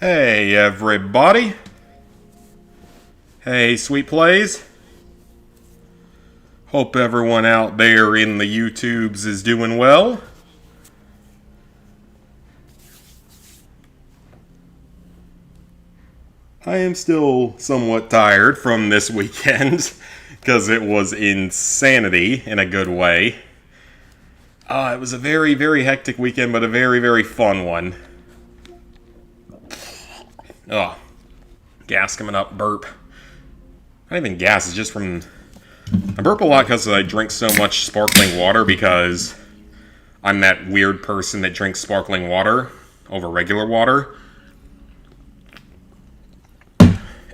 Hey everybody! Hey Sweet Plays! Hope everyone out there in the YouTubes is doing well. I am still somewhat tired from this weekend because it was insanity in a good way. It was a very, very hectic weekend, but a very, very fun one. Ugh. Gas coming up, burp. Not even gas, it's just from... I burp a lot because I drink so much sparkling water because I'm that weird person that drinks sparkling water over regular water.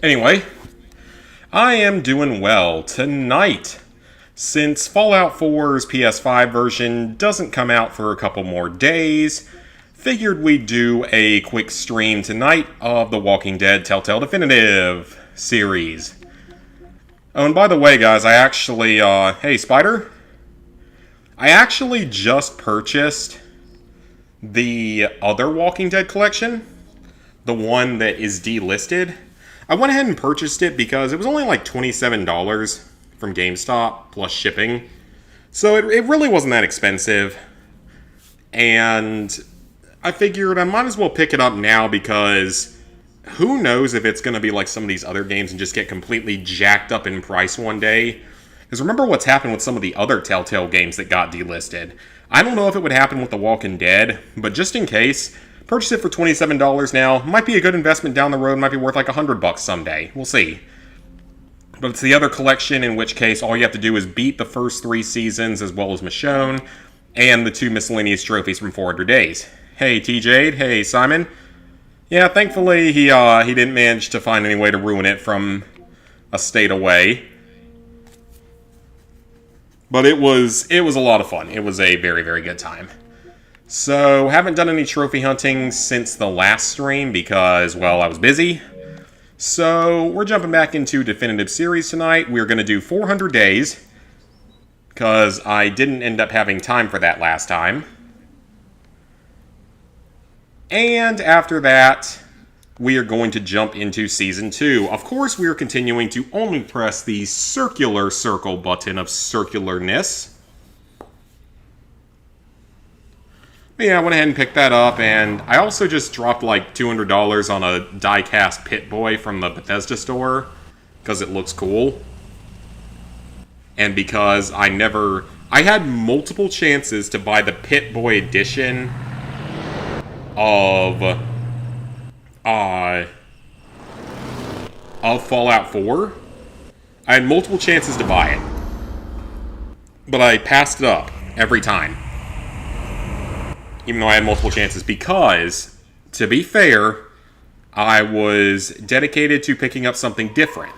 Anyway, I am doing well tonight. Since Fallout 4's PS5 version doesn't come out for a couple more days, figured we'd do a quick stream tonight of the Walking Dead Telltale Definitive series. Oh, and by the way, guys, I actually, hey, Spider? I actually just purchased the other Walking Dead collection, the one that is delisted. I went ahead and purchased it because it was only like $27 from GameStop plus shipping. So it really wasn't that expensive. And I figured I might as well pick it up now because who knows if it's going to be like some of these other games and just get completely jacked up in price one day. Because remember what's happened with some of the other Telltale games that got delisted. I don't know if it would happen with The Walking Dead, but just in case, purchase it for $27 now. Might be a good investment down the road, might be worth like $100 someday. We'll see. But it's the other collection, in which case all you have to do is beat the first 3 seasons as well as Michonne, and the 2 miscellaneous trophies from 400 Days. Hey, TJ. Hey, Simon. Yeah, thankfully he didn't manage to find any way to ruin it from a state away. But it was a lot of fun. It was a very, very good time. So, haven't done any trophy hunting since the last stream because, well, I was busy. So, we're jumping back into Definitive Series tonight. We're going to do 400 Days because I didn't end up having time for that last time. And after that, we are going to jump into Season 2. Of course, we are continuing to only press the circular circle button of circularness. But yeah, I went ahead and picked that up, and I also just dropped like $200 on a die-cast Pip-Boy from the Bethesda store, because it looks cool. And because I had multiple chances to buy the Pip-Boy edition of Fallout 4. I had multiple chances to buy it, but I passed it up every time, even though I had multiple chances, because, to be fair, I was dedicated to picking up something different.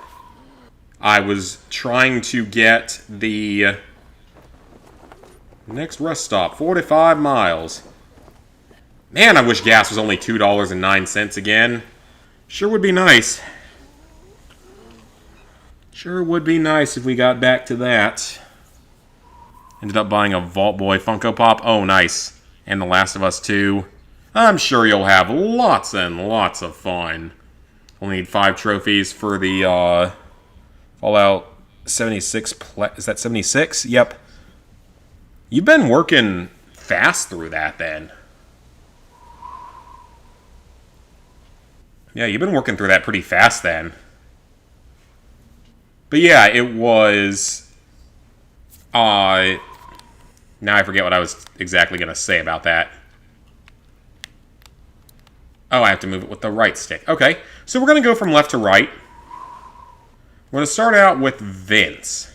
I was trying to get the next rest stop, 45 miles. Man, I wish gas was only $2.09 again. Sure would be nice. Sure would be nice if we got back to that. Ended up buying a Vault Boy Funko Pop. Oh, nice. And The Last of Us 2. I'm sure you'll have lots and lots of fun. Only need 5 trophies for the Fallout 76. Is that 76? Yep. You've been working fast through that then. Yeah, you've been working through that pretty fast then. But yeah, it was... now I forget what I was exactly going to say about that. Oh, I have to move it with the right stick. Okay, so we're going to go from left to right. We're going to start out with Vince.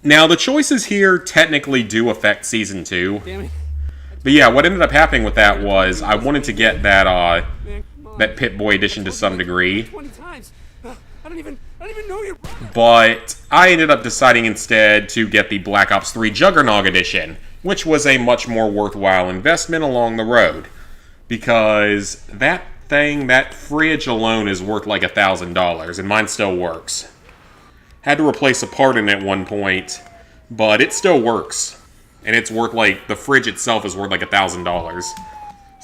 Now, the choices here technically do affect Season 2. Damn it. But yeah, what ended up happening with that was I wanted to get that that Pip-Boy edition to some degree. 20 times. I don't even know your brother. But I ended up deciding instead to get the Black Ops 3 Juggernog edition, which was a much more worthwhile investment along the road. Because that thing, that fridge alone is worth like $1,000, and mine still works. Had to replace a part in it at one point, but it still works. And it's worth like, the fridge itself is worth like $1,000.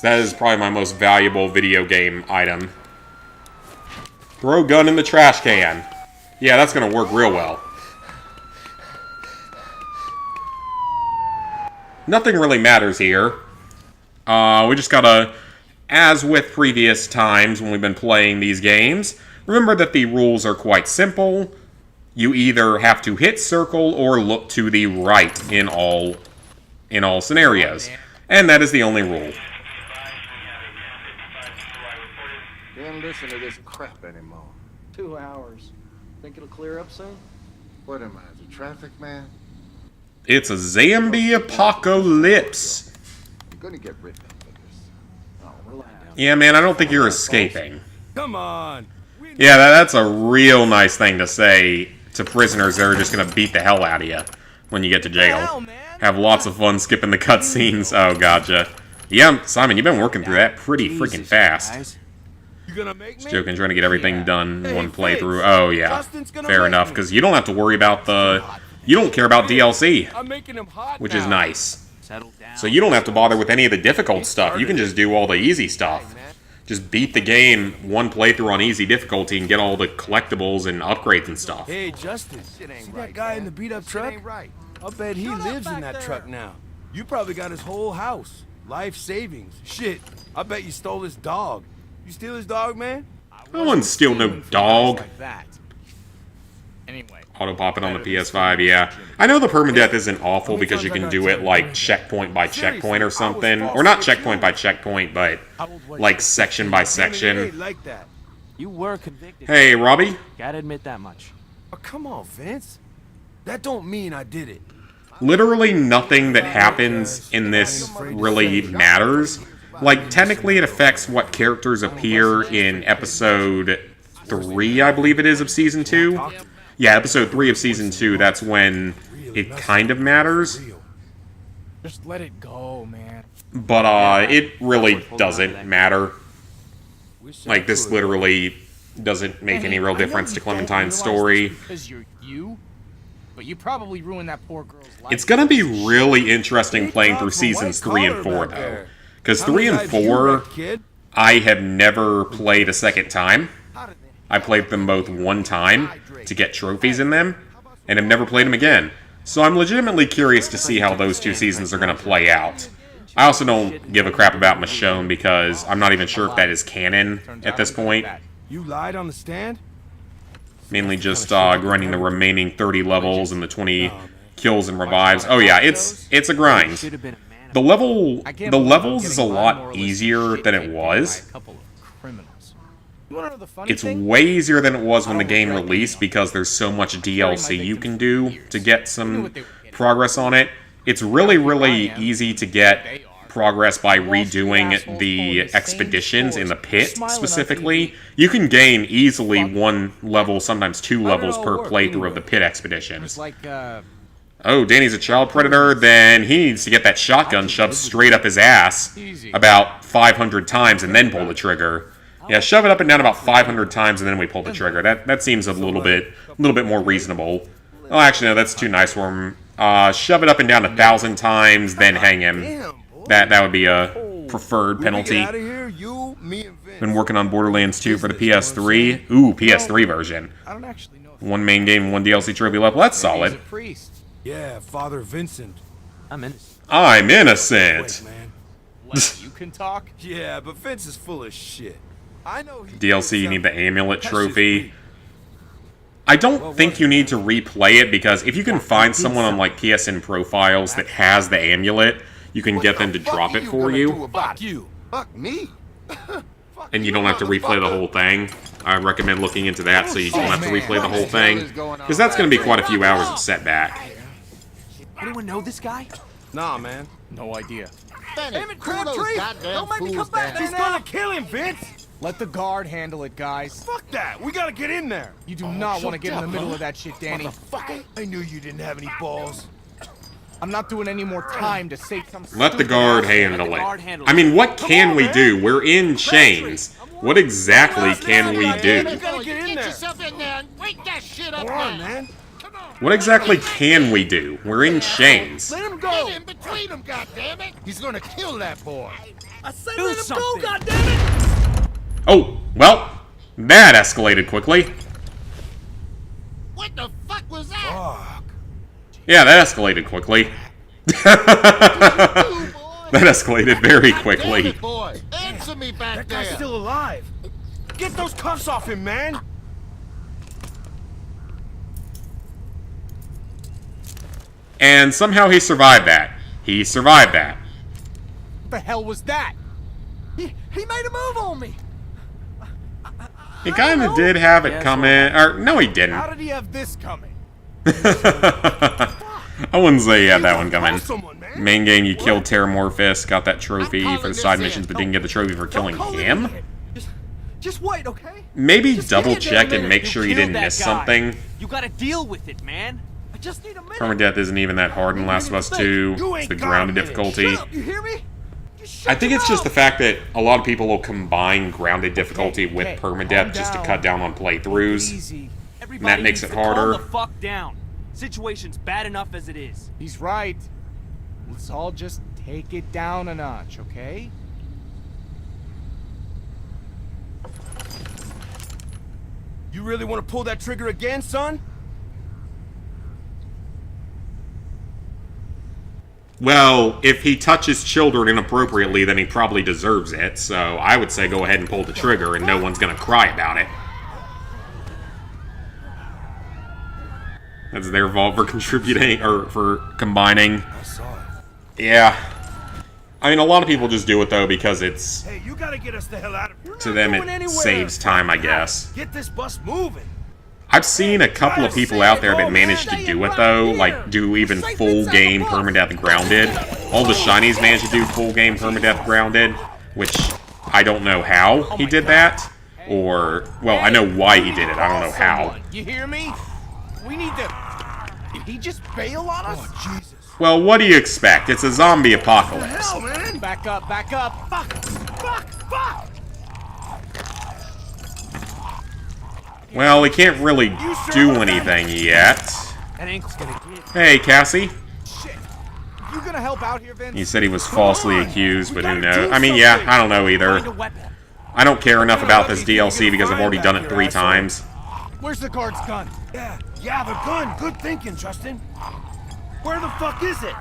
That is probably my most valuable video game item. Throw gun in the trash can. Yeah, that's gonna work real well. Nothing really matters here. We just gotta, as with previous times when we've been playing these games, remember that the rules are quite simple. You either have to hit circle or look to the right in all scenarios. And that is the only rule. Can't listen to this crap anymore. 2 hours. Think it'll clear up soon? What am I, the traffic man? It's a zombie apocalypse. You're gonna get written up for this. Oh, relax. Yeah, man, I don't think you're escaping. Come on. Yeah, that's a real nice thing to say to prisoners that are just gonna beat the hell out of you when you get to jail. Have lots of fun skipping the cutscenes. Oh, gotcha. Yeah, Simon, you've been working through that pretty freaking fast. You gonna make me? Just joking, trying to get everything done in one playthrough. Oh, yeah. Fair enough, because you don't have to worry about the... You don't care about DLC, I'm making him hot which now. is nice. So you don't have to bother with any of the difficult stuff. You can just do all the easy stuff. Just beat the game one playthrough on easy difficulty and get all the collectibles and upgrades and stuff. Hey, Justin. See that guy in the beat-up truck? I'll bet he lives in that truck now. You probably got his whole house. Life savings. Shit, I bet you stole his dog. You steal his dog, man? No one steal no dog. Like that. Anyway. Auto popping on the PS5, yeah. I know the permadeath isn't awful because you can do it like checkpoint by checkpoint or something. Or not checkpoint by checkpoint, but like section by section. Like that. You were convicted. Hey, Robbie. Gotta admit that much. Oh, come on, Vince. That don't mean I did it. Literally nothing that happens in this really matters. Like, technically it affects what characters appear in episode 3, I believe it is, of Season 2. Yeah, episode 3 of Season 2, that's when it kind of matters. Just let it go, man. But, it really doesn't matter. Like, this literally doesn't make any real difference to Clementine's story. Because you're you, but you probably ruined that poor girl's life. It's gonna be really interesting playing through Seasons 3 and 4, though. Because 3 and 4, I have never played a second time. I played them both one time to get trophies in them, and have never played them again. So I'm legitimately curious to see how those two seasons are going to play out. I also don't give a crap about Michonne because I'm not even sure if that is canon at this point. You lied on the stand? Mainly just grinding the remaining 30 levels and the 20 kills and revives. Oh yeah, it's a grind. The levels is a lot easier than it was. It's way easier than it was when the game released because there's so much DLC you can do to get some progress on it. It's really, really easy to get progress by redoing the expeditions in the pit, specifically. You can gain easily 1 level, sometimes 2 levels per playthrough of the pit expeditions. Oh, Danny's a child predator, then he needs to get that shotgun shoved straight up his ass about 500 times and then pull the trigger. Yeah, shove it up and down about 500 times and then we pull the trigger. That seems a little bit more reasonable. Oh, actually, no, that's too nice for him. Shove it up and down 1,000 times, then hang him. That would be a preferred penalty. Been working on Borderlands 2 for the PS3. Ooh, PS3 version. 1 main game, 1 DLC trophy level. That's solid. Yeah, Father Vincent. I'm innocent. I'm innocent. You can talk? Yeah, but Vince is full of shit. I know he DLC, you need the amulet trophy. I don't think you need to replay it because if you can find someone on like PSN profiles that has the amulet, you can get them to drop it for you. Fuck you. Fuck me. And you don't have to replay the whole thing. I recommend looking into that so you don't have to replay the whole thing. Because that's going to be quite a few hours of setback. Anyone know this guy? Nah, man. No idea. Damn it, Crabtree! Don't make me come back. He's gonna kill him, Vince! Let the guard handle it, guys. Fuck that! We gotta get in there! You do not want to get in the middle of that shit, Danny. I knew you didn't have any balls. I'm not doing any more time to say some Let the guard handle it. I mean, what can we do? We're in chains. What exactly can we do? You gotta get in there! yourself in there and wake that shit up, Come on, man! What exactly can we do? We're in chains. Let him go! Get in between them, goddammit! He's gonna kill that boy. I said Do let him something. go, goddammit! Oh, well, that escalated quickly. What the fuck was that? Fuck. Yeah, that escalated quickly. That escalated very Damn quickly. it, boy. Answer me back That there. guy's still alive. Get those cuffs off him, man. And somehow he survived that. He survived that. What the hell was that? He made a move on me. He kind of did have it Yeah, coming. Or, no, he How didn't. did he have this coming? I wouldn't say he had that one Call coming. someone, man. Main game, you killed Terramorphous, got that trophy I'm for the calling side this missions, in. but didn't get the trophy for killing him? Just wait, okay? Maybe Just give me double a check minute. and make You sure you killed didn't that miss guy. something. You gotta deal with it, man. I just need a minute. Permadeath isn't even that hard in Last of Us 2. You It's ain't the got a grounded minute. difficulty. Shut up, you hear me? Just I shut think your it's just the mouth. fact that a lot of people will combine grounded difficulty with okay, permadeath calm just to down. cut down on playthroughs. Easy. Everybody makes needs it to calm harder. the fuck down. Situation's bad enough as it is. He's right. Let's all just take it down a notch, okay? You really want to pull that trigger again, son? Well, if he touches children inappropriately, then he probably deserves it, so I would say go ahead and pull the trigger and no one's gonna cry about it. That's their fault for contributing, or for combining. I saw it. Yeah. I mean, a lot of people just do it, though, because it's, Hey, you gotta get us the hell out of here. to them, it saves time, I guess. Get this bus moving. I've seen a couple of people out there that manage to do it, though, like, do even full game permadeath grounded. All the shinies manage to do full game permadeath grounded, which I don't know how he did that, or, well, I know why he did it, I don't know how. You hear me? We need to... Did he just bail on us? Oh, Jesus. Well, what do you expect? It's a zombie apocalypse. Hell, man. Back up, back up. Fuck, fuck, fuck. Well, he can't really do anything yet. That ankle's gonna get. Hey, Cassie. Shit. You gonna help out here, Vince? He said he was falsely accused, but who knows? I mean, yeah, I don't know Find a either. weapon. I don't care enough about this DLC because I've already done it 3 times. Where's the guard's gun? Yeah, the gun. Good thinking, Justin. Where the fuck is it?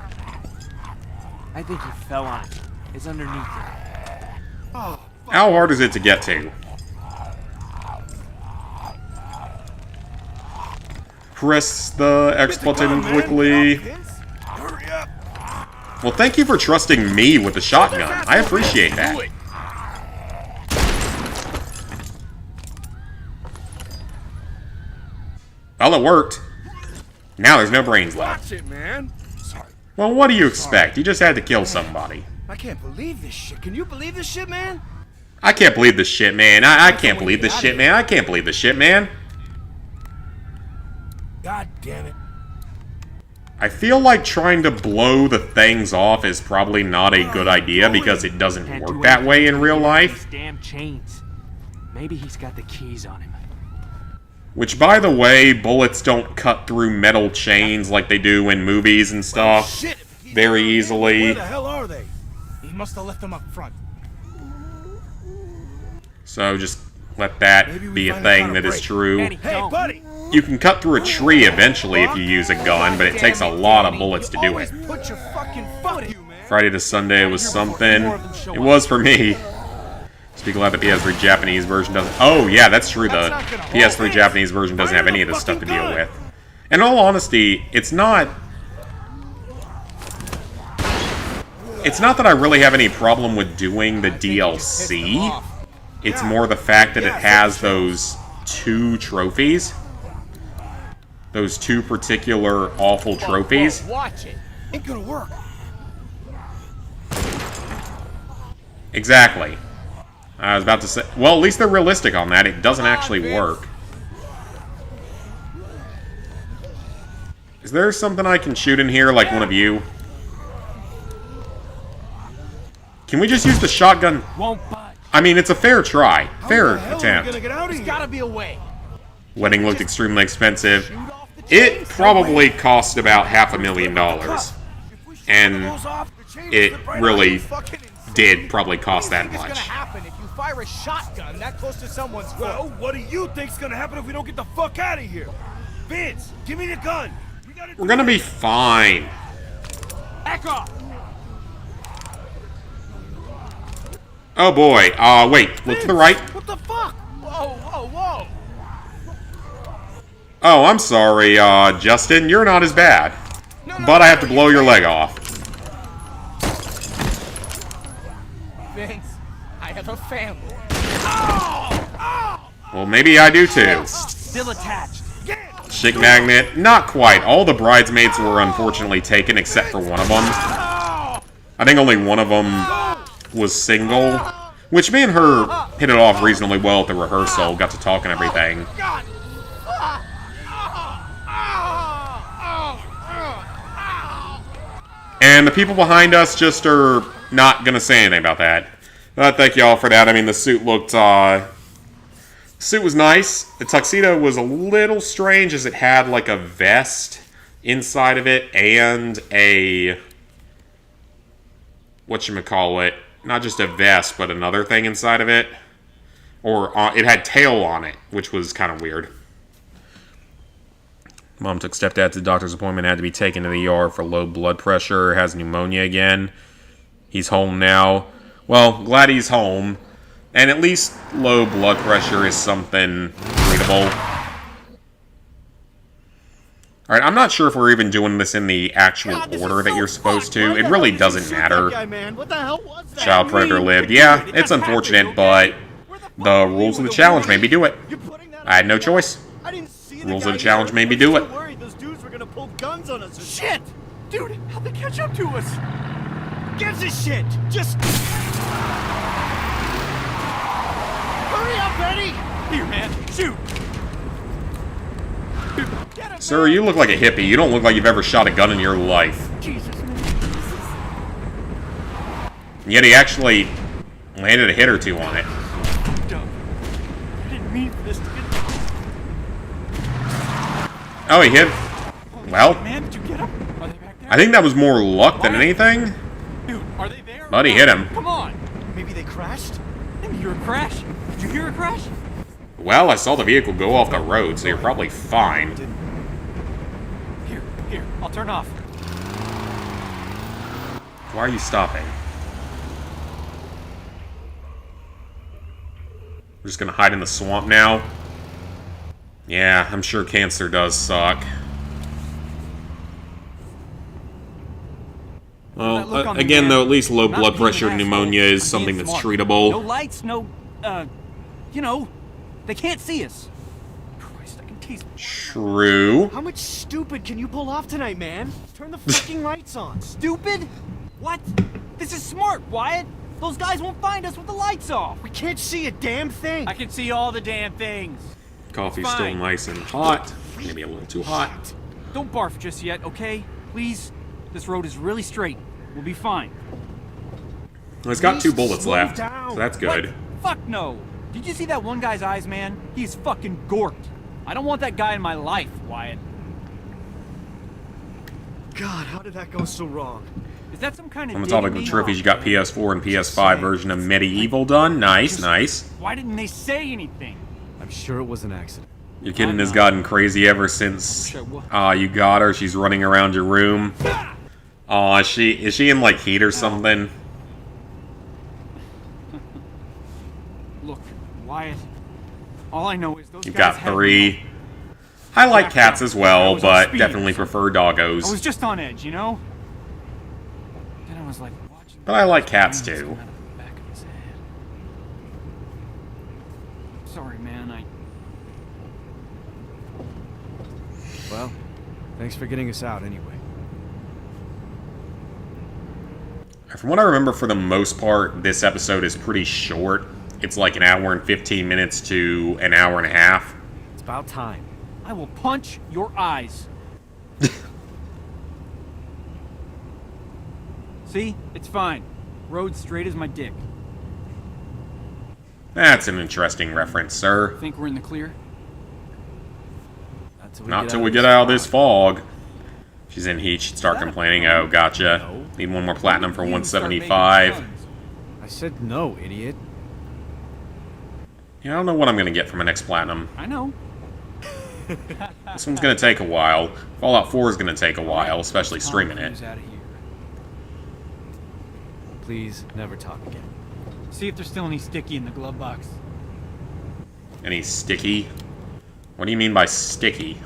I think he fell on it. It's underneath it. Oh, How hard is it to get to? Press the X get the gun, button man. quickly. Vince, hurry up. Well, thank you for trusting me with the shotgun. I appreciate that. Do it. Well, it worked. Now there's no brains left. Watch it, man. Sorry. Well, what do you expect? You just had to kill somebody. I can't believe this shit. Can you believe this shit, man? I can't believe this shit, man. I can't believe this shit, man. I can't believe this shit, man. God damn it. I feel like trying to blow the things off is probably not a good idea because it doesn't Can't do work that way in anything real with life. these damn chains. Maybe he's got the keys on him. Which, by the way, bullets don't cut through metal chains like they do in movies and stuff Shit. if he's very down there, easily. Where the hell are they? He must have left them up front. So just let that Maybe we be a find thing a that is break. true. Danny, Hey, don't. buddy. You can cut through a tree eventually if you use a gun, but it takes a lot of bullets to do it. Put your fucking foot in. Friday to Sunday was something. It was for me. Just be glad the PS3 Japanese version doesn't... Oh, yeah, that's true. The PS3 Japanese version doesn't have any of this stuff to deal with. In all honesty, it's not... It's not that I really have any problem with doing the DLC. It's more the fact that it has those 2 trophies. Those 2 particular awful trophies. Watch it. Ain't gonna work. Exactly. I was about to say... Well, at least they're realistic on that. It doesn't actually work. Is there something I can shoot in here, like one of you? Can we just use the shotgun? Won't budge. I mean, it's a fair try. How Fair the hell are we attempt. gonna get out of There's here? gotta be a way. Wedding looked extremely expensive. Shoot off the It chains. probably cost about $500,000. If we shoot And those off, the chain will it slip right out really of the fucking did probably cost that What's gonna much. happen if you fire a shotgun that close to someone's foot? Well, what do you think's gonna happen if we don't get the fuck out of here? Vince, give me the gun. We're gonna be fine. Back off! Oh boy. Wait. Look to the right. What the fuck? Whoa, whoa, whoa! Oh, I'm sorry, Justin. You're not as bad. But I have to blow your leg off. Vince, I have a family. Well, maybe I do too. Still attached. Chick magnet, not quite. All the bridesmaids were unfortunately taken except for one of them. I think only one of them was single. Which me and her hit it off reasonably well at the rehearsal. Got to talk and everything. God! And the people behind us just are not gonna say anything about that. Thank y'all for that. I mean, the suit looked, suit was nice. The tuxedo was a little strange as it had like a vest inside of it and a, whatchamacallit, not just a vest, but another thing inside of it. Or it had tail on it, which was kind of weird. Mom took stepdad to the doctor's appointment, had to be taken to the ER for low blood pressure, has pneumonia again. He's home now. Well, glad he's home. And at least low blood pressure is something treatable. Alright, I'm not sure if we're even doing this in the actual order that you're supposed to. It really doesn't matter. Child predator lived. Yeah, it's unfortunate, but the rules of the challenge made me do it. I had no choice. Rules of the challenge made me do it. Those dudes were gonna pull guns on us. Shit! Dude, how'd they catch up to us? Gives a shit! Just... Hurry up, Eddie! Here, man, shoot! Get him, Sir, you look like a hippie. You don't look like you've ever shot a gun in your life. Jesus, Yet he actually landed a hit or two on it. dumb. I didn't mean for this to get... Oh, he hit. Well, Man, did you get him? Are they back there? I think that was more luck than anything. Dude, are they there? But he hit him. Come on! Maybe they crashed? Maybe you're a crash? Did you hear a crash? Well, I saw the vehicle go off the road, so you're probably fine. Here, I'll turn off. Why are you stopping? We're just gonna hide in the swamp now. Yeah, I'm sure cancer does suck. That look Well, on me, again, man. though, at least low Not blood being an pressure asshole, pneumonia is I'm something being that's smart. treatable. No lights, no, you know, they can't see us. Christ, I can taste. True. How much stupid can you pull off tonight, man? Turn the fucking lights on. Stupid? What? This is smart, Wyatt. Those guys won't find us with the lights off. We can't see a damn thing. I can see all the damn things. Coffee's Fine. still nice and hot. Maybe a little too hot. Don't barf just yet, okay? Please. This road is really straight. We'll be fine. Well, it's got 2 bullets slow left, down. so that's good. What? Fuck no. Did you see that one guy's eyes, man? He's fucking gorked. I don't want that guy in my life, Wyatt. God, how did that go so wrong? Is that some kind of On the topic of diggity? trophies, you got PS4 and PS5 version of Medieval done. Nice, nice. Why didn't they say anything? I'm sure it was an accident. Your kitten has gotten crazy ever since you got her. She's running around your room. Aw, is she in like heat or something? Look, Wyatt. All I know is those You've guys got had 3. me. I like cats as I well, was on but speed. definitely prefer I was doggos. just on edge, you know? Then I was like watching. But I like cats hands too. come out of the back of his head. Sorry, man. Well, thanks for getting us out anyway. From what I remember, for the most part, this episode is pretty short. It's like an hour and 15 minutes to an hour and a half. It's about time. I will punch your eyes. See? It's fine. Road straight as my dick. That's an interesting reference, sir. Think we're in the clear? Not till we get out of this fog. She's in heat. She'd start complaining. Oh, gotcha. Need 1 more platinum for We need to start making 175. guns. I said no, idiot. Yeah, I don't know what I'm gonna get from an X Platinum. I know. This one's gonna take a while. Fallout 4 is gonna take a while, especially streaming it. Out of here. Please, never talk again. See if there's still any sticky in the glove box. Any sticky? What do you mean by sticky?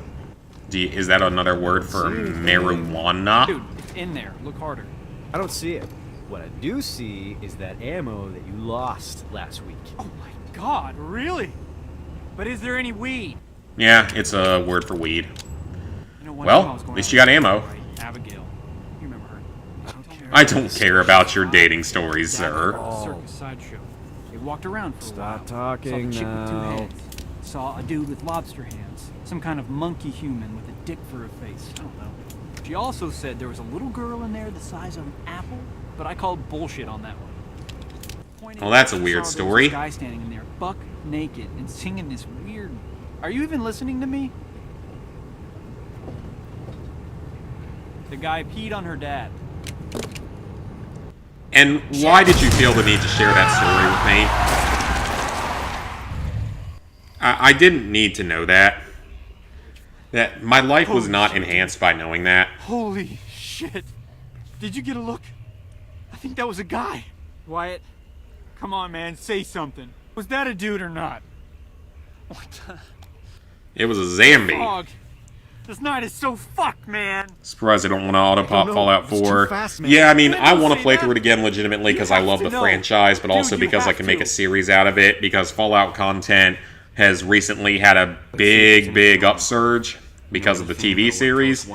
Is that another word for marijuana? Dude, it's in there. Look harder. I don't see it. What I do see is that ammo that you lost last week. Oh my god, really? But is there any weed? Yeah, it's a word for weed. You know, one Well, time I was going at least out you got with ammo. Abigail. You remember her? I don't care about your dating stories, Dad sir. was at the circus sideshow. They walked around for a while. Stop talking Saw the chick with 2 now. heads. Saw a dude with lobster hands. Some kind of monkey human with a dick for a face. I don't know. She also said there was a little girl in there the size of an apple, but I called bullshit on that one. Well, that's a I weird saw there was story. this guy standing in there, buck naked, and singing this weird. Are you even listening to me? The guy peed on her dad. And why did you feel the need to share that story with me? I didn't need to know that. That my life was not enhanced by knowing that. Holy shit. Did you get a look? I think that was a guy. Wyatt, come on, man, say something. Was that a dude or not? What the It was a Zambi. fog? This night is so fucked, man. Surprised I don't want to auto-pop know. Fallout It's too 4. fast, man. Yeah, I mean, Man, I don't want to say play that. through it again legitimately because You I have love to the know. franchise, but Dude, also you because I have can make a to. series out of it, because Fallout content has recently had a big upsurge because of the TV series.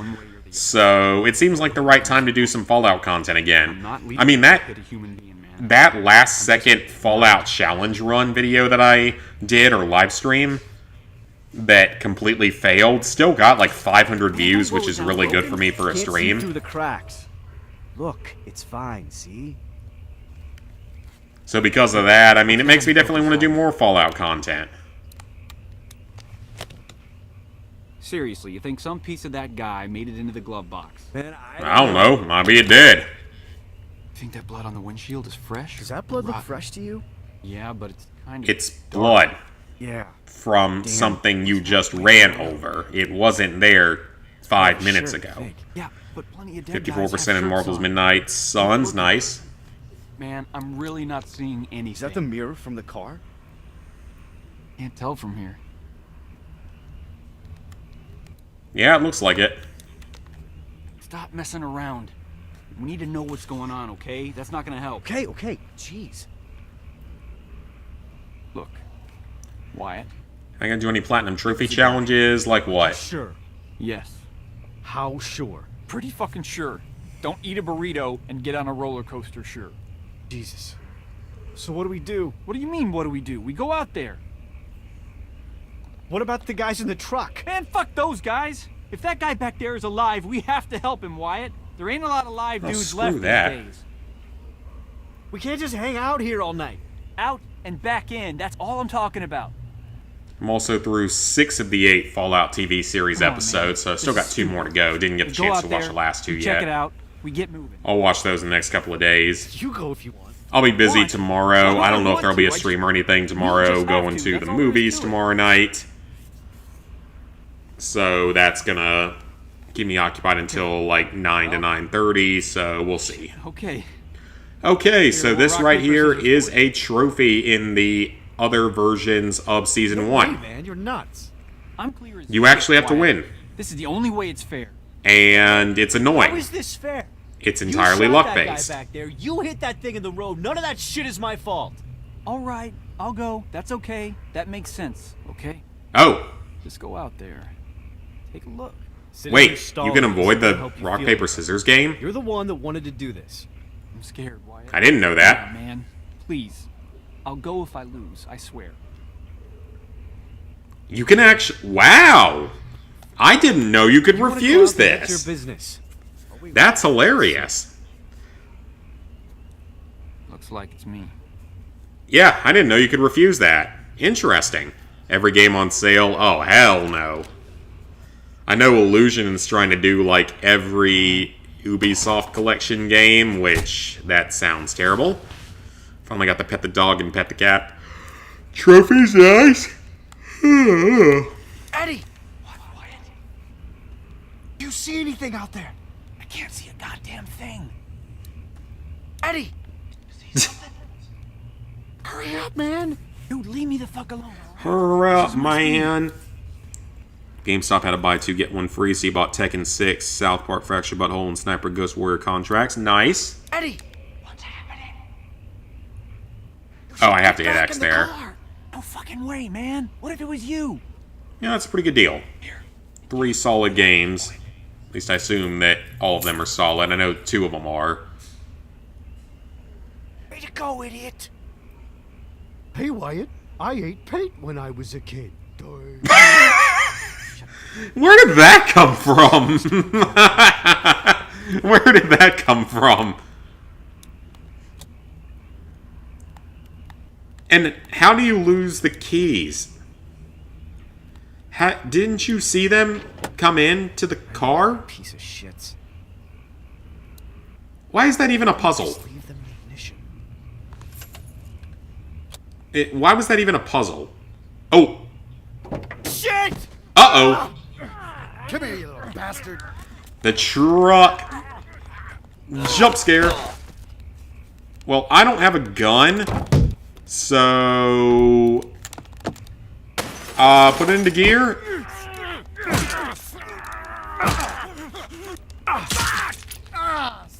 So it seems like the right time to do some Fallout content again. I mean, that last second Fallout challenge run video that I did or live stream that completely failed still got like 500 views, which is really good for me for a Can't see stream. through the cracks. Look, it's fine, see? So because of that, I mean, it makes me definitely want to do more Fallout content. Seriously, you think some piece of that guy made it into the glove box? Man, I don't know, maybe it did. Think that blood on the windshield is fresh? Does that blood look Rotten. fresh to you? Yeah, but it's kind of. It's blood Yeah. from something you just ran over. It wasn't there 5 minutes Sure, ago. fake. Yeah, but plenty of dead 54% in guys have Marvel's shirts on. Midnight Suns, nice. Man, I'm really not seeing anything. Is that the mirror from the car? Can't tell from here. Yeah, it looks like it. Stop messing around. We need to know what's going on, okay? That's not gonna help. Okay. Jeez. Look, Wyatt. I gonna do any platinum trophy challenges? Like what? Sure. Yes. How sure? Pretty fucking sure. Don't eat a burrito and get on a roller coaster, sure. Jesus. So what do we do? What do you mean, what do? We go out there. What about the guys in the truck? Man, fuck those guys. If that guy back there is alive, we have to help him, Wyatt. There ain't a lot of live Oh, dudes screw left that. these days. We can't just hang out here all night. Out and back in, that's all I'm talking about. I'm also through 6 of the 8 Fallout TV series Come on, episodes, so man. I've still got This is 2 more to go. Didn't get We the go chance out to watch there, the last 2 we yet. check it out, we get moving. I'll watch those in the next couple of days. You go if you want. I'll be busy What? tomorrow. I don't know if there'll be a I stream or anything tomorrow. just have Going to. to That's the all there is movies to it. tomorrow night. So that's gonna keep me occupied until like 9 to 9:30. So we'll see. Okay. Okay, so we'll this rock, right paper, here scissors, is wood. a trophy in the other versions of Season Hey, 1. man, you're nuts. I'm clear as You day, actually have to Wyatt. win. This is the only way it's fair. And it's How annoying. is this fair? It's entirely you shot that luck-based. guy back there. You hit that thing in the road. None of that shit is my fault. All right, I'll go. That's okay. That makes sense, okay? Oh, Just go out there. Take a look. Sit in your wait, stall you can and avoid the help you rock, feel paper, better. scissors game? You're the one that wanted to do this. I'm scared, Wyatt. I didn't know Yeah, that. man. Please. I'll go if I lose, I swear. You can actually... Wow! I didn't know you could You wanna go refuse out there, that's this. your business. That's hilarious. Looks like it's me. Yeah, I didn't know you could refuse that. Interesting. Every game on sale? Oh, hell no. I know Illusion is trying to do, like, every Ubisoft collection game, which, that sounds terrible. Finally got to pet the dog and pet the cat. Trophy's nice. Eddie! What, Wyatt? Do you see anything out there? I can't see a goddamn thing. Eddie! See something? Hurry up, man! Dude, leave me the fuck alone. Hurry up, man. GameStop had a buy 2 get 1 free, so you bought Tekken 6, South Park Fracture Butthole, and Sniper Ghost Warrior contracts. Nice. Eddie! What's happening? Oh, I have to hit X there. No fucking way, man. What if it was you? Yeah, that's a pretty good deal. 3 solid games. At least I assume that all of them are solid. I know 2 of them are. Way to go, idiot! Hey, Wyatt, I ate paint when I was a kid. Where did that come from? Where did that come from? And how do you lose the keys? Didn't you see them come in to the car? Piece of shits. Why is that even a puzzle? Just leave them in ignition. Why was that even a puzzle? Oh. Shit! Uh-oh. Come here, you little bastard. The truck. Jump scare. Well, I don't have a gun. So... put it into gear.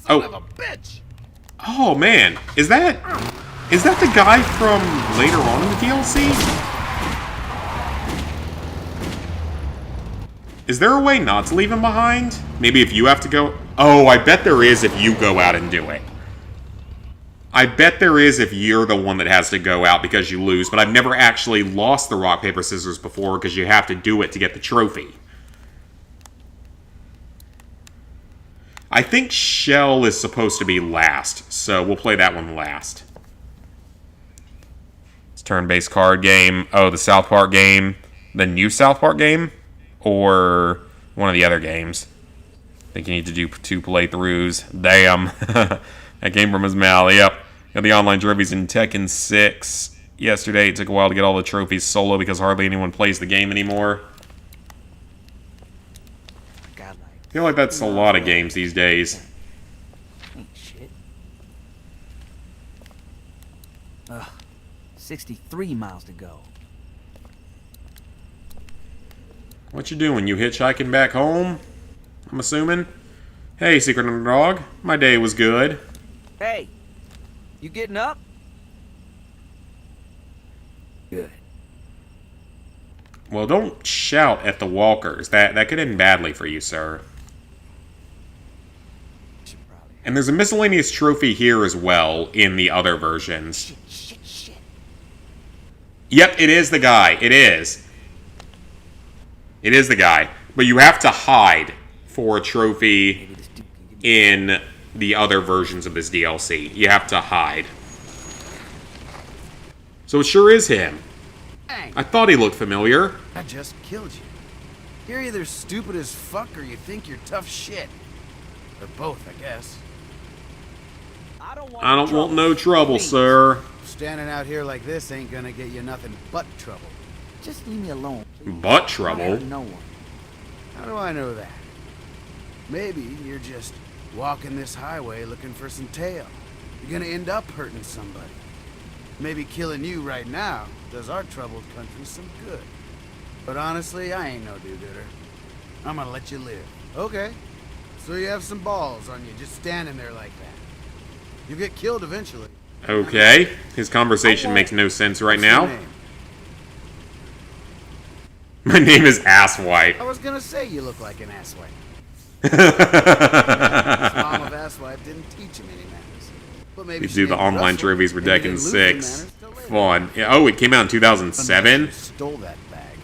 Oh. Oh, man. Is that the guy from later on in the DLC? Is there a way not to leave him behind? Maybe if you have to go... Oh, I bet there is if you go out and do it. I bet there is if you're the one that has to go out because you lose, but I've never actually lost the rock, paper, scissors before because you have to do it to get the trophy. I think Shell is supposed to be last, so we'll play that one last. It's a turn-based card game. Oh, the South Park game. The new South Park game? Or one of the other games. I think you need to do 2 playthroughs. Damn. That came from his mouth. Yep. Got the online trophies in Tekken 6 yesterday. It took a while to get all the trophies solo because hardly anyone plays the game anymore. I feel like that's a lot of games these days. Ain't shit. 63 miles to go. What you doing? You hitchhiking back home? I'm assuming. Hey, Secret Underdog. My day was good. Hey, you getting up? Good. Well, don't shout at the walkers. That could end badly for you, sir. And there's a miscellaneous trophy here as well in the other versions. Shit. Yep, it is the guy. It is. It is the guy. But you have to hide for a trophy in the other versions of this DLC. You have to hide. So it sure is him. I thought he looked familiar. I just killed you. You're either stupid as fuck or you think you're tough shit. Or both, I guess. I don't want no trouble, sir. Standing out here like this ain't gonna get you nothing but trouble. Just leave me alone. But trouble. No one. How do I know that? Maybe you're just walking this highway looking for some tail. You're gonna end up hurting somebody. Maybe killing you right now does our troubled country some good. But honestly, I ain't no do-gooder. I'm gonna let you live. Okay. So you have some balls on you just standing there like that. You'll get killed eventually. Okay. His conversation makes no sense right What's your now. name? My name is Asswipe. I was gonna say you look like an asswipe. Mom of asswipe didn't teach him any manners. But maybe We she do the named online Russell, trophies for and he Tekken didn't lose the 6. manners till later. Fun. Yeah, oh, it came out in 2007? Unless you stole that bag.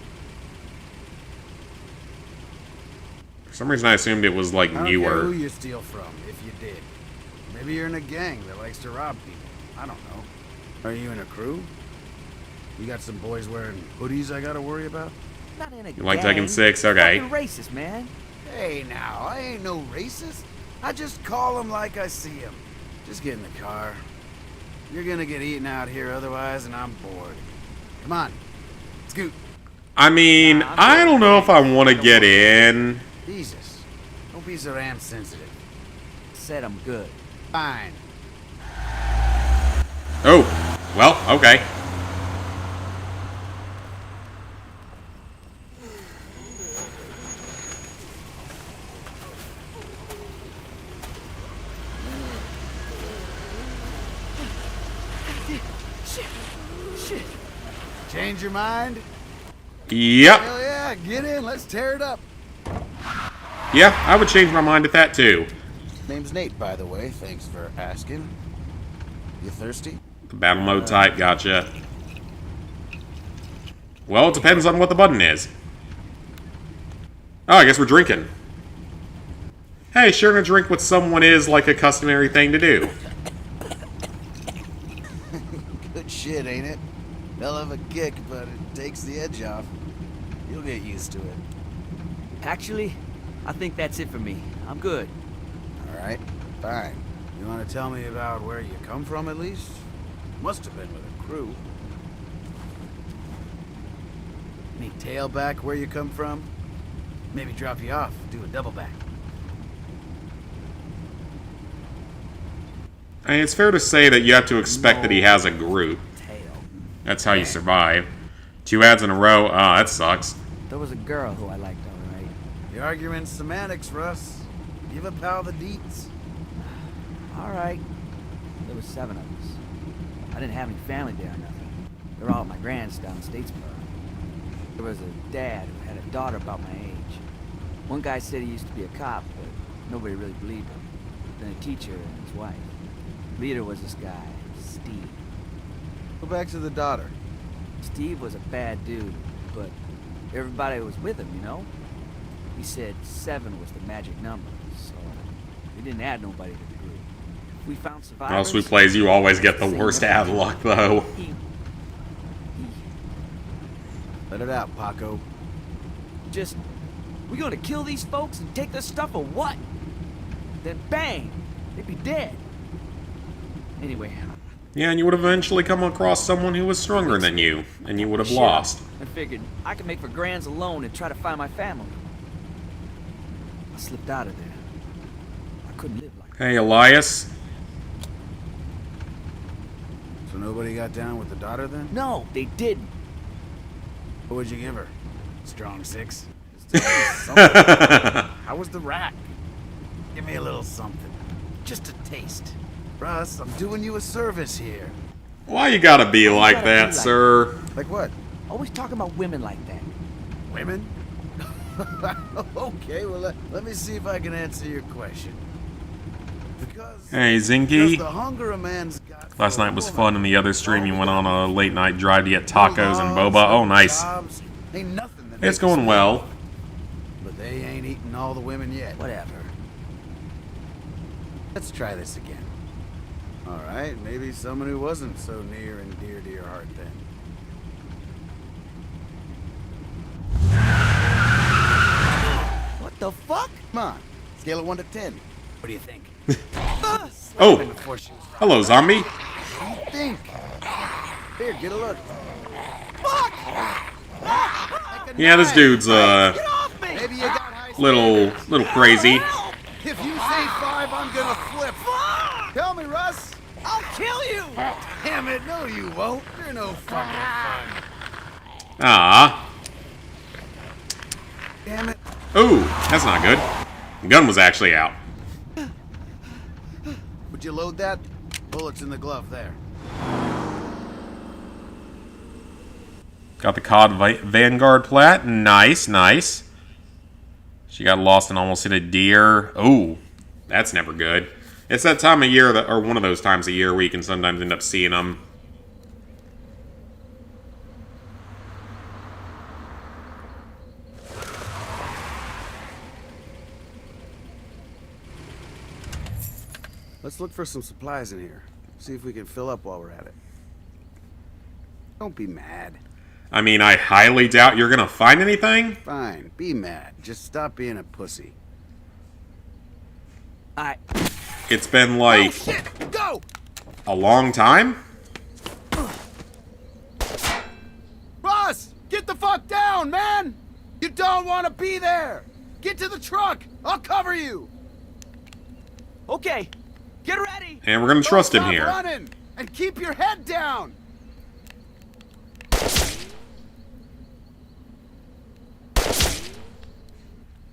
For some reason I assumed it was like I don't care who newer. you steal from, if you did. Maybe you're in a gang that likes to rob people. I don't know. Are you in a crew? You got some boys wearing hoodies I gotta worry about? Not in a You like gang. Tekken 6? Okay. Fucking racist, man. Hey now, I ain't no racist. I just call them like I see them. Just get in the car. You're gonna get eaten out here otherwise, and I'm bored. Come on, scoot. I mean, I don't know if I want to get in. Jesus, don't be so damn sensitive. Said I'm good. Fine. Oh, well, okay. Shit. Change your mind? Yep. Hell yeah, get in, let's tear it up. Yeah, I would change my mind at that too. Name's Nate, by the way. Thanks for asking. You thirsty? The battle mode type, gotcha. Well, it depends on what the button is. Oh, I guess we're drinking. Hey, sharing a drink with someone is like a customary thing to do. Good shit, ain't it? Hell of a kick, but it takes the edge off. You'll get used to it. Actually, I think that's it for me. I'm good. Alright, fine. You want to tell me about where you come from, at least? Must have been with a crew. Any tailback where you come from? Maybe drop you off, do a double back. I mean, it's fair to say that you have to expect that he has a group. That's how you survive. 2 ads in a row. Ah, that sucks. There was a girl who I liked, all right. The argument's semantics, Russ. Give a pal the deets. All right. There was 7 of us. I didn't have any family there or nothing. They were all at my grand's down in Statesboro. There was a dad who had a daughter about my age. One guy said he used to be a cop, but nobody really believed him. Then a teacher and his wife. Leader was this guy, Steve. Go back to the daughter. Steve was a bad dude, but everybody was with him, you know? He said 7 was the magic number, so he didn't add nobody to the group. If we found survivors... Well, Sweet Plays, you always get the worst ad luck, though. Let it out, Paco. Just, we gonna kill these folks and take their stuff or what? Then bang, they'd be dead. Anyway, Yeah, and you would eventually come across someone who was stronger than you, and you would have lost. I figured I could make for Grands alone and try to find my family. I slipped out of there. I couldn't live like that. Hey, Elias. So nobody got down with the daughter then? No, they didn't. What would you give her? Strong 6? How was the rack? Give me a little something. Just a taste. Russ, I'm doing you a service here. Why you gotta be like that, sir? Like what? Always talking about women like that. Women? Okay, well, let me see if I can answer your question. Because Hey, Zinky. the hunger a man's got for Last a night was woman, fun, and the other stream you went on a late night drive to get little tacos and dogs, boba. Oh, little nice. jobs, ain't nothing that It's makes going us well. love. But they ain't eating all the women yet. Whatever. Let's try this again. All right, maybe someone who wasn't so near and dear to your heart then. What the fuck? Come on, scale of 1 to 10. What do you think? Oh, Before she was hello, zombie. right. What do you think? Here, get a look. Yeah, this dude's Maybe you got high little crazy. If you say 5, I'm gonna flip. Tell me, Russ. I'll kill you! Damn it, no you won't. You're no fucking fun. Ah. Damn it. Ooh, that's not good. The gun was actually out. Would you load that? Bullets in the glove there. Got the COD Vanguard plat. Nice, nice. She got lost and almost hit a deer. Ooh, that's never good. It's that time of year, or one of those times of year where you can sometimes end up seeing them. Let's look for some supplies in here. See if we can fill up while we're at it. Don't be mad. I mean, I highly doubt you're gonna find anything. Fine, be mad. Just stop being a pussy. I... It's been like Go! a long time. to the truck! I'll cover you! Okay, get ready. And we're gonna trust him Stop here. running! And keep your head down!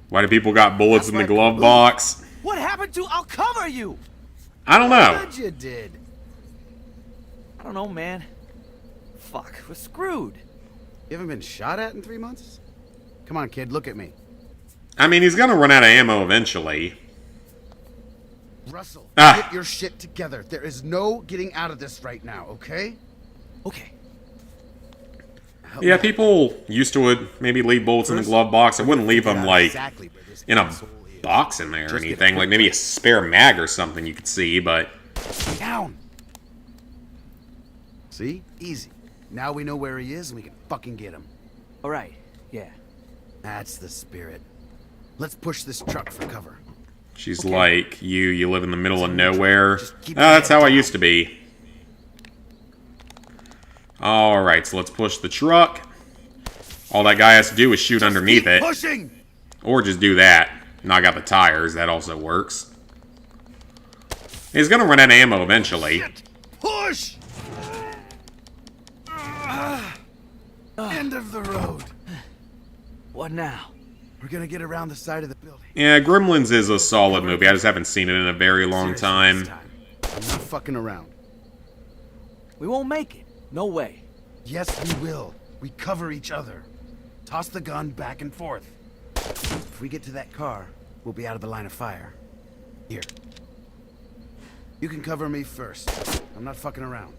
Why do people got bullets in the glove box? What happened to I'll cover you? I don't know. Good you did. I don't know, man. Fuck, we're screwed. You haven't been shot at in 3 months? Come on, kid, look at me. I mean, he's gonna run out of ammo eventually. Russell, Ah. get your shit together. There is no getting out of this right now, okay? Okay. Help Yeah, me. people used to maybe leave bullets in the glove box. I wouldn't leave them, like, Exactly where this in a asshole is. box in there or Just get anything. a Like, maybe a spare mag or something you could see, but... Down. See? Easy. Now we know where he is and we can fucking get him. All right. Yeah. That's the spirit. Let's push this truck for cover. She's like, you live in the middle of nowhere. Just keep Ah, your that's head how I down. used to be. Alright, so let's push the truck. All that guy has to do is shoot underneath Keep it. pushing! Or just do that. Knock out the tires, that also works. He's gonna run out of ammo eventually. Push! End of the road. What now? We're gonna get around the side of the building. Yeah, Gremlins is a solid movie. I just haven't seen it in a very long Seriously time. this time. I'm not fucking around. We won't make it. No way. Yes, we will. We cover each other. Toss the gun back and forth. If we get to that car, we'll be out of the line of fire. Here. You can cover me first. I'm not fucking around.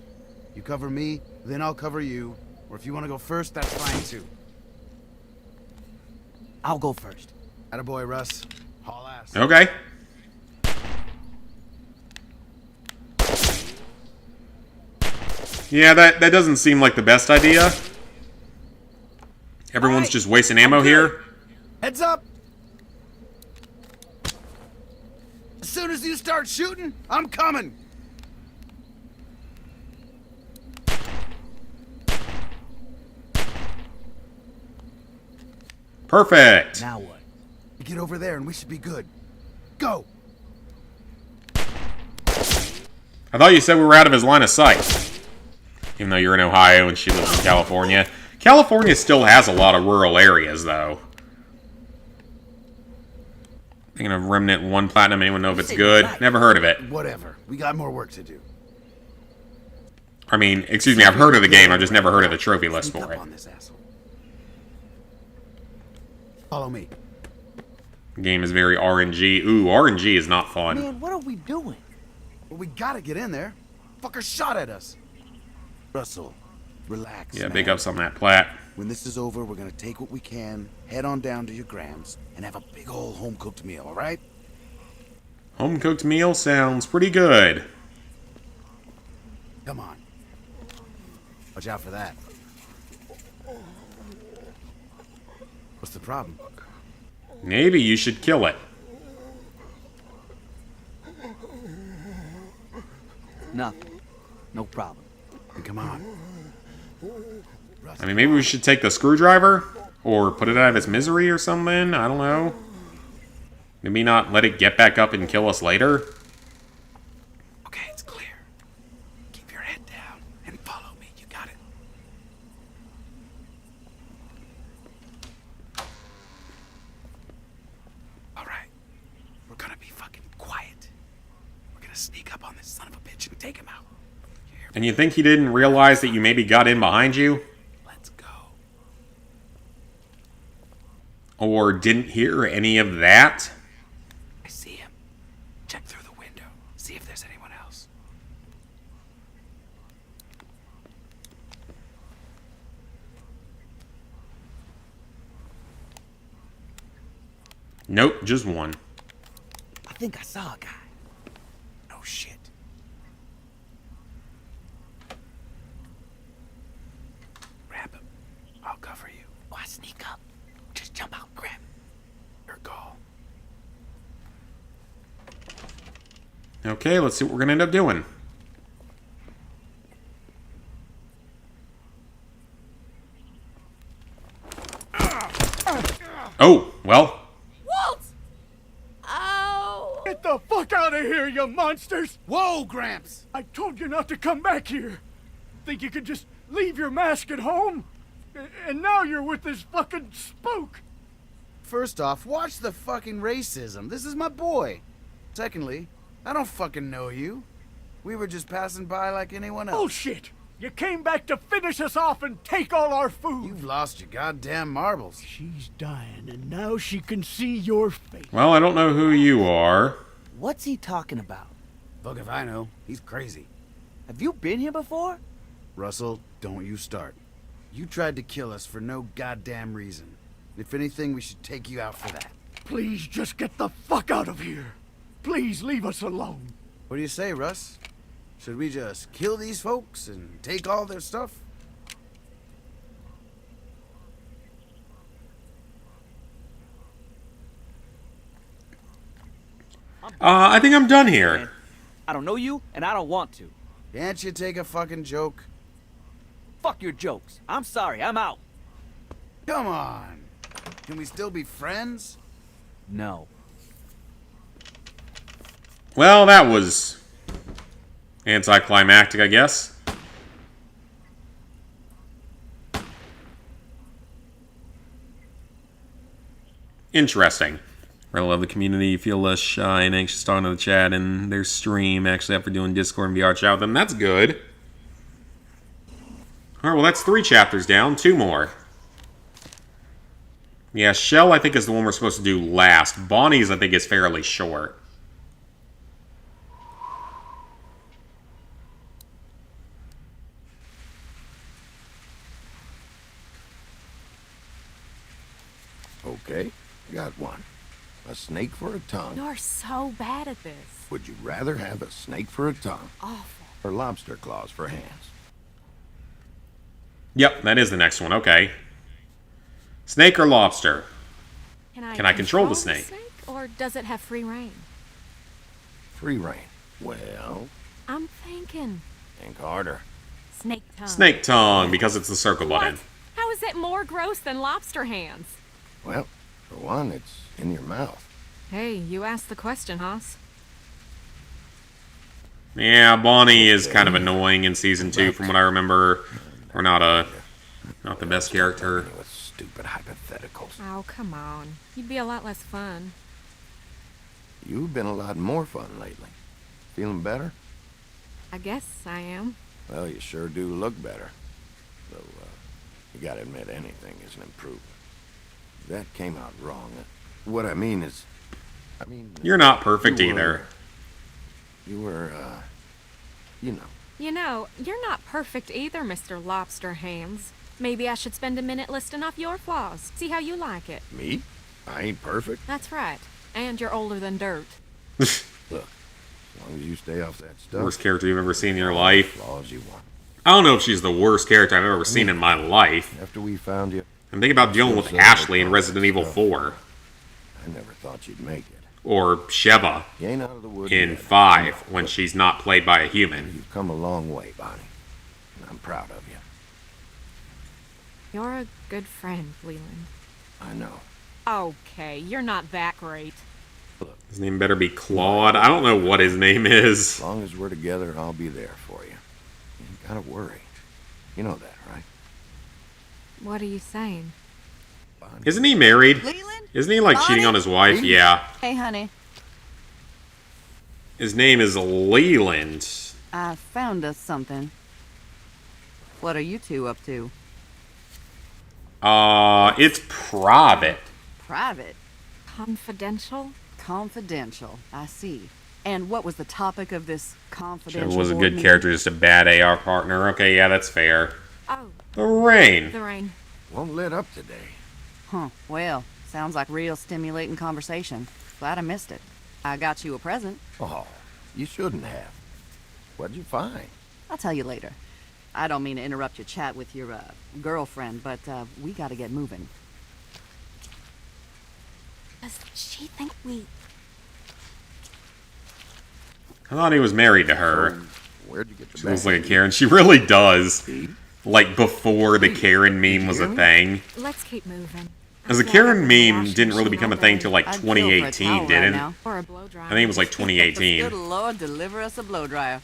You cover me, then I'll cover you. Or if you want to go first, that's fine too. I'll go first. Attaboy, Russ. Haul ass. Okay. Yeah, that doesn't seem like the best idea. Everyone's Alright, just wasting ammo here. Heads up! As soon as you start shooting, I'm coming! Perfect. Now what? We get over there and we should be good. Go! I thought you said we were out of his line of sight. Even though you're in Ohio and she lives in California. California still has a lot of rural areas, though. Thinking of Remnant 1 Platinum. Anyone know if it's good? Never heard of it. Whatever. We got more work to do. I mean, excuse me, I've heard of the game. I've just never heard of the trophy list Sneak for up it. on this asshole. Follow me. The game is very RNG. Ooh, RNG is not fun. Man, what are we doing? Well, we gotta get in there. Fucker shot at us. Russell, relax. Yeah, man. big ups on that plat. When this is over, we're gonna take what we can, head on down to your Grams, and have a big old home-cooked meal, all right? Home cooked meal sounds pretty good. Come on. Watch out for that. What's the problem? Maybe you should kill it. Nothing. No problem. Then come on. I mean, maybe we should take the screwdriver? Or put it out of its misery or something? I don't know. Maybe not let it get back up and kill us later? Okay, it's clear. Keep your head down and follow me. You got it. All right. We're gonna be fucking quiet. We're gonna sneak up on this son of a bitch and take him out. You hear me? And you think he didn't realize that you maybe got in behind you? Let's go. Or didn't hear any of that? I see him. Check through the window. See if there's anyone else. Nope, just one. I think I saw a guy. No shit. Grab him. I'll cover you. Oh, I sneak up. Just jump out and grab him. Your call. Okay, let's see what we're gonna end up doing. Oh, well. Waltz! Get the fuck out of here, you monsters! Whoa, Gramps! I told you not to come back here. Think you could just leave your mask at home? And now you're with this fucking spook. First off, watch the fucking racism. This is my boy. Secondly, I don't fucking know you. We were just passing by like anyone else. Bullshit! You came back to finish us off and take all our food. You've lost your goddamn marbles. She's dying, and now she can see your face. Well, I don't know who you are. What's he talking about? Fuck if I know. He's crazy. Have you been here before? Russell, don't you start. You tried to kill us for no goddamn reason. If anything, we should take you out for that. Please just get the fuck out of here. Please leave us alone. What do you say, Russ? Should we just kill these folks and take all their stuff? I think I'm done here. I don't know you, and I don't want to. Can't you take a fucking joke? Fuck your jokes. I'm sorry, I'm out. Come on. Can we still be friends? No. Well, that was anticlimactic, I guess. Interesting. I love the community. You feel less shy and anxious talking to the chat and their stream actually after doing Discord and VR chat with them. That's good. Alright, well that's 3 chapters down. 2 more. Yeah, Shell I think is the one we're supposed to do last. Bonnie's I think is fairly short. Okay, got one. A snake for a tongue. You're so bad at this. Would you rather have a snake for a tongue Awful. or lobster claws for hands? Yep, that is the next one. Okay. Snake or lobster? Can I control the snake? Or does it have free reign? Free reign. Well, I'm thinking think harder. snake tongue. Snake tongue, because it's the circle What? button. How is it more gross than lobster hands? Well, for one, it's in your mouth. Hey, you asked the question, Haas. Yeah, Bonnie is kind of annoying in season 2 from what I remember. Or not the best character. With stupid hypotheticals. Oh, come on. You'd be a lot less fun. You've been a lot more fun lately. Feeling better? I guess I am. Well, you sure do look better. Though, you gotta admit anything is an improvement. That came out wrong. What I mean is... You're not perfect you either. You were, you know. You know, you're not perfect either, Mr. Lobster Hands. Maybe I should spend a minute listing off your flaws. See how you like it. Me? I ain't perfect. That's right. And you're older than dirt. Look, as long as you stay off that stuff... Worst character you've ever seen in your life. Flaws you want. I don't know if she's the worst character I've ever seen in my life. After we found you... I'm thinking about dealing with Ashley in Resident Evil 4. I never thought you'd make it. Or Sheva You ain't out of the woods in yet. 5 when she's not played by a human. You've come a long way, Bonnie. And I'm proud of you. You're a good friend, Leland. I know. Okay, you're not that great. His name better be Claude. I don't know what his name is. As long as we're together, I'll be there for you. You ain't gotta worry. You know that, right? What are you saying? Bonnie. Isn't he married? Leland? Isn't he like cheating on his wife? Yeah. Hey, honey. His name is Leland. I found us something. What are you two up to? It's private. Private. Confidential? Confidential. I see. And what was the topic of this confidential It was a board good meeting? character, just a bad AR partner. Okay, yeah, that's fair. Oh, The rain. the rain. Won't let up today. Huh. Well, sounds like real stimulating conversation. Glad I missed it. I got you a present. Oh, you shouldn't have. What'd you find? I'll tell you later. I don't mean to interrupt your chat with your girlfriend, but we gotta get moving. Does she think we... I thought he was married to her. So, where'd you get the She looks bag? like a Karen. She really does. Like before the Karen meme was a thing. Let's keep moving. As the Karen meme didn't really become a thing till like 2018, didn't it? Or a blow dryer. I think it was like Good 2018. Lord, deliver us a blow dryer.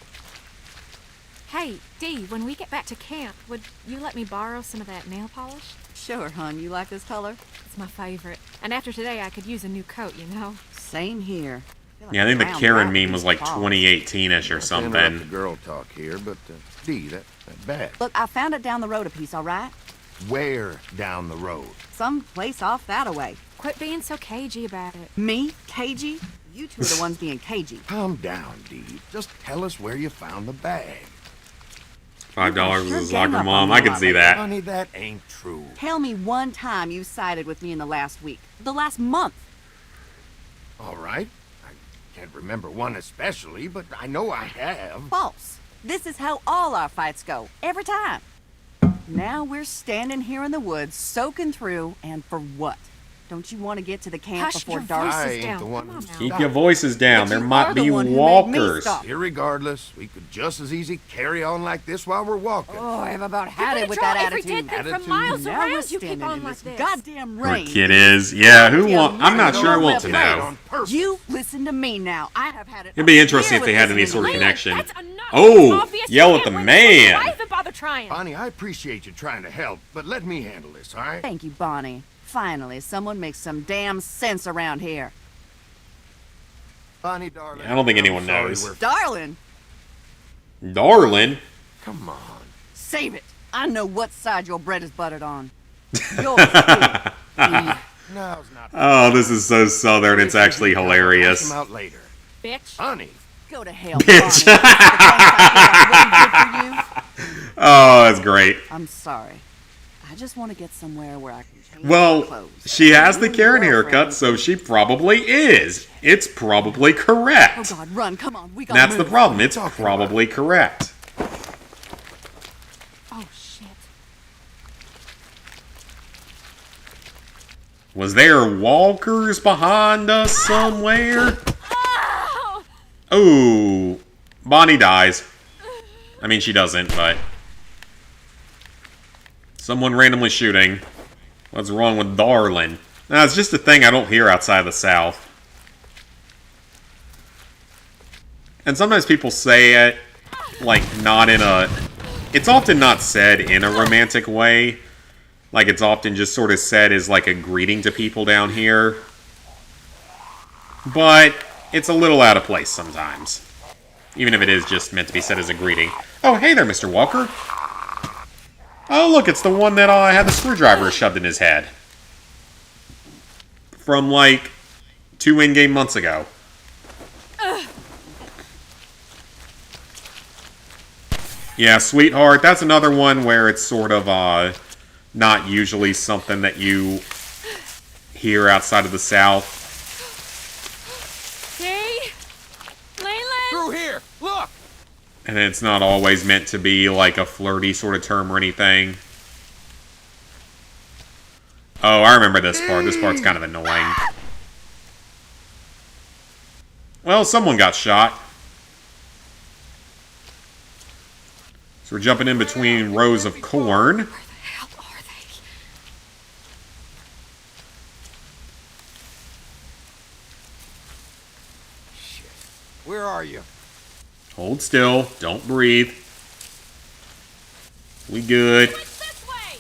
Hey, Dee, when we get back to camp, would you let me borrow some of that nail polish? Sure, hon. You like this color? It's my favorite. And after today, I could use a new coat, you know? Same here. Yeah, I think the Brown Karen black meme was like paws. 2018-ish or Not to interrupt the something. girl talk here, but Dee, that bag. Look, I found it down the road a piece, all right? Where down the road? Some place off that away. Quit being so cagey about it. Me? Cagey? You two are the ones being cagey. Calm down, Dee. Just tell us where you found the bag. $5 Sure is a gang soccer up mom. on me I a could lot see lately. that. Honey, that ain't true. Tell me one time you sided with me in the last week. The last month. All right. I can't remember one especially, but I know I have. False. This is how all our fights go. Every time. Now we're standing here in the woods, soaking through, and for what? Don't you want to get to the camp Hush before your dark? voices I ain't down. the one Come who on now. Keep your voices down. But There you might are the be one who made me walkers. stop. Irregardless, we could just as easy carry on like this while we're walking. Oh, I've about You're had gonna it with draw that every attitude. dead thing from Attitude. miles Now we're around. You keep standing on in like this this. goddamn Poor rain. kid is. Yeah, who Yeah, want? I'm not you sure I don't want to let me know. On purpose. You listen to me now. I have had it. It'd be interesting if they had any sort of Leland, connection. that's enough. Oh, It's obvious yell you at the can't win man. this. Why even bother trying? Bonnie, I appreciate you trying to help, but let me handle this, all right? Thank you, Bonnie. Finally, someone makes some damn sense around here. Bonnie, darling. I don't think I'm anyone sorry knows. we're- Darling, Darling. Come on. save it. I know what side your bread is buttered on. Yours too. Now's not. Oh, this is so southern. It's actually Hash hilarious. 'em out later. Bitch. Honey. Go to hell, Bitch. Bonnie. The things I did wasn't good for you. Oh, that's great. I'm sorry. I just want to get somewhere where I can change my Well, clothes. she has the You and Karen your haircut, girlfriend. so she probably is. It's probably Oh correct. God, run! Come on, we gotta That's the move. problem. It's probably correct. Oh, shit. Was there walkers behind us somewhere? Oh! Oh, Bonnie dies. I mean, she doesn't, but... Someone randomly shooting. What's wrong with Darlin? Nah, it's just a thing I don't hear outside the South. And sometimes people say it, like, not in a... It's often not said in a romantic way. Like, it's often just sort of said as, like, a greeting to people down here. But it's a little out of place sometimes. Even if it is just meant to be said as a greeting. Oh, hey there, Mr. Walker. Oh, look, it's the one that had the screwdriver shoved in his head. From, like, 2 in-game months ago. Yeah, sweetheart, that's another one where it's sort of, not usually something that you hear outside of the South. Dee? Leland? Through here. Look. And it's not always meant to be like a flirty sort of term or anything. Oh, I remember this part. This part's kind of annoying. Well, someone got shot. So we're jumping in between rows of corn. Where the hell are they? Shit. Where are you? Hold still. Don't breathe. We good. It's this way!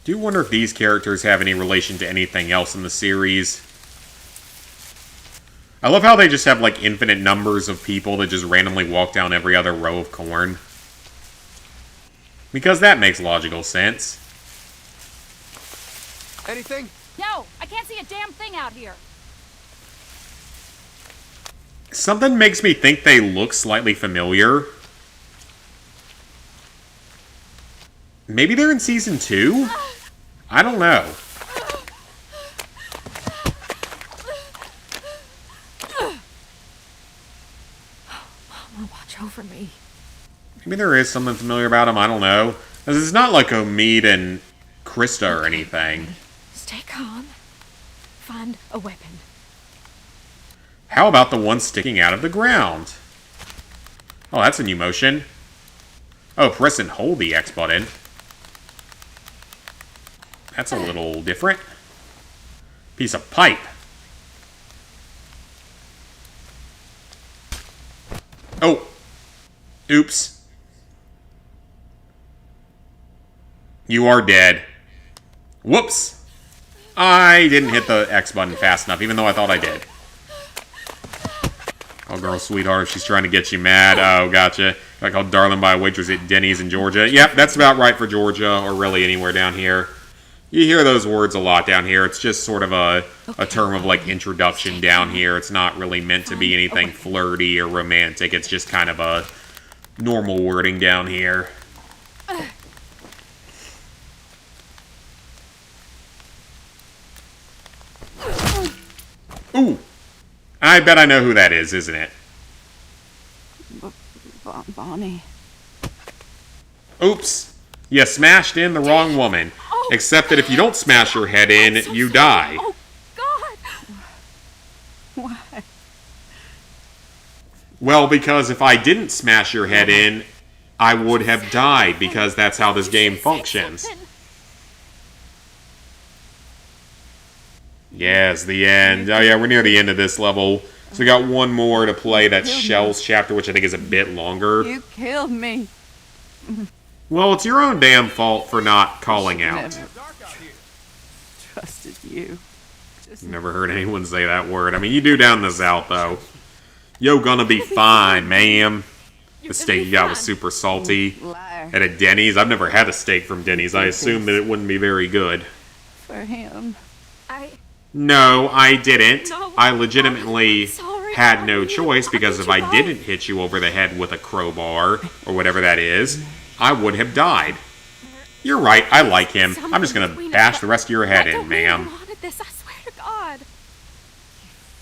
Do wonder if these characters have any relation to anything else in the series. I love how they just have like infinite numbers of people that just randomly walk down every other row of corn. Because that makes logical sense. Anything? No, I can't see a damn thing out here. Something makes me think they look slightly familiar. Maybe they're in Season 2? I don't know. Mama, watch over me. Maybe there is something familiar about them, I don't know. 'Cause it's not like Omid and Krista or anything. Stay calm. Find a weapon. How about the one sticking out of the ground? Oh, that's a new motion. Oh, press and hold the X button. That's a little different. Piece of pipe. Oh. Oops. You are dead. Whoops. I didn't hit the X button fast enough, even though I thought I did. Oh, girl, sweetheart, she's trying to get you mad. Oh, gotcha. Got called darling by a waitress at Denny's in Georgia. Yep, that's about right for Georgia, or really anywhere down here. You hear those words a lot down here. It's just sort of a term of, like, introduction down here. It's not really meant to be anything flirty or romantic. It's just kind of a normal wording down here. Ooh. I bet I know who that is, isn't it? Bonnie. Oops. You smashed in the wrong woman. Except that if you don't smash your head in, you die. Oh, God! Why? Well, because if I didn't smash your head in, I would have died, because that's how this game functions. Yes, the end. Oh yeah, we're near the end of this level. So we got one more to play. That's Shell's chapter, which I think is a bit longer. You killed me. Well, it's your own damn fault for not calling out. Trusted you. Never heard anyone say that word. I mean, you do down the south, though. Yo, gonna be fine, ma'am. The steak you got was super salty. At a Denny's. I've never had a steak from Denny's. I assumed that it wouldn't be very good. For him. No, I didn't. I legitimately had no choice, because if I didn't hit you over the head with a crowbar, or whatever that is, I would have died. You're right, I like him. I'm just gonna bash the rest of your head in, ma'am. I wanted this, I swear to God.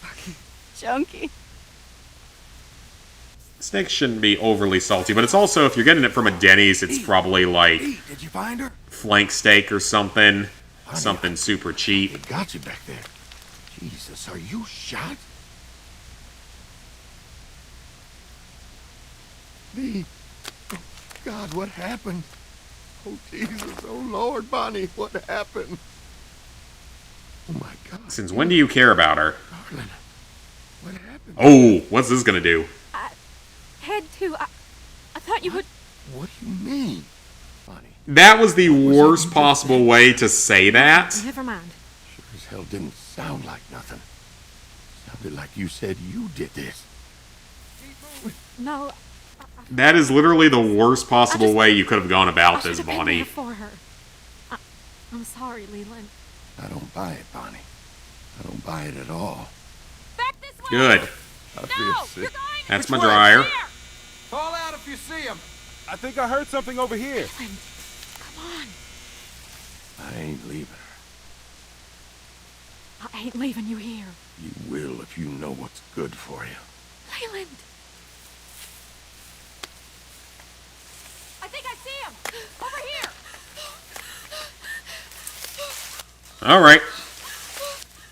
Fucking junkie. Steak shouldn't be overly salty, but it's also, if you're getting it from a Denny's, it's probably like Did you find her? flank steak or something. Something super cheap. They got you back there. Jesus, are you shot? Me? Oh, God, what happened? Oh, Jesus, oh, Lord, Bonnie, what happened? Oh, my God. Since when do you care about her? Darling, what happened? Oh, what's this gonna do? Head to... I thought you would... What do you mean, Bonnie? That was the worst possible way to say that. Never mind. Sure as hell didn't sound like nothing. Sounded like you said you did this. No, That is literally the worst possible way you could have gone about this, Bonnie. for her. I'm sorry, Leland. I don't buy it, Bonnie. I don't buy it at all. Back this way! Good. I feel sick. That's my dryer. Call out if you see him. I think I heard something over here. Leland, come on. I ain't leaving her. I ain't leaving you here. You will if you know what's good for you. Leland! I think I see him! Over here! Alright.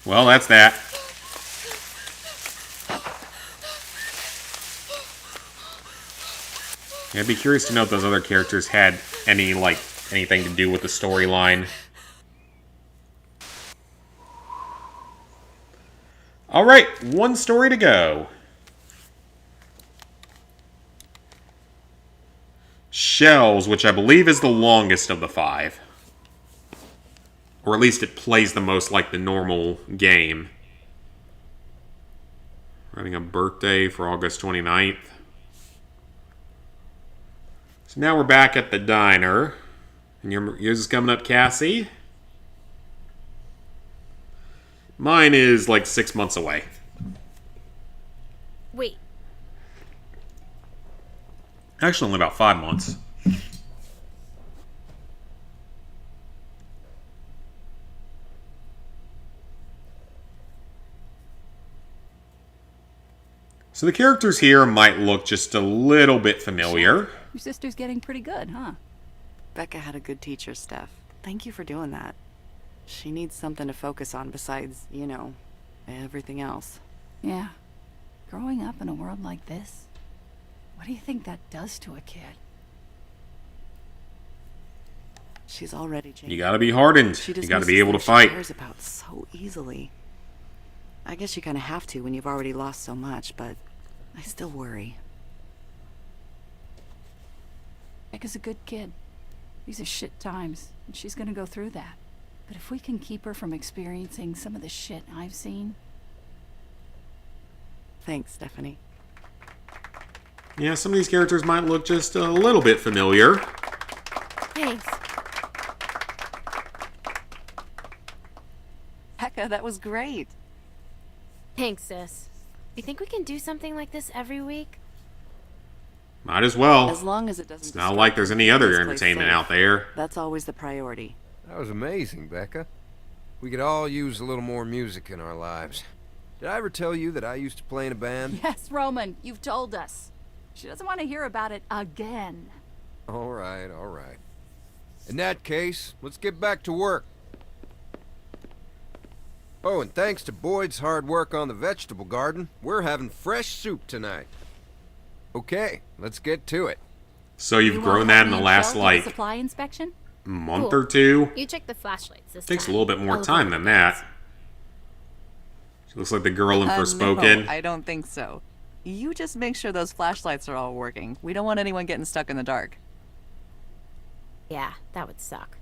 Well, that's that. Yeah, I'd be curious to know if those other characters had anything to do with the storyline. Alright, one story to go. Shells, which I believe is the longest of the 5. Or at least it plays the most like the normal game. Running a birthday for August 29th. So now we're back at the diner. And yours is coming up, Cassie? Mine is like 6 months away. Wait. Actually, only about 5 months. So the characters here might look just a little bit familiar. Your sister's getting pretty good, huh? Becca had a good teacher, Steph. Thank you for doing that. She needs something to focus on besides, you know, everything else. Yeah. Growing up in a world like this, what do you think that does to a kid? She's already changed. You gotta be hardened. She You gotta dismisses be able to things fight. She cares about so easily. I guess you kind of have to when you've already lost so much, but I still worry. Becca's a good kid. These are shit times, and she's gonna go through that. But if we can keep her from experiencing some of the shit I've seen... Thanks, Stephanie. Yeah, some of these characters might look just a little bit familiar. Thanks. Becca, that was great. Thanks, sis. You think we can do something like this every week? Might as well. As long as it doesn't. It's not like there's any other keep this place entertainment safe. out there. That's always the priority. That was amazing, Becca. We could all use a little more music in our lives. Did I ever tell you that I used to play in a band? Yes, Roman, you've told us. She doesn't want to hear about it again. All right, all right. In that case, let's get back to work. Oh, and thanks to Boyd's hard work on the vegetable garden, we're having fresh soup tonight. Okay, let's get to it. So you've grown that in the last, like, supply inspection? month or two? You check the flashlights this Takes a time. little bit more I'll time go than with that. She looks like the girl in Forspoken. No, I don't think so. You just make sure those flashlights are all working. We don't want anyone getting stuck in the dark. Yeah, that would suck.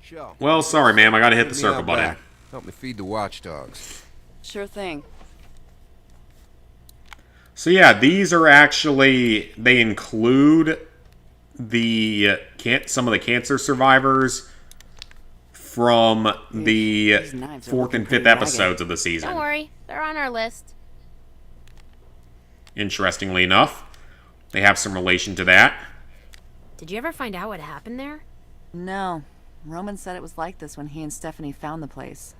Shell. Well, sorry, ma'am. I gotta hit the Meet me circle out button. back. Help me feed the watchdogs. Sure thing. So yeah, these are actually, they include the some of the cancer survivors from the These knives are 4th looking and 5th pretty ragged. episodes of the season. Don't worry, they're on our list. Interestingly enough, they have some relation to that. Did you ever find out what happened there? No. Roman said it was like this when he and Stephanie found the place.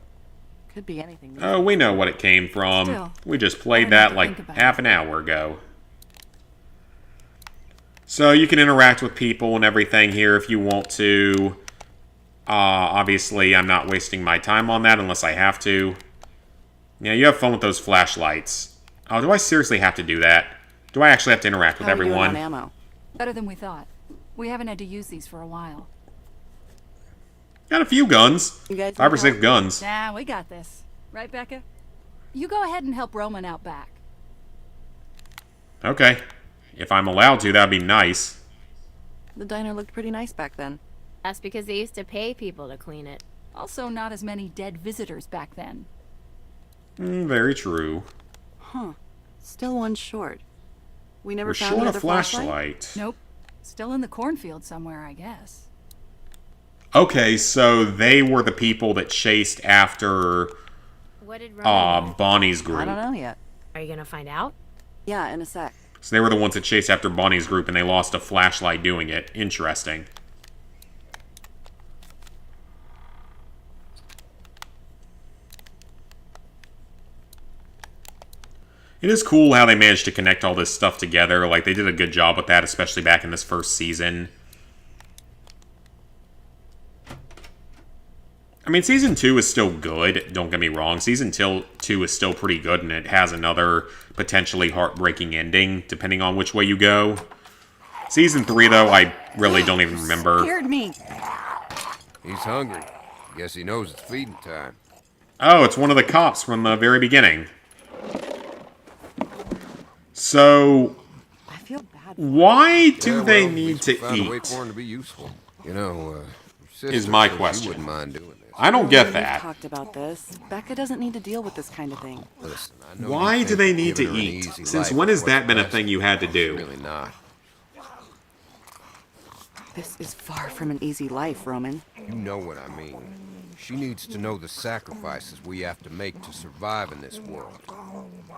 Could be anything. Oh, we know what it came from. Still, We just played I that need to like think about half an hour ago. So you can interact with people and everything here if you want to. Obviously, I'm not wasting my time on that unless I have to. Yeah, you have fun with those flashlights. Oh, do I seriously have to do that? Do I actually have to interact with How are we doing everyone? on ammo? Better than we thought. We haven't had to use these for a while. Got a few guns. You guys 5 or need 6 help? guns. Nah, we got this. Right, Becca? You go ahead and help Roman out back. Okay. If I'm allowed to, that'd be nice. The diner looked pretty nice back then. That's because they used to pay people to clean it. Also, not as many dead visitors back then. Very true. Huh. Still one short. We never We're found short a another flashlight. Nope. Still in the cornfield somewhere, I guess. Okay, so they were the people that chased after What did Roman do? Bonnie's I group. don't know yet. Are you gonna find out? Yeah, in a sec. So they were the ones that chased after Bonnie's group and they lost a flashlight doing it. Interesting. It is cool how they managed to connect all this stuff together. Like, they did a good job with that, especially back in this first season. I mean, Season 2 is still good, don't get me wrong. Season 2 is still pretty good, and it has another potentially heartbreaking ending, depending on which way you go. Season 3, though, I really don't even remember. Scared me. He's hungry. Guess he knows it's feeding time. Oh, it's one of the cops from the very beginning. So, I feel bad. why do Yeah, they well, at need least to we found a way eat? for him to be useful. You know, your sister Is my says question. You wouldn't mind doing this. I don't get We've that. talked about this. Becca doesn't need to deal with this kind of thing. Listen, I know Why you do think they need to giving her an eat? easy Since life when is has that what's been a best. thing you had to It's do? really not. This is far from an easy life, Roman. You know what I mean. She needs to know the sacrifices we have to make to survive in this world.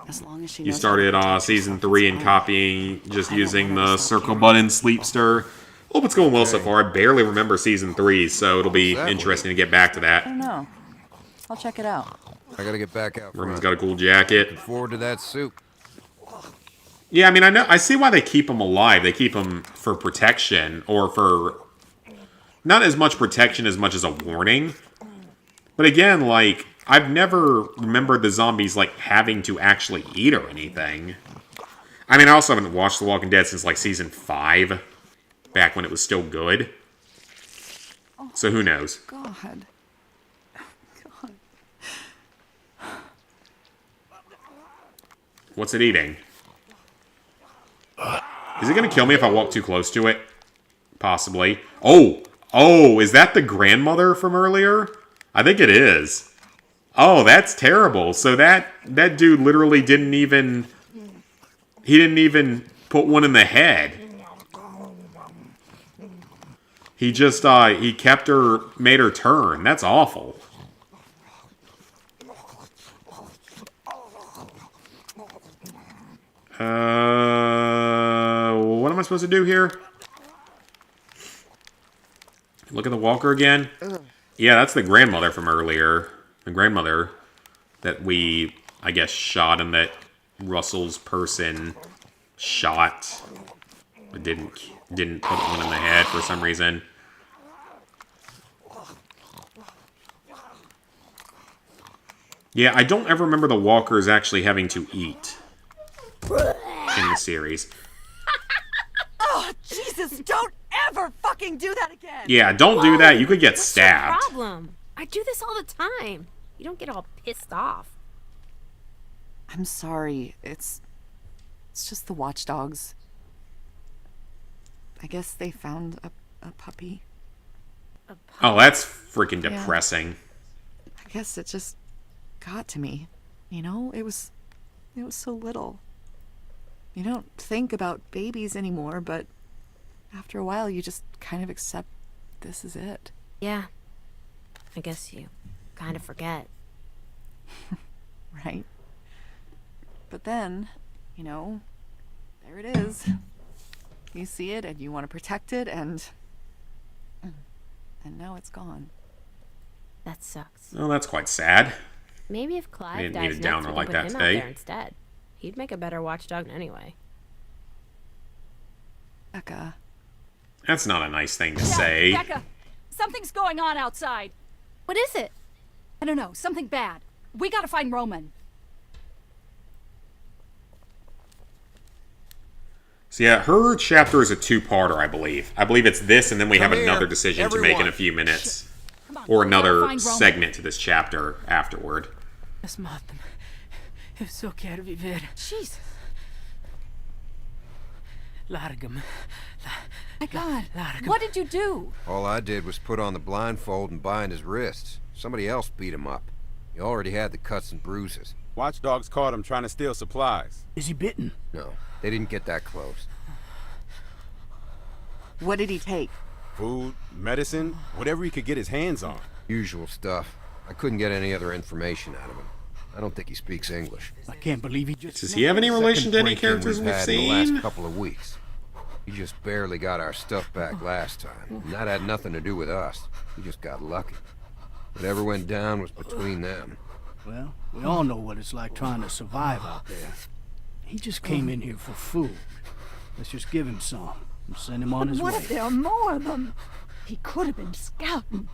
As long as she You knows started how to protect Season herself, 3 it's and fine. copying, just I don't using want her the to stop circle caring. button sleep stir. Hope it's going well so far. I barely remember Season 3, so it'll be That way. interesting to get back to I that. don't know. I'll check it out. I gotta get back out Roman's front. got a cool jacket. Looking forward to that soup. Yeah, I mean, I see why they keep them alive. They keep them for protection, or for not as much protection as much as a warning. But again, like, I've never remembered the zombies, like, having to actually eat or anything. I mean, I also haven't watched The Walking Dead since, like, Season 5, back when it was still good. So who knows? God. What's it eating? Is it gonna kill me if I walk too close to it? Possibly. Oh! Oh, is that the grandmother from earlier? I think it is. Oh, that's terrible. So that dude literally didn't even... He didn't even put one in the head. He just, he kept her... Made her turn. That's awful. What am I supposed to do here? Look at the walker again. Yeah, that's the grandmother from earlier. The grandmother that we, I guess, shot and that Russell's person shot. But didn't put one in the head for some reason. Yeah, I don't ever remember the walkers actually having to eat in the series. Oh, Jesus, don't ever fucking do that again! Yeah, don't do that. You could get What's stabbed. your problem? I do this all the time. You don't get all pissed off. I'm sorry. It's just the watchdogs. I guess they found a puppy. Oh, that's freaking depressing. I guess it just got to me. You know, it was so little. You don't think about babies anymore, but after a while you just kind of accept this is it. Yeah. I guess you kind of forget. Right? But then, you know, there it is. You see it and you want to protect it and now it's gone. That sucks. Oh, that's quite sad. Maybe if I Clive didn't dies need a next, downer we can like put that him today. out there instead. He'd make a better watchdog anyway. Becca. That's not a nice thing to say. Becca, something's going on outside. What is it? I don't know, something bad. We gotta find Roman. So yeah, her chapter is a two-parter, I believe. I believe it's this, and then we have Come here, another decision to make in a few minutes. Or another segment to this chapter afterward. So quero viver. Jesus. Larga-me. My God, what did you do? All I did was put on the blindfold and bind his wrists. Somebody else beat him up. He already had the cuts and bruises. Watchdogs caught him trying to steal supplies. Is he bitten? No, they didn't get that close. What did he take? Food, medicine, whatever he could get his hands on. Usual stuff. I couldn't get any other information out of him. I don't think he speaks English. I can't believe he just... Does he have any relation to any Break-in characters we've had in the last seen? couple of weeks. He just barely got our stuff back last time. And that had nothing to do with us. He just got lucky. Whatever went down was between them. Well, we all know what it's like trying to survive out there. He just came in here for food. Let's just give him some and send him on his way. What if there are more of them? He could have been scouting.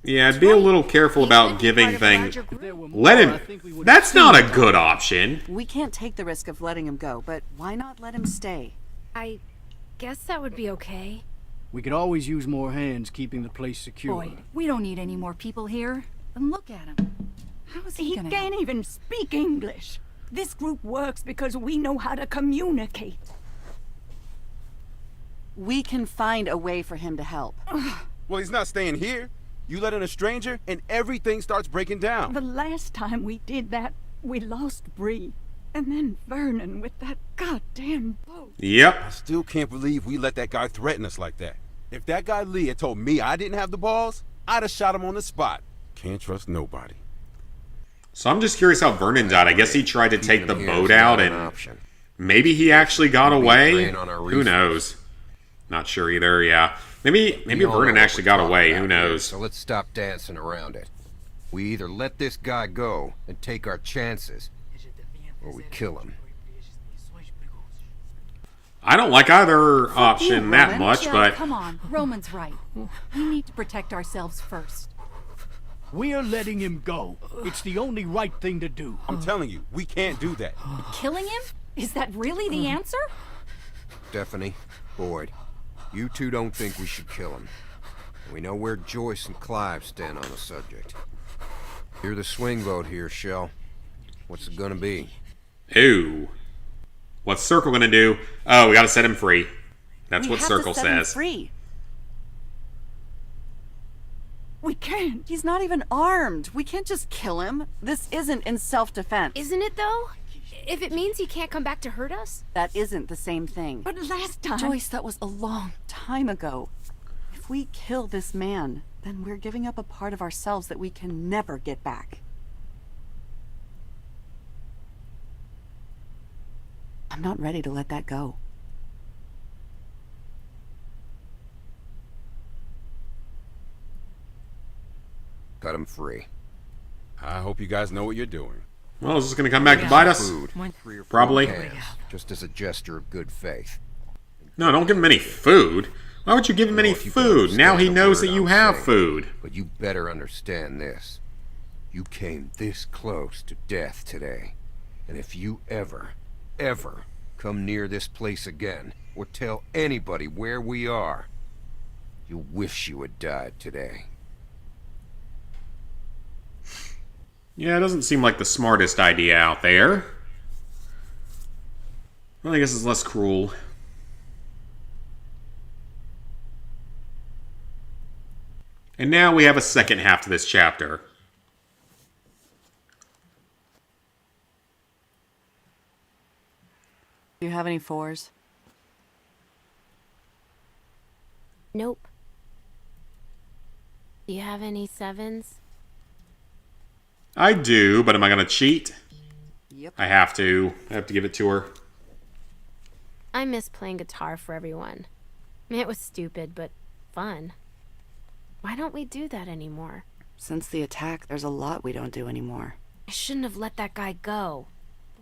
Yeah, I'd be a little careful about giving things... Let him... That's not a good option. We can't take the risk of letting him go, but why not let him stay? I guess that would be okay. We could always use more hands keeping the place secure. Boyd, we don't need any more people here. And look at him. How is he gonna... can't even speak English. This group works because we know how to communicate. We can find a way for him to help. Well, he's not staying here. You let in a stranger, and everything starts breaking down. The last time we did that, we lost Bree. And then Vernon with that goddamn boat. Yep. I still can't believe we let that guy threaten us like that. If that guy Lee had told me I didn't have the balls, I'd have shot him on the spot. Can't trust nobody. So I'm just curious how Vernon died. I guess he tried to take the boat out and maybe he actually got away. Who knows? Not sure either, yeah. Maybe Vernon actually got away. Who knows? So let's stop dancing around it. We either let this guy go and take our chances, or we kill him. I don't like either option that much, Jack, but... come on, Roman's right. We need to protect ourselves first. We're letting him go. It's the only right thing to do. I'm telling you, we can't do that. Killing him? Is that really the answer? Stephanie, Boyd, you two don't think we should kill him. We know where Joyce and Clive stand on the subject. You're the swing vote here, Shell. What's it gonna be? Ooh. What's Circle gonna do? Oh, we gotta set him free. That's what Circle set him says. free. We can't. He's not even armed. We can't just kill him. This isn't in self-defense. Isn't it, though? If it means he can't come back to hurt us? That isn't the same thing. But last time... Joyce, that was a long time ago. If we kill this man, then we're giving up a part of ourselves that we can never get back. I'm not ready to let that go. Cut him free. I hope you guys know what you're doing. Well, is this gonna come back to bite us? Food. Probably. Cans, just as a gesture of good faith. No, don't give him any food. Why would you give him any If you can food? Now he understand the knows word that you I'm have saying. food. But you better understand this. You came this close to death today. And if you ever come near this place again, or tell anybody where we are, you'll wish you had died today. Yeah, it doesn't seem like the smartest idea out there. Well, I guess it's less cruel. And now we have a second half to this chapter. Do you have any fours? Nope. Do you have any sevens? I do, but am I gonna cheat? Yep. I have to. I have to give it to her. I miss playing guitar for everyone. It was stupid, but fun. Why don't we do that anymore? Since the attack, there's a lot we don't do anymore. I shouldn't have let that guy go.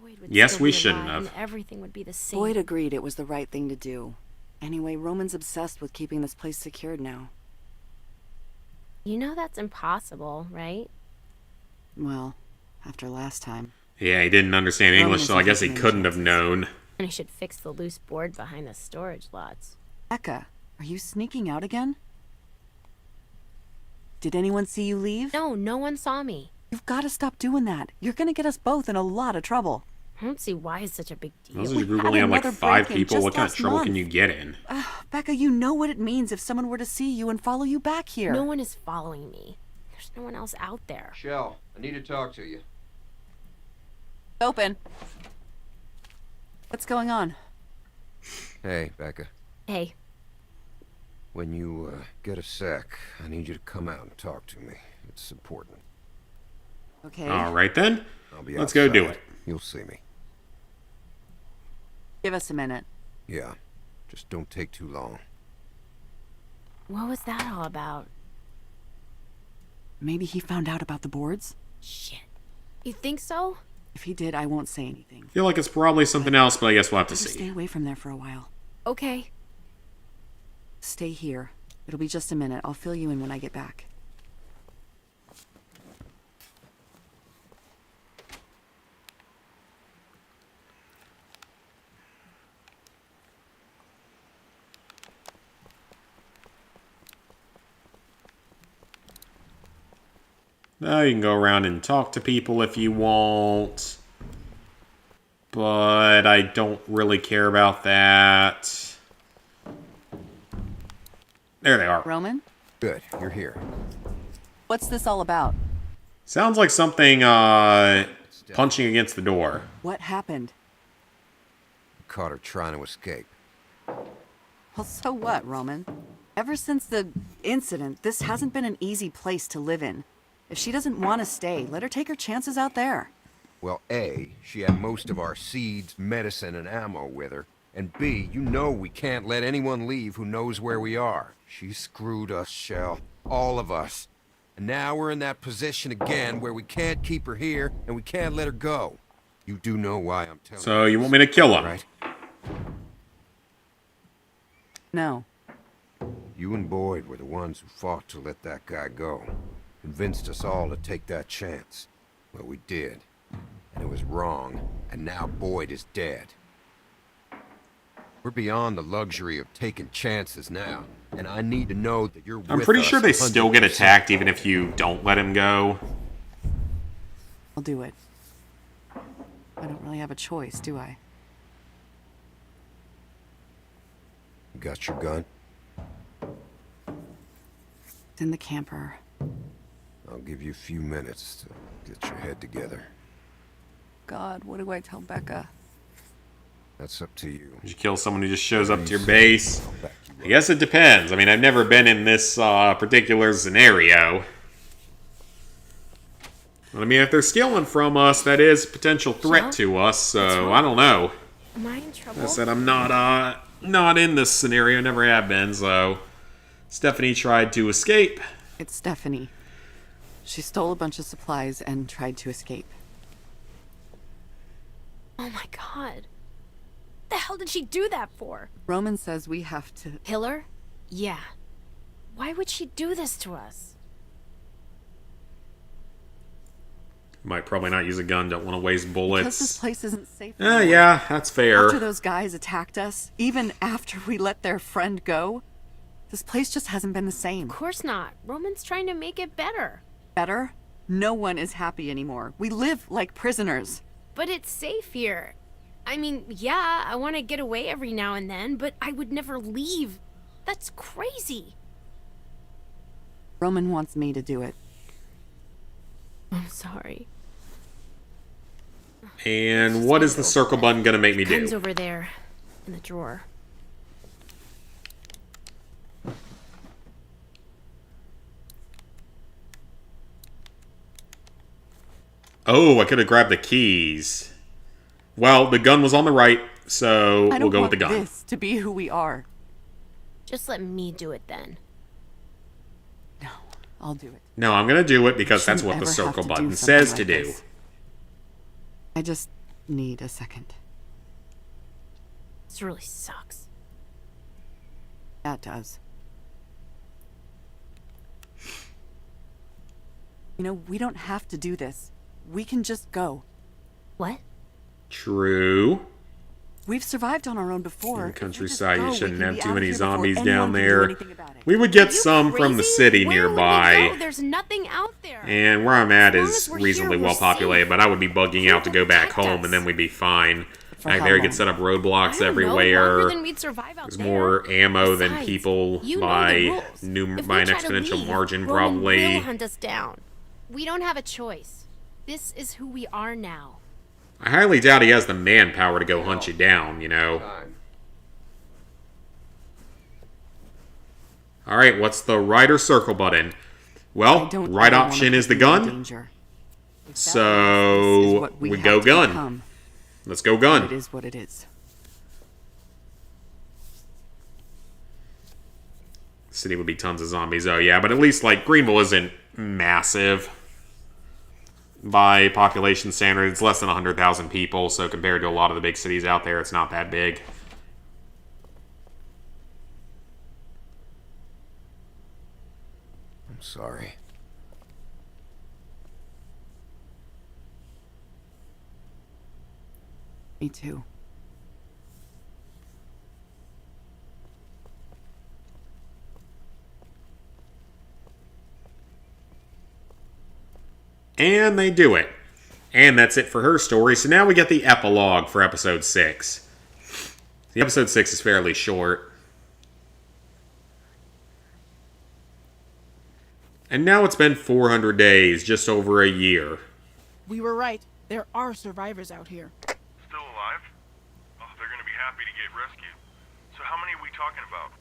Boyd would Yes, still we be shouldn't alive, have. and everything would be the same. Boyd agreed it was the right thing to do. Anyway, Roman's obsessed with keeping this place secured now. You know that's impossible, right? Well, after last time. Yeah, he didn't understand Roman English, so I isn't guess he taking any couldn't have known. And he should fix the loose board behind the storage lots. Becca, are you sneaking out again? Did anyone see you leave? No, no one saw me. You've got to stop doing that. You're gonna get us both in a lot of trouble. I don't see why it's such a big deal. Those group had only have like another 5 break-in people. just What kind of last trouble can month. you get in? Becca, you know what it means if someone were to see you and follow you back here. No one is following me. There's no one else out there. Shell, I need to talk to you. Open. What's going on? Hey, Becca. Hey, When you get a sec, I need you to come out and talk to me. It's important. Okay. All right then. I'll be Let's go do outside. it. You'll see me. Give us a minute. Yeah, just don't take too long. what was that all about? Maybe he found out about the boards? Shit. You think so? If he did, I won't say anything. I feel like it's probably something else, but I guess we'll have to Better stay see. away from there for a while. Okay. Stay here. It'll be just a minute. I'll fill you in when I get back. Now you can go around and talk to people if you want. But I don't really care about that. There they are. Roman? Good, you're here. What's this all about? Sounds like something, punching against the door. What happened? Caught her trying to escape. Well, so what, Roman? Ever since the incident, this hasn't been an easy place to live in. If she doesn't want to stay, let her take her chances out there. Well, A, she had most of our seeds, medicine, and ammo with her. And B, you know we can't let anyone leave who knows where we are. She screwed us, Shell. All of us. And now we're in that position again where we can't keep her here and we can't let her go. You do know why I'm telling you. So you want me to kill him? Right? No. You and Boyd were the ones who fought to let that guy go. Convinced us all to take that chance. Well, we did. And it was wrong. And now Boyd is dead. We're beyond the luxury of taking chances now. and I need to know that you're I'm with pretty us sure they still get 100%. attacked even if you don't let him go. I'll do it. I don't really have a choice, do I? You got your gun? It's in the camper. I'll give you a few minutes to get your head together. God, what do I tell Becca? That's up to you. Did you kill someone who just shows up to your base? I guess it depends. I mean, I've never been in this particular scenario. I mean, if they're stealing from us, that is a potential threat to us, so I don't know. Am I in trouble? I said I'm not in this scenario, never have been, so... Stephanie tried to escape. It's Stephanie. She stole a bunch of supplies and tried to escape. Oh my god. The hell did she do that for? Roman says we have to... Kill her? Yeah. Why would she do this to us? Might probably not use a gun, don't want to waste bullets. Because this place isn't safe. Yeah, that's fair. After those guys attacked us, even after we let their friend go, this place just hasn't been the same. Of course not. Roman's trying to make it better. Better? No one is happy anymore. We live like prisoners. But it's safe here. I mean, yeah, I want to get away every now and then, but I would never leave. That's crazy. Roman wants me to do it. I'm sorry. And what is the circle button gonna make me Gun's do? over there, in the drawer. Oh, I could have grabbed the keys. Well, the gun was on the right, so I we'll don't go with want the gun. this to be who we are. Just let me do it then. No, I'll do it. No, I'm gonna do it because that's Shouldn't what the ever have circle to do button something says like to do. this. I just need a second. This really sucks. That does. You know, we don't have to do this. We can just go. What? True. We've survived on our own before. In the If we just countryside, go, you we shouldn't can have be too out many here before zombies anyone down can do there. anything about it. We would get some from the Crazy? city Where would we nearby. go? There's nothing out there. And where I'm at As long is as we're reasonably here, well we're populated, safe. but I would be bugging out to go back protect home us. and then we'd be fine. For Back how there, you long? could set up roadblocks I don't know, everywhere. longer than we'd survive out There's there. more ammo than Besides, people you know the by rules. If by we an try to exponential leave, margin, Roman probably. will hunt us down. We don't have a choice. This is who we are now. I highly doubt he has the manpower to go hunt you down, you know. Alright, what's the right or circle button? Well, don't right ever wanna option is the put you in gun. danger. So, what we have go to gun. become. Let's go It gun. is what it is. City would be tons of zombies. Oh, yeah, but at least, like, Greenville isn't massive. By population standards, it's less than 100,000 people, so compared to a lot of the big cities out there, it's not that big. I'm sorry. Me too. And they do it. And that's it for her story. So now we get the epilogue for episode 6. The episode 6 is fairly short. And now it's been 400 days, just over a year. We were right. There are survivors out here. Still alive? Oh, they're gonna be happy to get rescued. So how many are we talking about?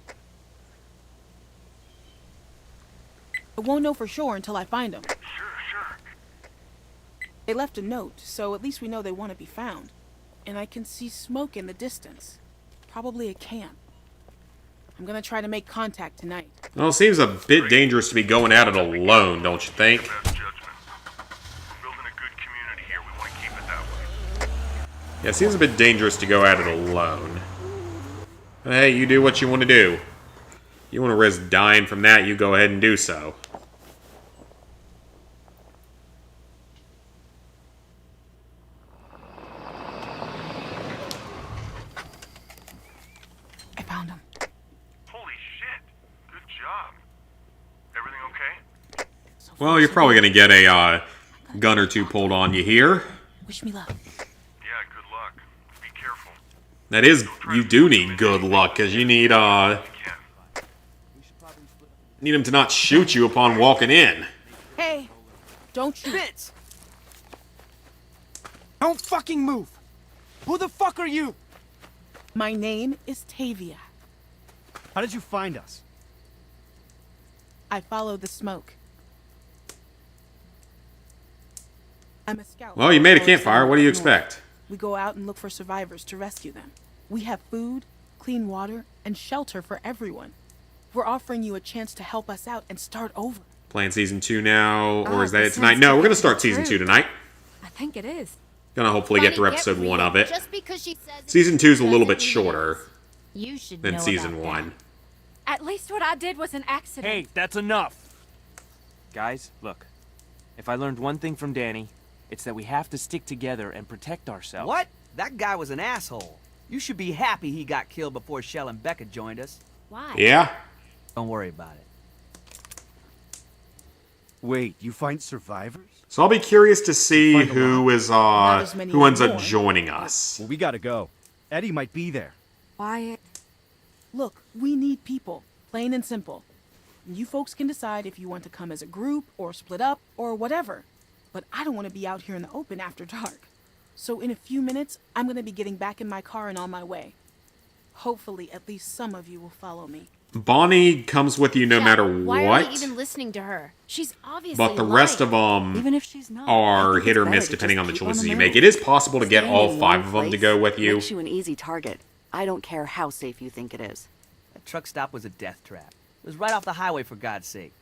I won't know for sure until I find them. Sure. They left a note, so at least we know they want to be found. And I can see smoke in the distance. Probably a camp. I'm gonna try to make contact tonight. Well, it seems a bit dangerous to be going at it alone, don't you think? We're building a good community here. We want to keep it that way. Yeah, it seems a bit dangerous to go at it alone. But hey, you do what you want to do. You want to risk dying from that, you go ahead and do so. I found him. Holy shit! Well, you're probably gonna get a gun or two pulled on you here. Wish me luck. Yeah, good luck. Be careful. That is, you do need good luck, because you need him to not shoot you upon walking in. Hey, don't shoot. Vince! Don't fucking move! Who the fuck are you? My name is Tavia. How did you find us? I follow the smoke. I'm a scout. Well, you made a campfire. What do you expect? We go out and look for survivors to rescue them. We have food, clean water, and shelter for everyone. We're offering you a chance to help us out and start over. Playing season 2 now, or is that this it tonight? sounds No, we're gonna like start the season 2 truth. tonight. I think it is. Gonna hopefully get through Bonnie, episode 1 real. of it. Just because she says Season 2 is a little doesn't bit mean it shorter is. You should than know season about 1. At least what I did was an accident. Hey, that's enough. Guys, look. If I learned one thing from Danny, it's that we have to stick together and protect ourselves. What? That guy was an asshole. You should be happy he got killed before Shell and Becca joined us. Why? Yeah? Don't worry about it. Wait, you find survivors? So I'll be curious to see who is as many who ends up anymore. joining us. Well, we gotta go. Eddie might be there. Wyatt. Look, we need people, plain and simple. You folks can decide if you want to come as a group or split up or whatever. But I don't want to be out here in the open after dark. So in a few minutes, I'm going to be getting back in my car and on my way. Hopefully, at least some of you will follow me. Bonnie comes with you no Yeah, matter why what, are we even listening to her? She's obviously but the rest of them Even if she's not, are I think hit it's or better miss to depending just on the keep on choices the you move. make. It is possible to get Staying all in 5 one of them to place go with you. Makes you an easy target. I don't care how safe you think it is. That truck stop was a death trap. It was right off the highway, for God's sake.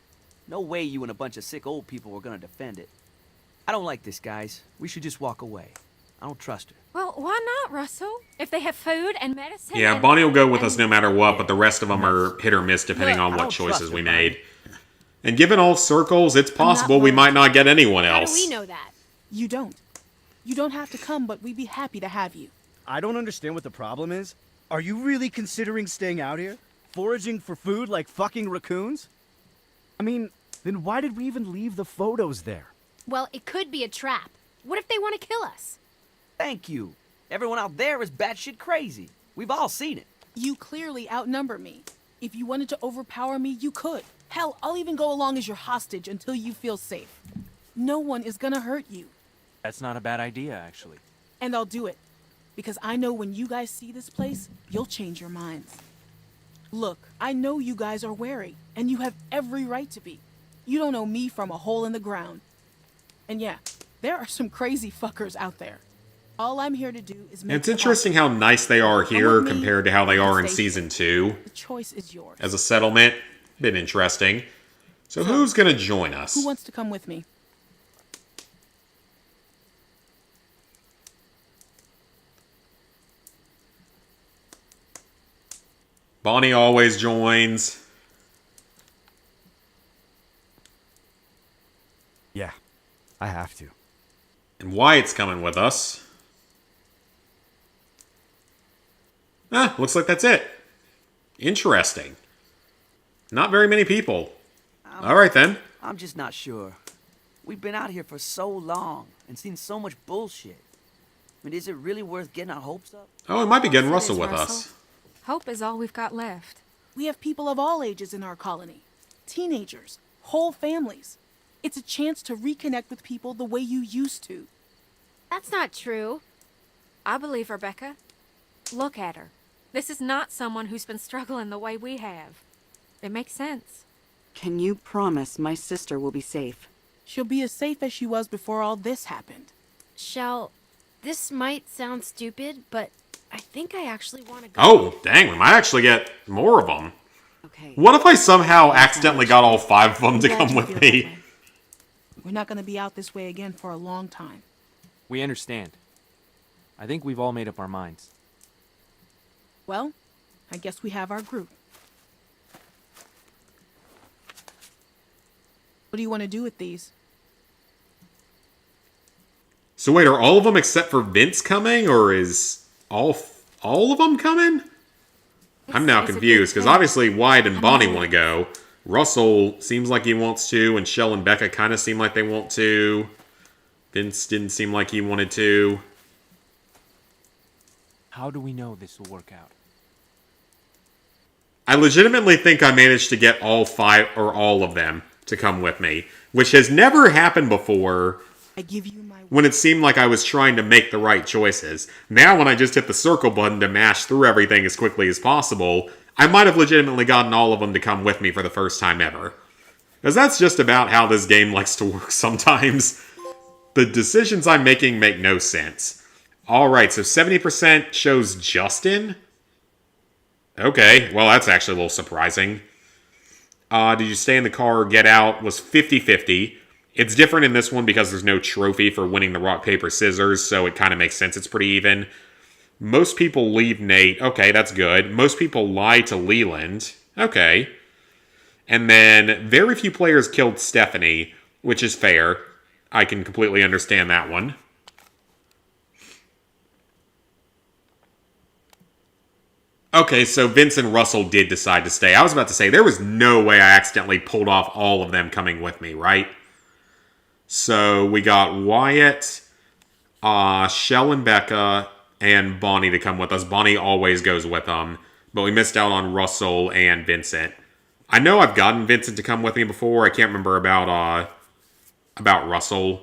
No way you and a bunch of sick old people were gonna defend it. I don't like this, guys. We should just walk away. I don't trust her. Well, why not, Russell? If they have food and medicine. Yeah, and- Bonnie will go with us and- no matter what, but the rest of them are hit or miss depending Look, on I what don't trust choices her, we Bonnie. made. And given all circles, it's possible we worried. might not get anyone How do else. we know that? You don't. You don't have to come, but we'd be happy to have you. I don't understand what the problem is. Are you really considering staying out here? Foraging for food like fucking raccoons? I mean, then why did we even leave the photos there? Well, it could be a trap. What if they want to kill us? Thank you. Everyone out there is batshit crazy. We've all seen it. You clearly outnumber me. If you wanted to overpower me, you could. Hell, I'll even go along as your hostage until you feel safe. No one is gonna hurt you. That's not a bad idea, actually. And I'll do it. Because I know when you guys see this place, you'll change your minds. Look, I know you guys are wary, and you have every right to be. You don't know me from a hole in the ground. And yeah, there are some crazy fuckers out there. All I'm here to do is make It's the interesting how nice they are here with me, compared to how they are in stay season 2 The choice is yours. as a settlement. Been interesting. So who's gonna join us? Who wants to come with me? Bonnie always joins. Yeah, I have to. And Wyatt's coming with us. Ah, looks like that's it. Interesting. Not very many people. All right then. I'm just not sure. We've been out here for so long and seen so much bullshit. I mean, is it really worth getting our hopes up? Oh, we might be getting It Russell is, with Russell. us. Hope is all we've got left. We have people of all ages in our colony. Teenagers, whole families. It's a chance to reconnect with people the way you used to. That's not true. I believe Rebecca. Look at her. This is not someone who's been struggling the way we have. It makes sense. Can you promise my sister will be safe? She'll be as safe as she was before all this happened. Shell, this might sound stupid, but I think I actually want to go. Oh, dang, we might actually get more of them. Okay. What if I somehow accidentally got all 5 of them to Glad come you with feel me? that way. We're not going to be out this way again for a long time. We understand. I think we've all made up our minds. Well, I guess we have our group. What do you want to do with these? So wait, are all of them except for Vince coming, or is all of them coming? I'm now It's a good confused, because thing. obviously Wyatt and Bonnie want to go. Russell seems like he wants to, and Shell and Becca kind of seem like they want to. Vince didn't seem like he wanted to. How do we know this will work out? I legitimately think I managed to get all 5 or all of them to come with me, which has never happened before when it seemed like I was trying to make the right choices. Now when I just hit the circle button to mash through everything as quickly as possible, I might have legitimately gotten all of them to come with me for the first time ever. Because that's just about how this game likes to work sometimes. The decisions I'm making make no sense. Alright, so 70% shows Justin? Okay, well that's actually a little surprising. Did you stay in the car or get out? Was 50-50. It's different in this one because there's no trophy for winning the rock, paper, scissors, so it kind of makes sense. It's pretty even. Most people leave Nate. Okay, that's good. Most people lie to Leland. Okay. And then very few players killed Stephanie, which is fair. I can completely understand that one. Okay, so Vince and Russell did decide to stay. I was about to say, there was no way I accidentally pulled off all of them coming with me, right? So we got Wyatt, Shell and Becca, and Bonnie to come with us. Bonnie always goes with them, but we missed out on Russell and Vincent. I know I've gotten Vincent to come with me before. I can't remember about Russell.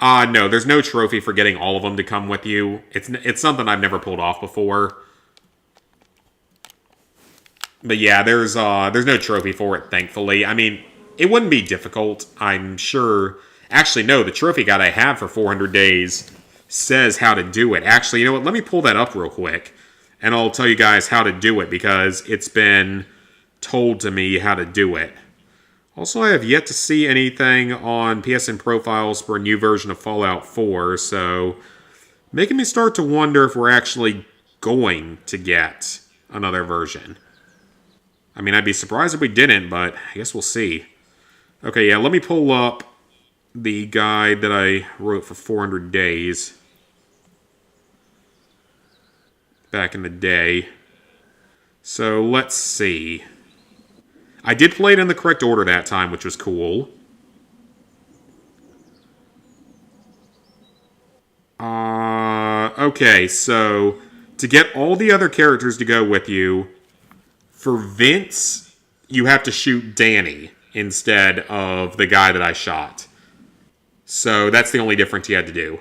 No, there's no trophy for getting all of them to come with you. It's something I've never pulled off before. But yeah, there's no trophy for it, thankfully. I mean, it wouldn't be difficult, I'm sure. Actually, no, the trophy guide I have for 400 days says how to do it. Actually, you know what? Let me pull that up real quick, and I'll tell you guys how to do it, because it's been told to me how to do it. Also, I have yet to see anything on PSN profiles for a new version of Fallout 4, so making me start to wonder if we're actually going to get another version. I mean, I'd be surprised if we didn't, but I guess we'll see. Okay, yeah, let me pull up the guide that I wrote for 400 days back in the day. So, let's see. I did play it in the correct order that time, which was cool. Okay, so to get all the other characters to go with you, for Vince, you have to shoot Danny instead of the guy that I shot. So that's the only difference you had to do.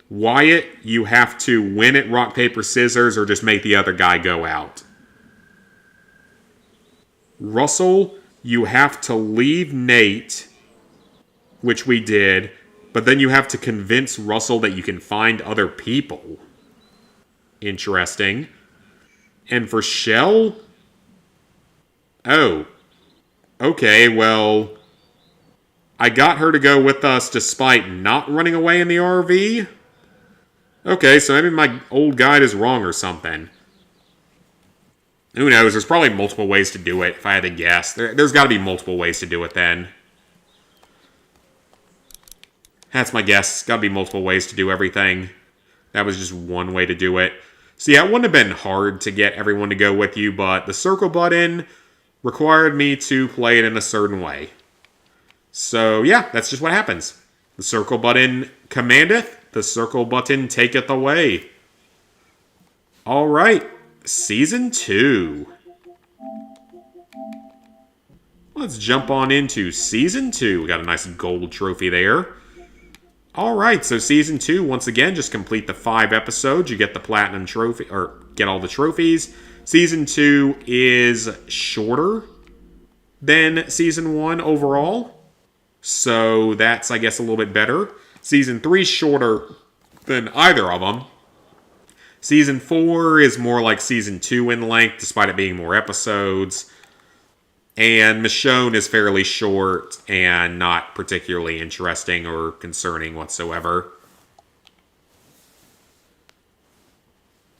Wyatt, you have to win at rock, paper, scissors or just make the other guy go out. Russell, you have to leave Nate, which we did, but then you have to convince Russell that you can find other people. Interesting. And for Shell... Oh. Okay, well... I got her to go with us despite not running away in the RV? Okay, so maybe my old guide is wrong or something. Who knows? There's probably multiple ways to do it, if I had to guess. There's got to be multiple ways to do it then. That's my guess. Got to be multiple ways to do everything. That was just one way to do it. So yeah, it wouldn't have been hard to get everyone to go with you, but the circle button required me to play it in a certain way. So yeah, that's just what happens. The circle button commandeth, the circle button taketh away. Alright, Season 2. Let's jump on into Season 2. We got a nice gold trophy there. Alright, so Season 2, once again, just complete the 5 episodes. You get the Platinum Trophy, or get all the trophies. Season 2 is shorter than Season 1 overall. So that's, I guess, a little bit better. Season 3 is shorter than either of them. Season 4 is more like Season 2 in length, despite it being more episodes. And Michonne is fairly short and not particularly interesting or concerning whatsoever.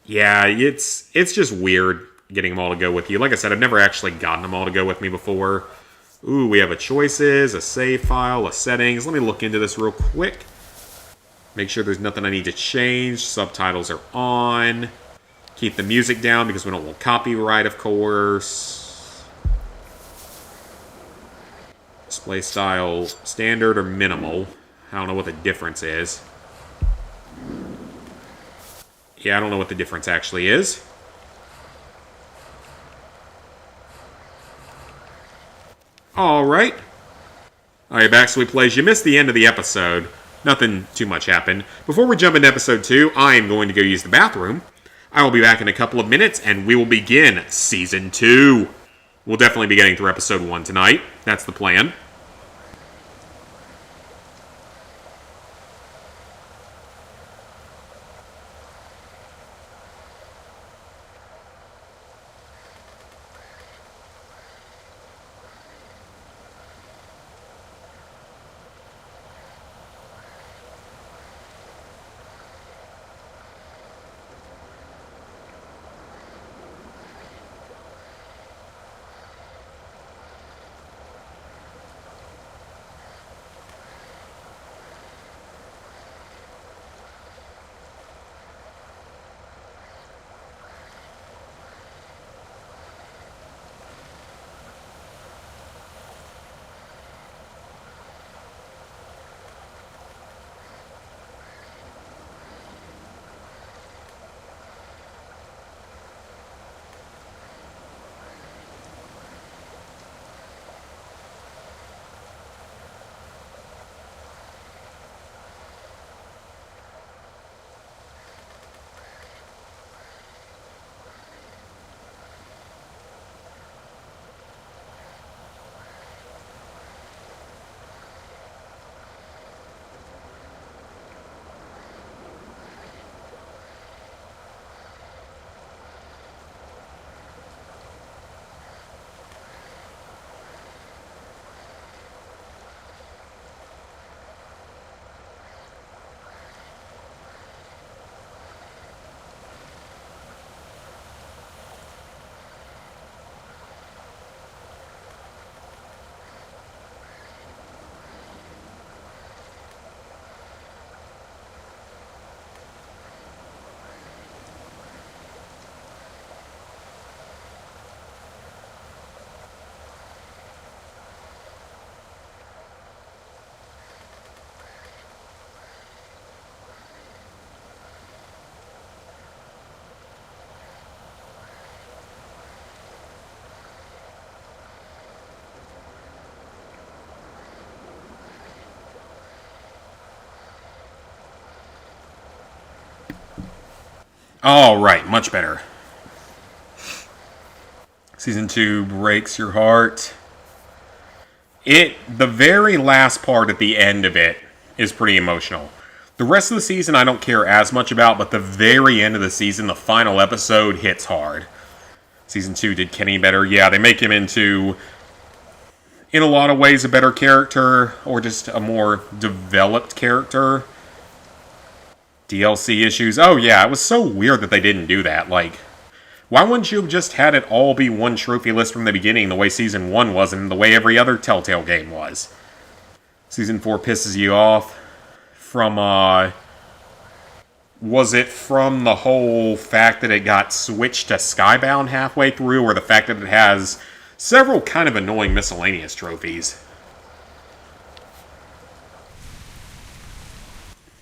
Yeah, it's just weird getting them all to go with you. Like I said, I've never actually gotten them all to go with me before. Ooh, we have a choices, a save file, a settings. Let me look into this real quick. Make sure there's nothing I need to change. Subtitles are on. Keep the music down because we don't want copyright, of course. Display style standard or minimal. I don't know what the difference is. Yeah, I don't know what the difference actually is. Alright. Alright, Backstreet Plays, you missed the end of the episode. Nothing too much happened. Before we jump into episode 2, I am going to go use the bathroom. I will be back in a couple of minutes, and we will begin Season 2. We'll definitely be getting through episode 1 tonight. That's the plan. Alright, much better. Season 2 breaks your heart. The very last part at the end of it is pretty emotional. The rest of the season I don't care as much about, but the very end of the season, the final episode, hits hard. Season 2 did Kenny better. Yeah, they make him into, in a lot of ways, a better character, or just a more developed character. DLC issues. Oh yeah, it was so weird that they didn't do that. Like, why wouldn't you have just had it all be one trophy list from the beginning, the way Season 1 was, and the way every other Telltale game was? Season 4 pisses you off from, was it from the whole fact that it got switched to Skybound halfway through, or the fact that it has several kind of annoying miscellaneous trophies?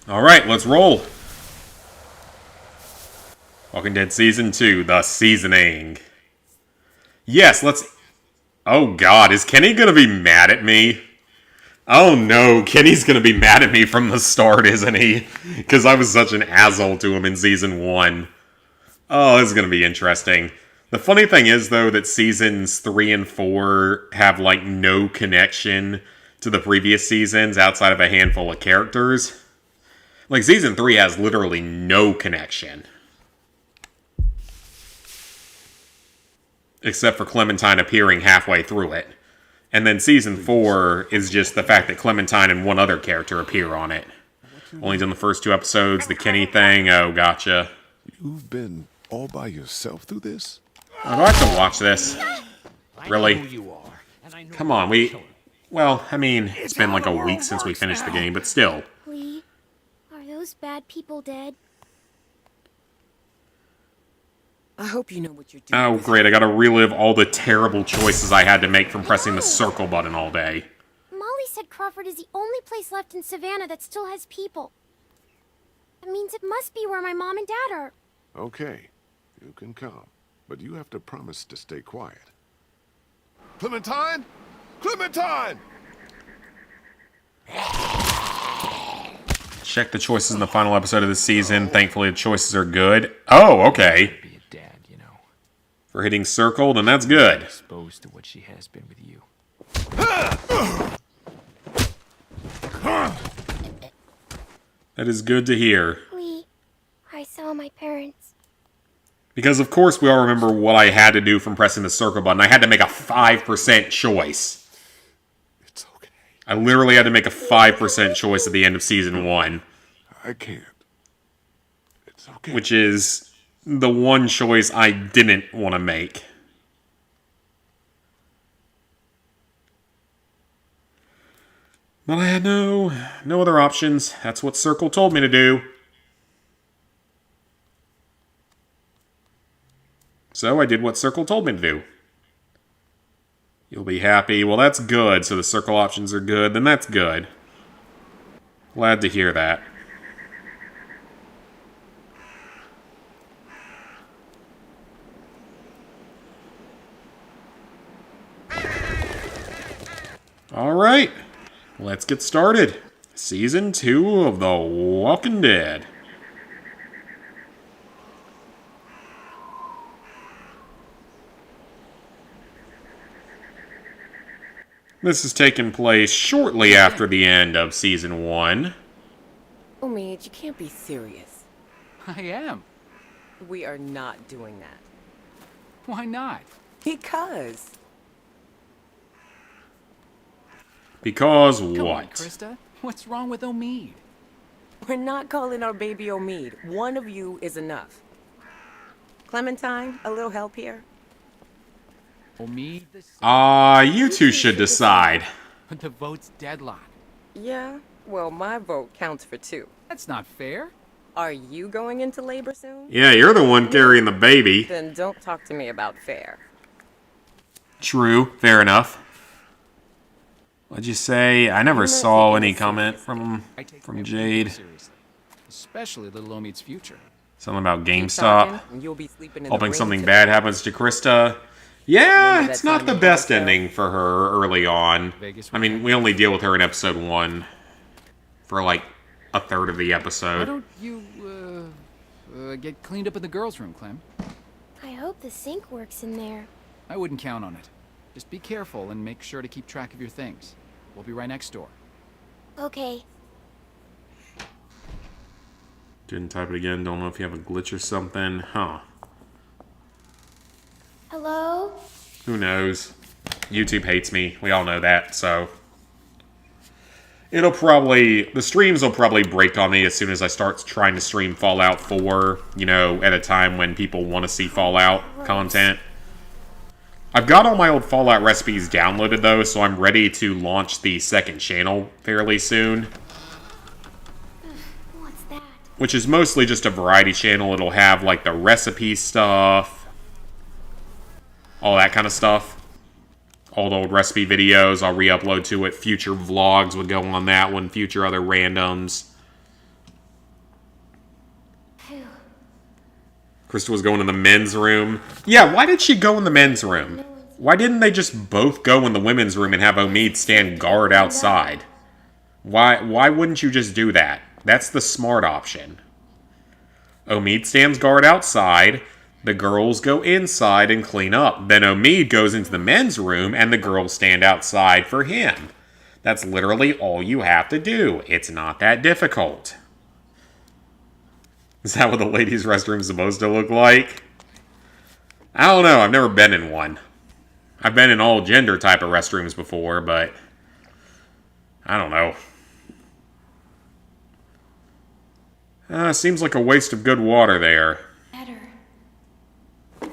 Alright, let's roll. Walking Dead Season 2, The Seasoning. Yes, let's... Oh god, is Kenny gonna be mad at me? Oh no, Kenny's gonna be mad at me from the start, isn't he? Because I was such an asshole to him in Season 1. Oh, this is gonna be interesting. The funny thing is, though, that Seasons 3 and 4 have, like, no connection to the previous seasons outside of a handful of characters. Like, Season 3 has literally no connection. Except for Clementine appearing halfway through it. And then Season 4 is just the fact that Clementine and one other character appear on it. Only done the first 2 episodes, the Kenny thing, oh, gotcha. You've been all by yourself through this? Oh, do I have to watch this? Really? Come on, well, I mean, it's been like a week since we finished the game, but still. Lee, are those bad people dead? I hope you know what you're doing. Oh, great, I gotta relive all the terrible choices I had to make from pressing the circle button all day. said Crawford is the only place left in Savannah that still has people. That means it must be where my mom and dad are. Okay, you can come, but you have to promise to stay quiet. Clementine? Clementine! Check the choices in the final episode of the season. Thankfully, the choices are good. Oh, okay. Be a dad, you know. For hitting circle, then that's good. Exposed to what she has been with you. That is good to hear. I saw my parents. Because, of course, we all remember what I had to do from pressing the circle button. I had to make a 5% choice. It's okay. I literally had to make a 5% choice at the end of Season 1. I can't. It's okay. Which is the one choice I didn't want to make. But I had no other options. That's what Circle told me to do. So I did what Circle told me to do. You'll be happy. Well, that's good. So the Circle options are good. Then that's good. Glad to hear that. Alright. Let's get started. Season 2 of The Walking Dead. This has taken place shortly after the end of Season 1. Omid, you can't be serious. I am. We are not doing that. Why not? Because. Because Come on, what? Krista. What's wrong with Omid? We're not calling our baby Omid. One of you is enough. Clementine, a little help here? Omid You two should decide. the vote's deadlocked. Yeah, well, my vote counts for 2. That's not fair. Are you going into labor soon? Yeah, you're the one carrying the baby. Then don't talk to me about fair. True, fair enough. What'd you say? I never saw any comment from Jade. Seriously. Especially little Omid's future. Something about Talking, GameStop. and you'll be sleeping in the Hoping ring something tonight. bad happens to Krista. Yeah, Remember it's that not time the you best walked out? ending for her early on. I mean, we only deal with her in episode 1 for like a third of the Why episode. don't you, get cleaned up in the girls' room, Clem? I hope the sink works in there. I wouldn't count on it. Just be careful and make sure to keep track of your things. We'll be right next door. Okay. Didn't type it again. Don't know if you have a glitch or something. Huh. Hello? Who knows? YouTube hates me. We all know that, so. The streams will probably break on me as soon as I start trying to stream Fallout 4, you know, at a time when people want to see Fallout content. I've got all my old Fallout recipes downloaded, though, so I'm ready to launch the second channel fairly soon. What's that? Which is mostly just a variety channel. It'll have, like, the recipe stuff, all that kind of stuff. All the old recipe videos I'll re-upload to it. Future vlogs would go on that one. Future other randoms. Krista was going in the men's room. Yeah, why did she go in the men's room? Why didn't they just both go in the women's room and have Omid stand guard outside? Why wouldn't you just do that? That's the smart option. Omid stands guard outside. The girls go inside and clean up. Then Omid goes into the men's room and the girls stand outside for him. That's literally all you have to do. It's not that difficult. Is that what the ladies' restroom is supposed to look like? I don't know. I've never been in one. I've been in all gender type of restrooms before, but I don't know. Seems like a waste of good water there. Better. Oh,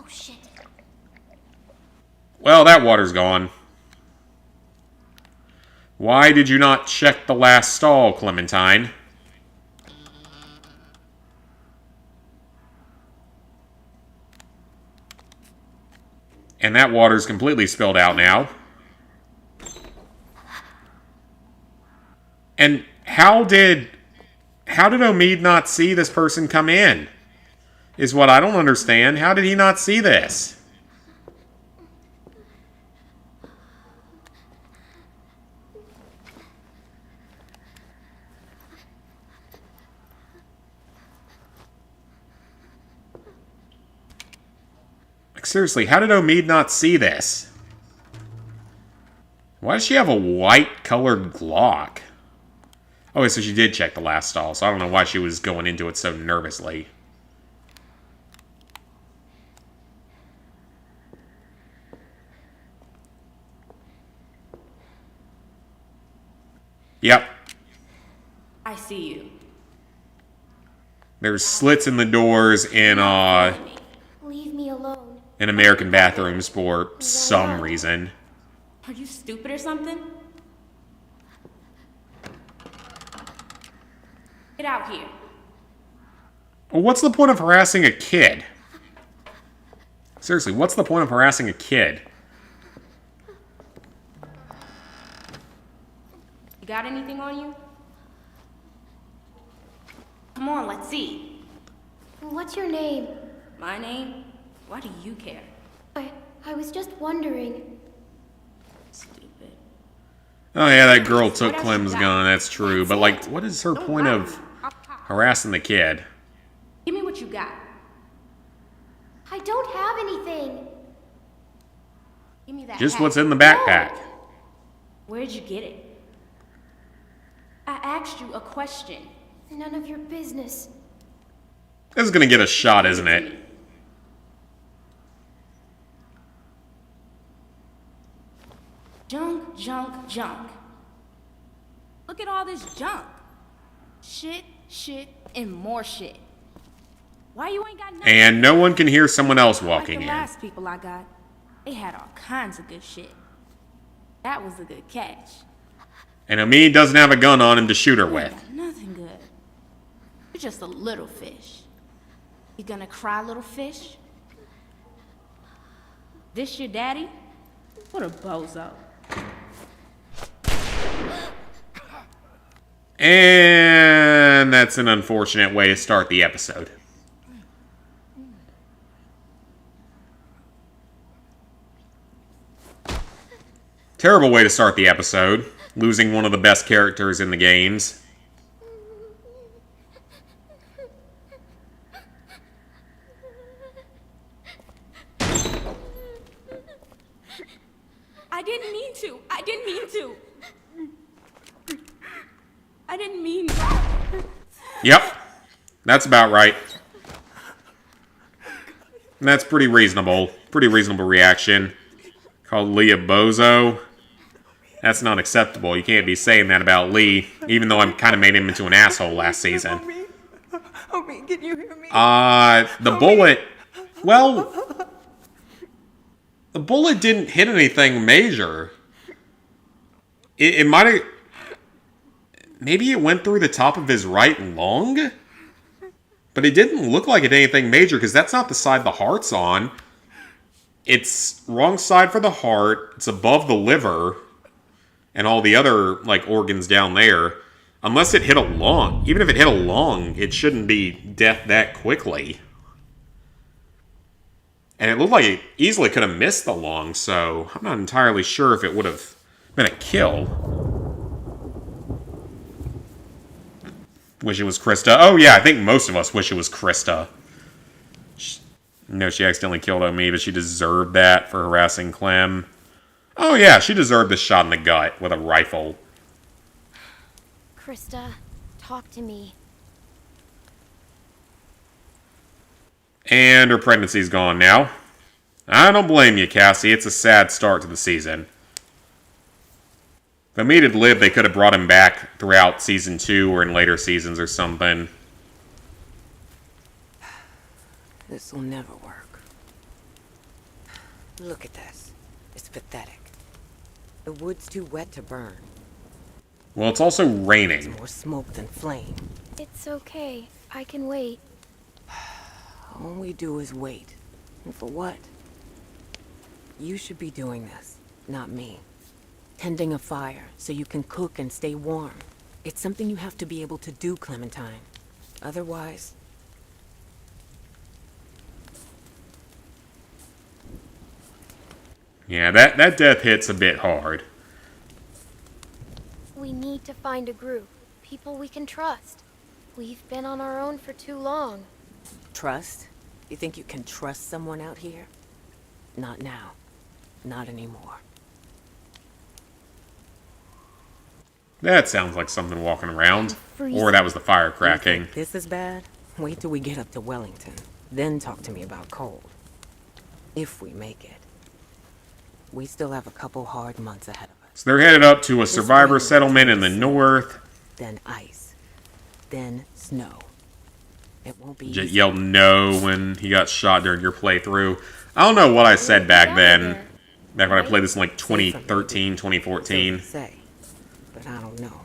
shit. Well, that water's gone. Why did you not check the last stall, Clementine? And that water's completely spilled out now. And how did Omid not see this person come in? Is what I don't understand. How did he not see this? Like, seriously, how did Omid not see this? Why does she have a white-colored Glock? Oh, so she did check the last stall, so I don't know why she was going into it so nervously. Yep. I see you. There's slits in the doors in Leave me alone. American bathrooms for some reason. Are you stupid or something? Get out here. Well, what's the point of harassing a kid? Seriously, what's the point of harassing a kid? You got anything on you? Come on, let's see. What's your name? My name? Why do you care? I was just wondering. Stupid. Oh yeah, that girl took Clem's gun, that's true. But like, what is her point of harassing the kid? Give me what you got. I don't have anything. Give me that Just hat. what's in the backpack. Where'd you get it? I asked you a question. None of your business. This is gonna get a shot, isn't it? Junk, junk, junk. Look at all this junk. Shit, shit, and more shit. Why you ain't got nothing? And no one can hear someone else Like walking the in. last people I got, they had all kinds of good shit. That was a good catch. And Omid doesn't have a gun on him to shoot her with. Nothing good. You're just a little fish. You gonna cry, little fish? This your daddy? What a bozo. And that's an unfortunate way to start the episode. Terrible way to start the episode. Losing one of the best characters in the games. I didn't mean to. I didn't mean to. I didn't mean to. Yep. That's about right. And that's pretty reasonable. Pretty reasonable reaction. Called Lee a bozo. That's not acceptable. You can't be saying that about Lee, even though I kind of made him into an asshole last season. Homie, can you hear me? The bullet... Well... The bullet didn't hit anything major. It might have... Maybe it went through the top of his right lung? But it didn't look like it did anything major, because that's not the side the heart's on. It's wrong side for the heart. It's above the liver. And all the other, like, organs down there. Unless it hit a lung. Even if it hit a lung, it shouldn't be death that quickly. And it looked like it easily could have missed the lung, so I'm not entirely sure if it would have been a kill. Wish it was Krista. Oh yeah, I think most of us wish it was Krista. No, she accidentally killed Omi, but she deserved that for harassing Clem. Oh yeah, she deserved this shot in the gut with a rifle. Krista, talk to me. And her pregnancy's gone now. I don't blame you, Cassie. It's a sad start to the season. If Omid had lived, they could have brought him back throughout Season 2 or in later seasons or something. This will never work. Look at this. It's pathetic. The wood's too wet to burn. Well, it's also raining. It's more smoke than flame. It's okay. I can wait. All we do is wait. And for what? You should be doing this, not me. Tending a fire so you can cook and stay warm. It's something you have to be able to do, Clementine. Otherwise... Yeah, that death hits a bit hard. We need to find a group. People we can trust. We've been on our own for too long. Trust? You think you can trust someone out here? Not now. Not anymore. That sounds like something walking around. Or that was the fire cracking. This is bad? Wait till we get up to Wellington. Then talk to me about cold. If we make it. We still have a couple hard months ahead of us. So they're headed up to a survivor settlement in the north. Then ice. Then snow. It won't be Jet easy. yelled no when he got shot during your playthrough. I don't know what I said back then. Back when I played this in like 2013, 2014. Say, but I don't know.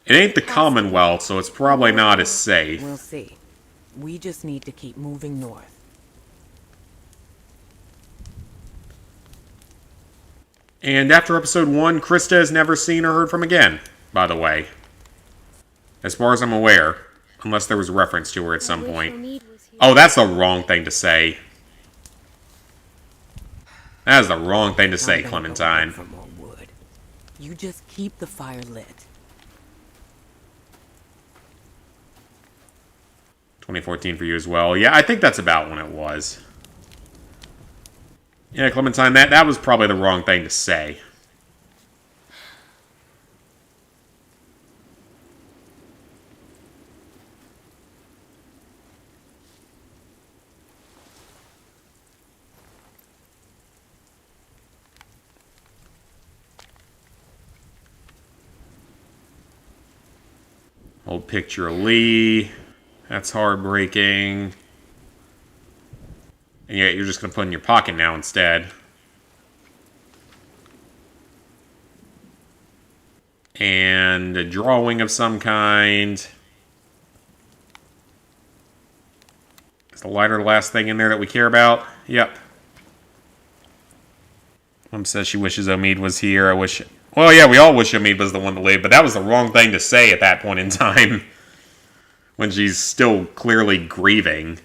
It ain't the Commonwealth, so it's probably not as safe. We'll see. We just need to keep moving north. And after episode 1, Krista has never seen or heard from again, by the way. As far as I'm aware. Unless there was a reference to her at some point. Oh, that's the wrong thing to say. That is the wrong thing to say, Clementine. You just keep the fire lit. 2014 for you as well. Yeah, I think that's about when it was. Yeah, Clementine, that was probably the wrong thing to say. Old picture of Lee. That's heartbreaking. And yet you're just going to put it in your pocket now instead. And a drawing of some kind. Is the lighter the last thing in there that we care about? Yep. Mom says she wishes Omid was here. I wish... Well, yeah, we all wish Omid was the one to leave, but that was the wrong thing to say at that point in time. When she's still clearly grieving.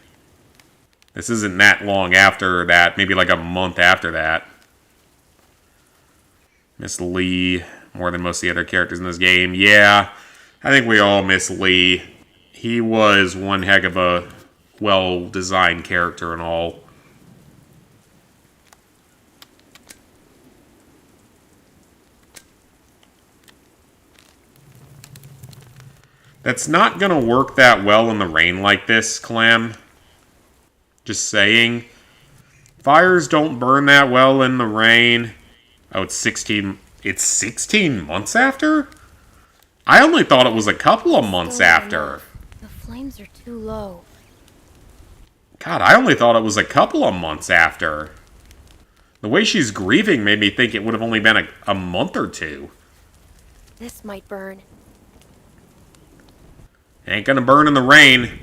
This isn't that long after that. Maybe like a month after that. Miss Lee more than most of the other characters in this game. Yeah, I think we all miss Lee. He was one heck of a well-designed character and all. That's not going to work that well in the rain like this, Clem. Just saying. Fires don't burn that well in the rain. Oh, it's 16... It's 16 months after? I only thought it was a couple of months after. The flames are too low. God, I only thought it was a couple of months after. The way she's grieving made me think it would have only been a month or two. This might burn. Ain't gonna burn in the rain.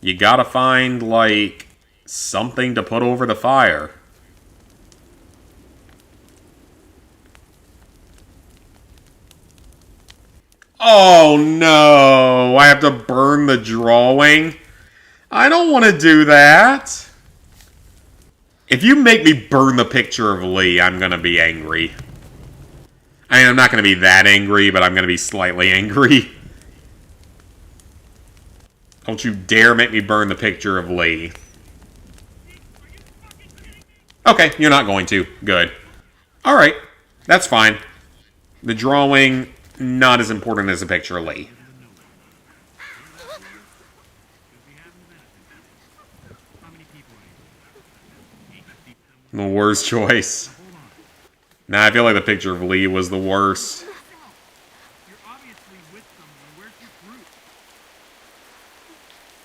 You gotta find, like, something to put over the fire. Oh no! I have to burn the drawing? I don't want to do that. If you make me burn the picture of Lee, I'm gonna be angry. I mean, I'm not gonna be that angry, but I'm gonna be slightly angry. Don't you dare make me burn the picture of Lee. Okay, you're not going to. Good. Alright, that's fine. The drawing, not as important as a picture of Lee. The worst choice. Nah, I feel like the picture of Lee was the worst.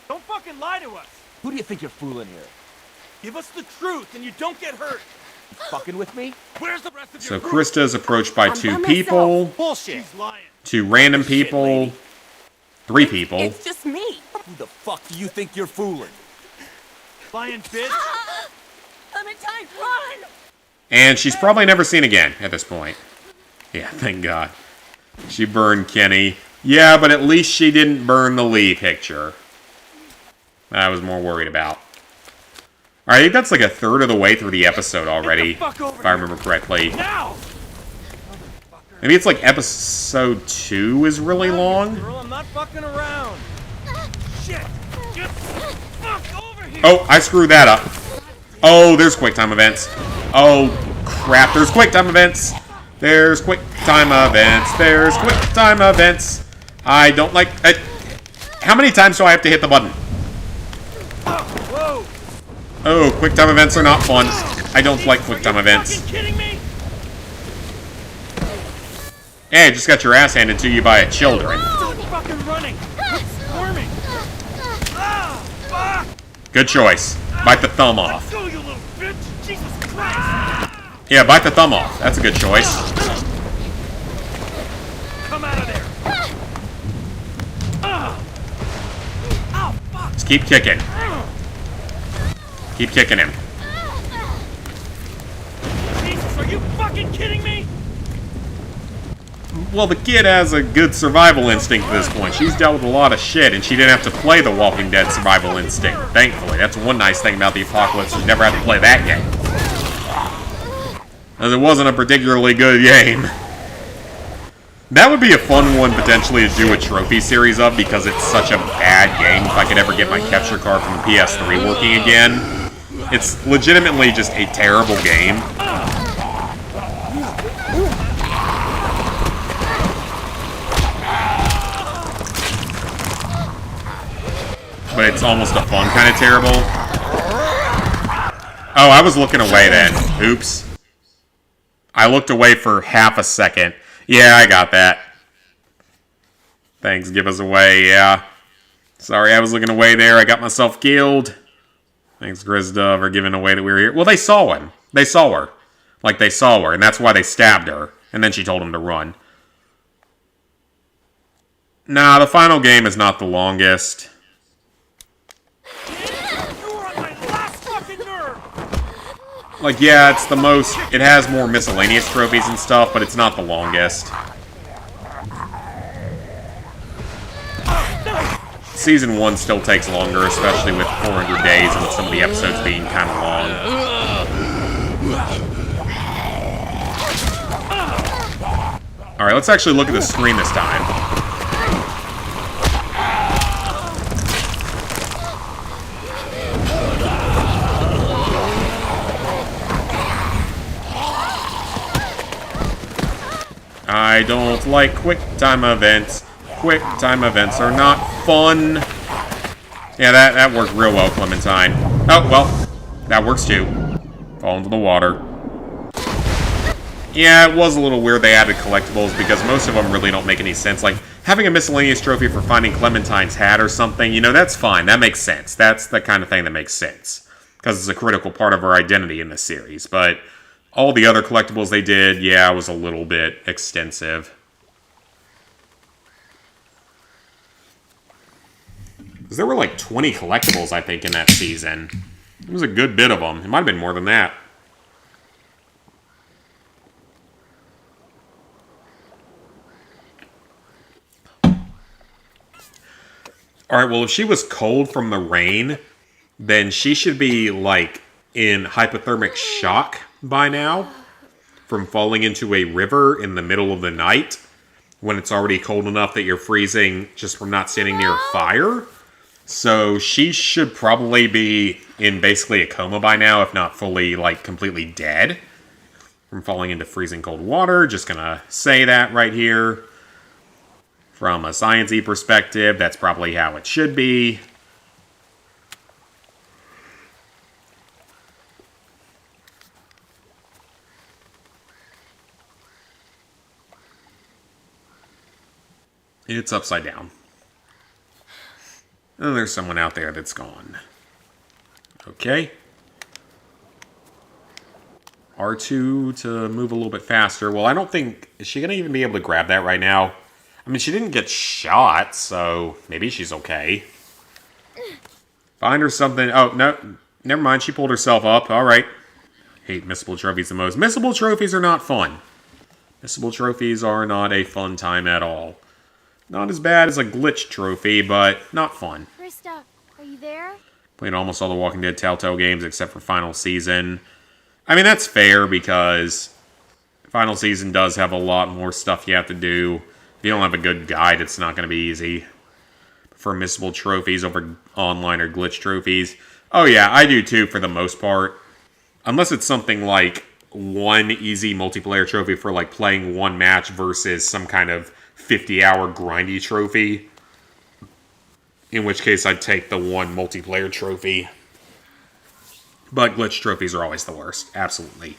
Don't fucking lie to us! Who do you think you're fooling here? Give us the truth and you don't get hurt! You fucking with me? Where's the rest of So Krista is approached by two people. Bullshit! 2 random people. 3 people. It's just me. Who the fuck do you think you're fooling? Lying bitch! Clementine, run! And she's probably never seen again at this point. Yeah, thank God. She burned Kenny. Yeah, but at least she didn't burn the Lee picture. I was more worried about. Alright, I think that's like a third of the way through the episode already, if I remember correctly. Maybe it's like episode 2 is really long. Girl, I'm not fucking around. Shit! Get fuck over here! Oh, I screwed that up. Oh, there's quick time events. Oh, crap. There's quick time events. There's quick time events. There's quick time events. I don't like... how many times do I have to hit the button? Oh, quick time events are not fun. I don't like quick time events. Hey, just got your ass handed to you by a children. Fucking running. Squirming. Good choice. Bite the thumb off. Go, you little bitch. Jesus Christ. Yeah, bite the thumb off. That's a good choice. Come out of there. Ow, fuck. Just keep kicking. Keep kicking him. Jesus, are you fucking kidding me? Well, the kid has a good survival instinct at this point. She's dealt with a lot of shit, and she didn't have to play the Walking Dead survival instinct, thankfully. That's one nice thing about the Apocalypse. She never had to play that game. As it wasn't a particularly good game. That would be a fun one, potentially, to do a trophy series of, because it's such a bad game. If I could ever get my capture card from the PS3 working again. It's legitimately just a terrible game. But it's almost a fun kind of terrible. Oh, I was looking away then. Oops. I looked away for half a second. Yeah, I got that. Thanks, give us away, yeah. Sorry, I was looking away there. I got myself killed. Thanks, Grisda, for giving away that we were here. Well, they saw him. They saw her. Like, they saw her, and that's why they stabbed her. And then she told him to run. Nah, the final game is not the longest. Like, yeah, it's the most... It has more miscellaneous trophies and stuff, but it's not the longest. Season 1 still takes longer, especially with 400 days and some of the episodes being kind of long. Alright, let's actually look at the screen this time. I don't like quick time events. Quick time events are not fun. Yeah, that worked real well, Clementine. Oh, well, that works too. Fall into the water. Yeah, it was a little weird they added collectibles because most of them really don't make any sense. Like, having a miscellaneous trophy for finding Clementine's hat or something, you know, that's fine. That makes sense. That's the kind of thing that makes sense. Because it's a critical part of her identity in this series. But all the other collectibles they did, yeah, was a little bit extensive. Because there were like 20 collectibles, I think, in that season. It was a good bit of them. It might have been more than that. Alright, well, if she was cold from the rain, then she should be, like, in hypothermic shock by now from falling into a river in the middle of the night when it's already cold enough that you're freezing just from not standing near a fire. So she should probably be in basically a coma by now, if not fully, like, completely dead from falling into freezing cold water. Just gonna say that right here. From a science-y perspective, that's probably how it should be. It's upside down. And there's someone out there that's gone. Okay. R2 to move a little bit faster. Well, I don't think... Is she going to even be able to grab that right now? I mean, she didn't get shot, so maybe she's okay. Find her something... Oh, no. Never mind. She pulled herself up. All right. Hate missable trophies the most. Missable trophies are not fun. Missable trophies are not a fun time at all. Not as bad as a glitch trophy, but not fun. Krista, are you there? Played almost all the Walking Dead Telltale games except for Final Season. I mean, that's fair because Final Season does have a lot more stuff you have to do. If you don't have a good guide, it's not going to be easy. For missable trophies over online or glitch trophies. Oh yeah, I do too for the most part. Unless it's something like one easy multiplayer trophy for like playing one match versus some kind of 50-hour grindy trophy. In which case I'd take the one multiplayer trophy. But glitch trophies are always the worst. Absolutely.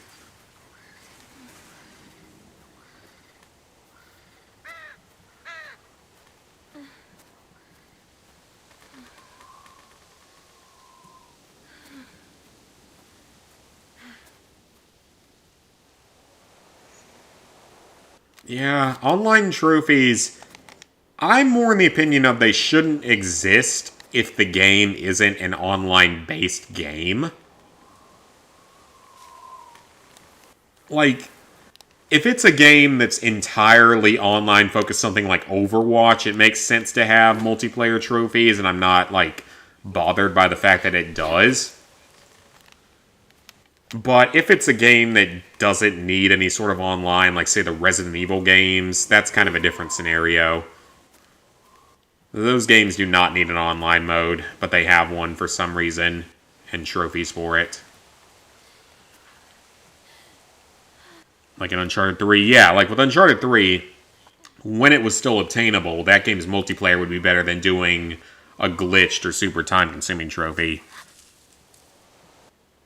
Yeah, online trophies, I'm more in the opinion of they shouldn't exist if the game isn't an online-based game. Like, if it's a game that's entirely online focused, something like Overwatch, it makes sense to have multiplayer trophies, and I'm not, like, bothered by the fact that it does. But if it's a game that doesn't need any sort of online, like say the Resident Evil games, that's kind of a different scenario. Those games do not need an online mode, but they have one for some reason, and trophies for it. Like in Uncharted 3, yeah, like with Uncharted 3, when it was still obtainable, that game's multiplayer would be better than doing a glitched or super time-consuming trophy.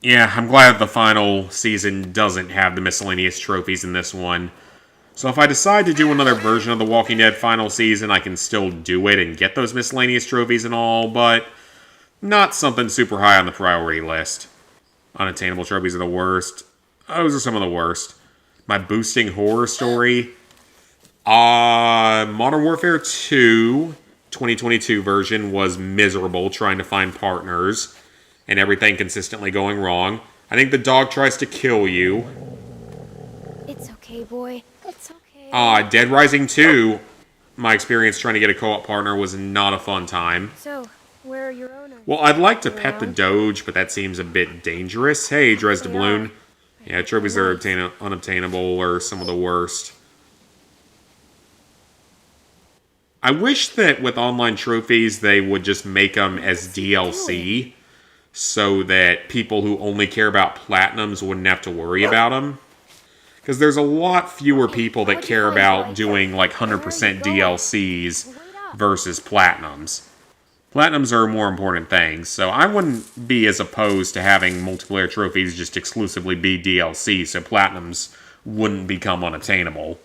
Yeah, I'm glad that the final season doesn't have the miscellaneous trophies in this one. So if I decide to do another version of The Walking Dead final season, I can still do it and get those miscellaneous trophies and all, but not something super high on the priority list. Unattainable trophies are the worst. Those are some of the worst. My boosting horror story. Modern Warfare 2, 2022 version, was miserable trying to find partners. And everything consistently going wrong. I think the dog tries to kill you. It's okay, boy. It's okay. Dead Rising 2, my experience trying to get a co-op partner was not a fun time. So, where are your owners? Well, I'd like to pet the Doge, but that seems a bit dangerous. Hey, Dresden Balloon. Yeah, trophies that are unobtainable are some of the worst. I wish that with online trophies, they would just make them as DLC. So that people who only care about platinums wouldn't have to worry about them. Because there's a lot fewer people that care about doing like 100% DLCs versus platinums. Platinums are more important things, so I wouldn't be as opposed to having multiplayer trophies just exclusively be DLC, so platinums wouldn't become unattainable.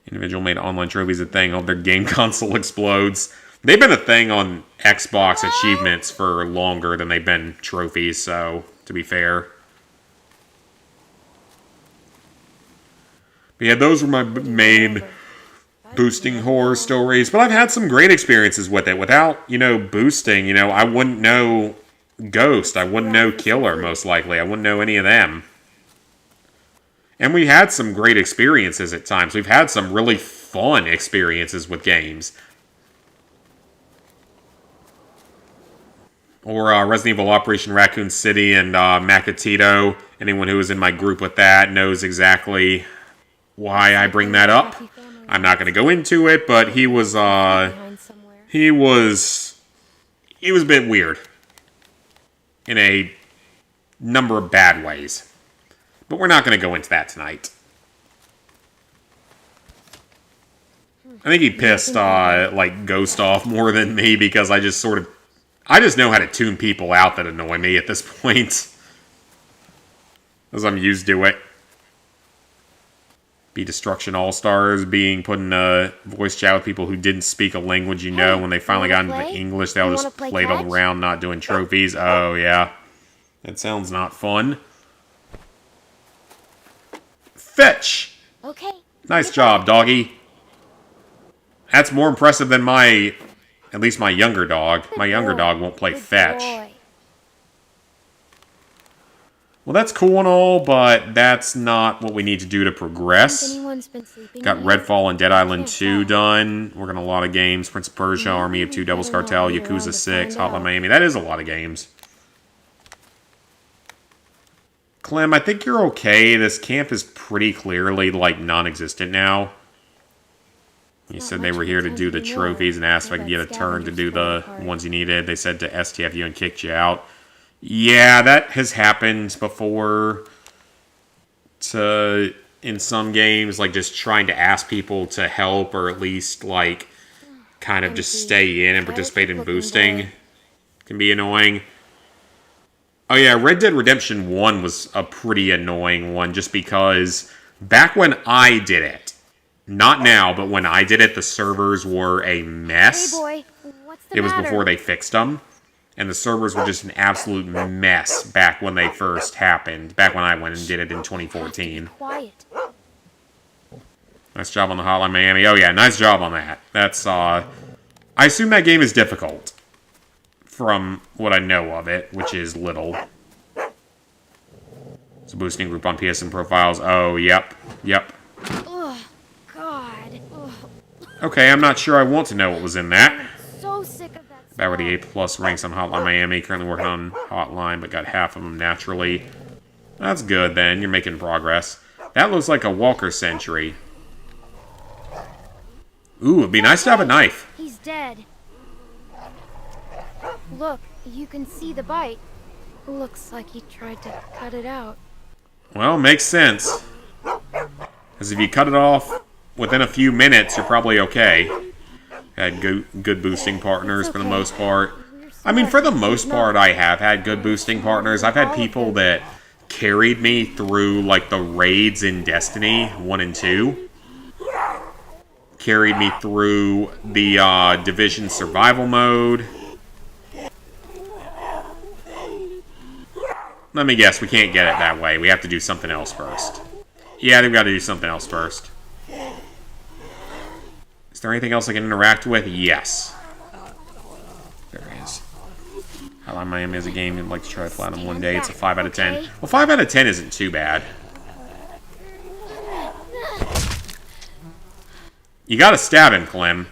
Individual made online trophies a thing. Oh, their game console explodes. They've been a thing on Xbox achievements for longer than they've been trophies, so, to be fair. But yeah, those were my main boosting horror stories, but I've had some great experiences with it. Without, boosting, I wouldn't know Ghost, I wouldn't know Killer, most likely. I wouldn't know any of them. And we had some great experiences at times. We've had some really fun experiences with games. Or Resident Evil Operation Raccoon City and Makatito. Anyone who was in my group with that knows exactly why I bring that up. I'm not going to go into it, but he was a bit weird. In a number of bad ways. But we're not going to go into that tonight. I think he pissed, Ghost off more than me because I just know how to tune people out that annoy me at this point. As I'm used to it. Be Destruction All-Stars, being put in a voice chat with people who didn't speak a language when they finally got into the English, they all just played all around, not doing trophies. Oh, yeah. That sounds not fun. Fetch! Okay. Nice job, doggy. That's more impressive than at least my younger dog. My younger dog won't play fetch. Well, that's cool and all, but that's not what we need to do to progress. Anyone's been sleeping Got yet? Redfall and Dead Island 2 done. Working on a lot of games. Prince of Persia, Army of 2, Devil's Cartel, Yakuza 6, Hotline Miami. That is a lot of games. Clem, I think you're okay. This camp is pretty clearly, like, non-existent now. You said they were here to do the trophies and asked if I could get a turn to do the ones you needed. They said to STF you and kicked you out. Yeah, that has happened before. In some games, like just trying to ask people to help or at least like kind of just stay in and participate in boosting can be annoying. Oh yeah, Red Dead Redemption 1 was a pretty annoying one just because back when I did it, not now, but when I did it, the servers were a mess. Hey boy, what's the It was matter? before they fixed them. And the servers were just an absolute mess back when they first happened. Back when I went and did it in 2014. Quiet. Nice job on the Hotline Miami. Oh yeah, nice job on that. That's, I assume that game is difficult. From what I know of it, which is little. It's a boosting group on PSN profiles. Oh, yep. Yep. Oh, God. Ugh. Okay, I'm not sure I want to know what was in that. So sick of that. Back with the A+ ranks on Hotline Miami. Currently working on Hotline, but got half of them naturally. That's good, then. You're making progress. That looks like a Walker Sentry. Ooh, it'd be nice to have a knife. He's dead. Look, you can see the bite. Looks like he tried to cut it out. Well, makes sense. Because if you cut it off within a few minutes, you're probably okay. Had good boosting partners for the most part. I mean, for the most part, I have had good boosting partners. I've had people that carried me through, like, the raids in Destiny 1 and 2. Carried me through the Division survival mode. Let me guess, we can't get it that way. We have to do something else first. Yeah, they've got to do something else first. Is there anything else I can interact with? Yes. There is. Hotline Miami is a game you'd like to try platinum one day. It's a 5 out of 10. Well, 5 out of 10 isn't too bad. You gotta stab him, Clem.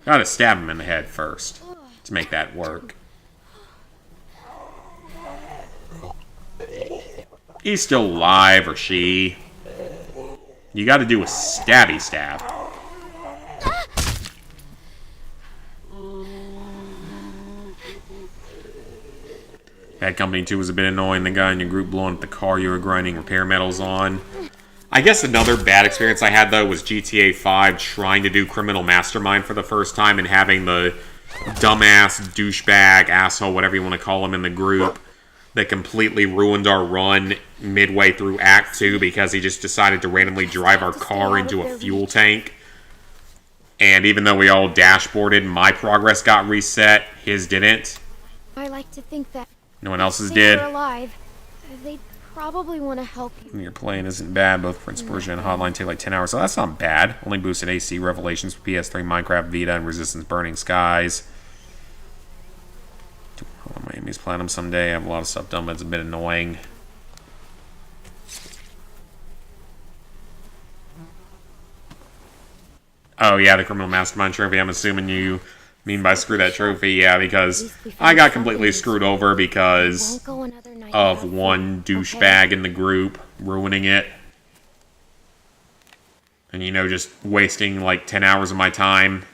Gotta stab him in the head first to make that work. He's still alive, or she. You gotta do a stabby stab. Bad Company 2 was a bit annoying. The guy in your group blowing up the car you were grinding repair metals on. I guess another bad experience I had, though, was GTA 5 trying to do Criminal Mastermind for the first time and having the dumbass, douchebag, asshole, whatever you want to call him in the group that completely ruined our run midway through Act 2 because he just decided to randomly drive our car into a fuel tank. And even though we all dashboarded, my progress got reset, his didn't. I like to think that No one else's if did. they were alive, they'd probably want to help you. When you're playing isn't bad. Both Prince of Persia and Hotline take like 10 hours, so that's not bad. Only boosted AC Revelations for PS3, Minecraft, Vita, and Resistance Burning Skies. Miami's Platinum someday. I have a lot of stuff done, but it's a bit annoying. Oh yeah, the Criminal Mastermind trophy. I'm assuming you mean by screw that trophy. Yeah, because I got completely screwed over because of one douchebag in the group ruining it. And, you know, just wasting like 10 hours of my time.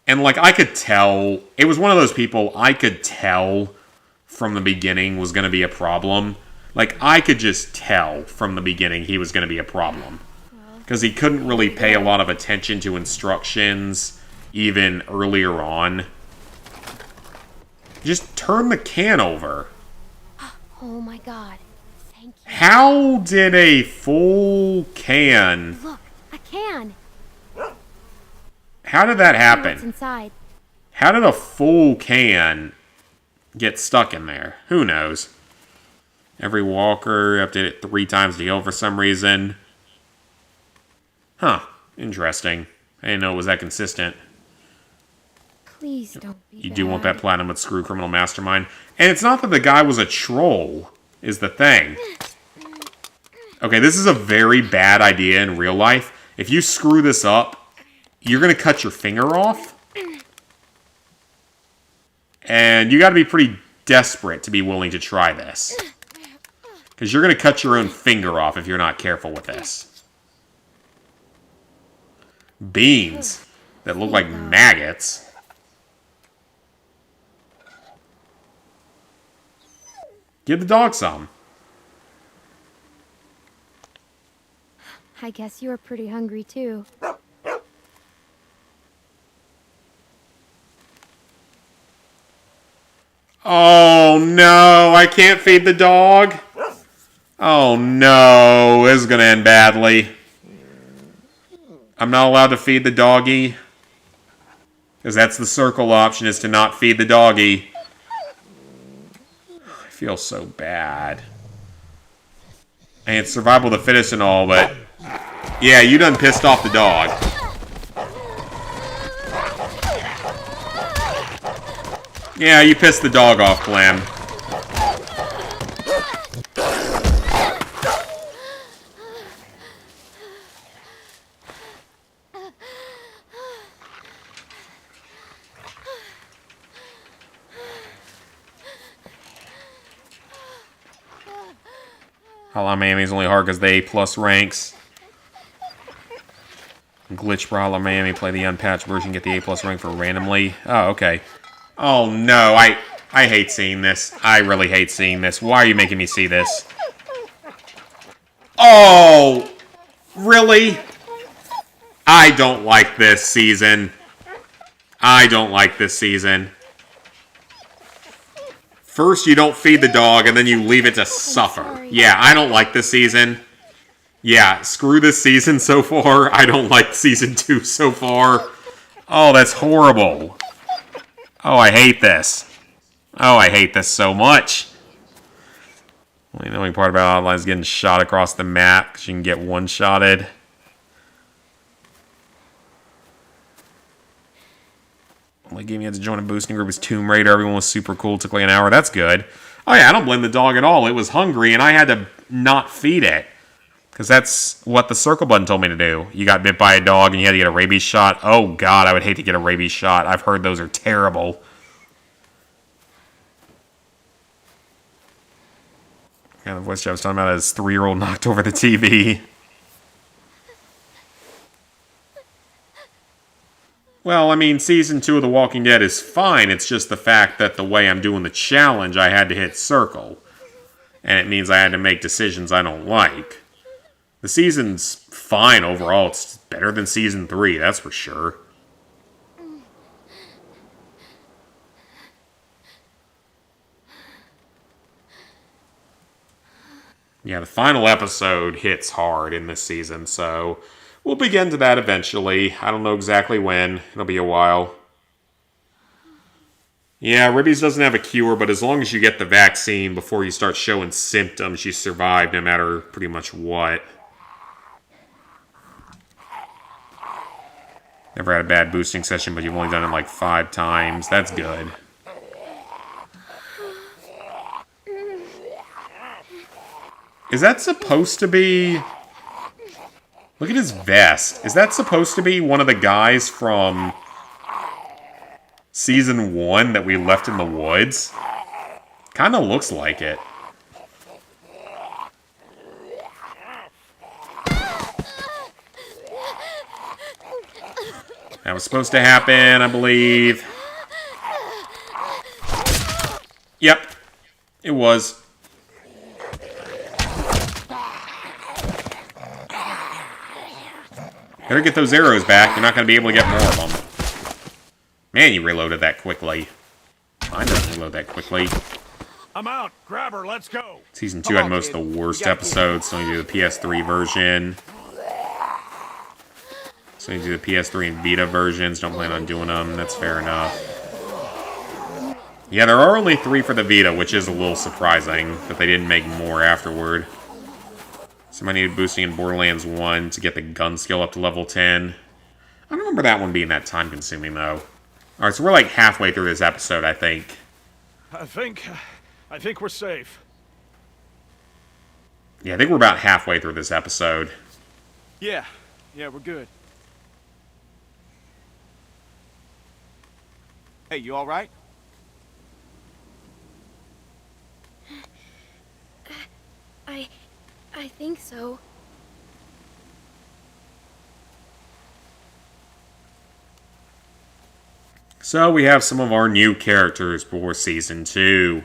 And, like, I could tell, it was one of those people I could tell from the beginning was going to be a problem. Like, I could just tell from the beginning he was going to be a problem. Because he couldn't really pay a lot of attention to instructions even earlier on. Just turn the can over. Oh my god. Thank you. How did a full can... Look, a can. How did that What's happen? inside? How did a full can get stuck in there? Who knows? Every walker updated it 3 times to heal for some reason. Huh. Interesting. I didn't know it was that consistent. Please don't be You do want that platinum with Screw Criminal Mastermind. And it's not that the guy was a troll, is the thing. Okay, this is a very bad idea in real life. If you screw this up, you're going to cut your finger off. And you got to be pretty desperate to be willing to try this. Because you're going to cut your own finger off if you're not careful with this. Beans that look like maggots. Give the dog some. I guess you were pretty hungry too. Oh no, I can't feed the dog. Oh no, this is gonna end badly. I'm not allowed to feed the doggy. Because that's the circle option, is to not feed the doggy. I feel so bad. And it's survival of the fittest and all, but... yeah, you done pissed off the dog. Yeah, you pissed the dog off, Clem. Hotline Miami's only hard because they A+ ranks. Glitch for Hotline Miami, play the unpatched version, get the A+ rank for randomly. Oh, okay. Oh no, I hate seeing this. I really hate seeing this. Why are you making me see this? Oh! Really? I don't like this season. I don't like this season. First, you don't feed the dog, and then you leave it to suffer. Yeah, I don't like this season. Yeah, screw this season so far. I don't like Season 2 so far. Oh, that's horrible. Oh, I hate this. Oh, I hate this so much. Well, the only part about online is getting shot across the map, because you can get one-shotted. Only game you had to join a boosting group was Tomb Raider. Everyone was super cool. Took like an hour. That's good. Oh yeah, I don't blame the dog at all. It was hungry, and I had to not feed it. Because that's what the circle button told me to do. You got bit by a dog, and you had to get a rabies shot. Oh god, I would hate to get a rabies shot. I've heard those are terrible. Yeah, the voice I was talking about is 3-year-old knocked over the TV. Well, I mean, Season 2 of The Walking Dead is fine. It's just the fact that the way I'm doing the challenge, I had to hit circle. And it means I had to make decisions I don't like. The season's fine overall. It's better than Season 3, that's for sure. Yeah, the final episode hits hard in this season, so... we'll begin to that eventually. I don't know exactly when. It'll be a while. Yeah, rabies doesn't have a cure, but as long as you get the vaccine before you start showing symptoms, you survive no matter pretty much what. Never had a bad boosting session, but you've only done it like 5 times. That's good. Is that supposed to be... look at his vest. Is that supposed to be one of the guys from Season 1 that we left in the woods? Kinda looks like it. That was supposed to happen, I believe. Yep. It was. Better get those arrows back. You're not going to be able to get more of them. Man, you reloaded that quickly. Mine doesn't reload that quickly. I'm out. Grab her. Let's go. Season 2 had most of the worst episodes, so you do the PS3 version. So you do the PS3 and Vita versions. Don't plan on doing them. That's fair enough. Yeah, there are only 3 for the Vita, which is a little surprising that they didn't make more afterward. Somebody needed boosting in Borderlands 1 to get the gun skill up to level 10. I don't remember that one being that time-consuming, though. Alright, so we're like halfway through this episode, I think. I think we're safe. Yeah, I think we're about halfway through this episode. Yeah, we're good. Hey, you all right? I think so. So we have some of our new characters for Season 2.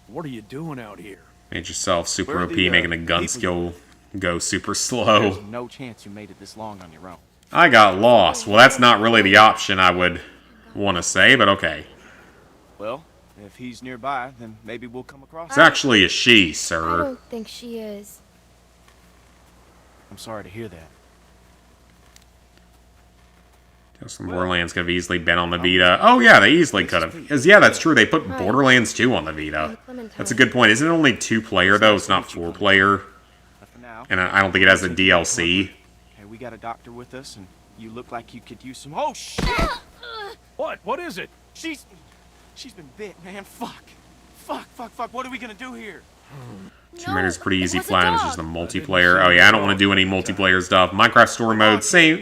What are you doing out here? Made yourself super Where are OP, the, making the gun people skill go super slow. There's no chance you made it this long on your own. I got lost. Well, that's not really the option I would want to say, but okay. Well, if he's nearby, then maybe we'll come across It's him. actually a she, I sir. don't think she is. I'm sorry to hear that. Some Borderlands could have easily been on the Vita. Oh yeah, they easily could have. Because yeah, that's true. They put Borderlands 2 on the Vita. That's a good point. Isn't it only 2-player though? It's not 4-player. And I don't think it has a DLC. Hey, we got a doctor with us, and you look like you could use some. Oh shit! What? What is it? She's been bit, man. Fuck. What are we gonna do here? Tomb Raider's pretty easy flat. It's just the multiplayer. Oh yeah, I don't want to do any multiplayer stuff. Minecraft story mode, same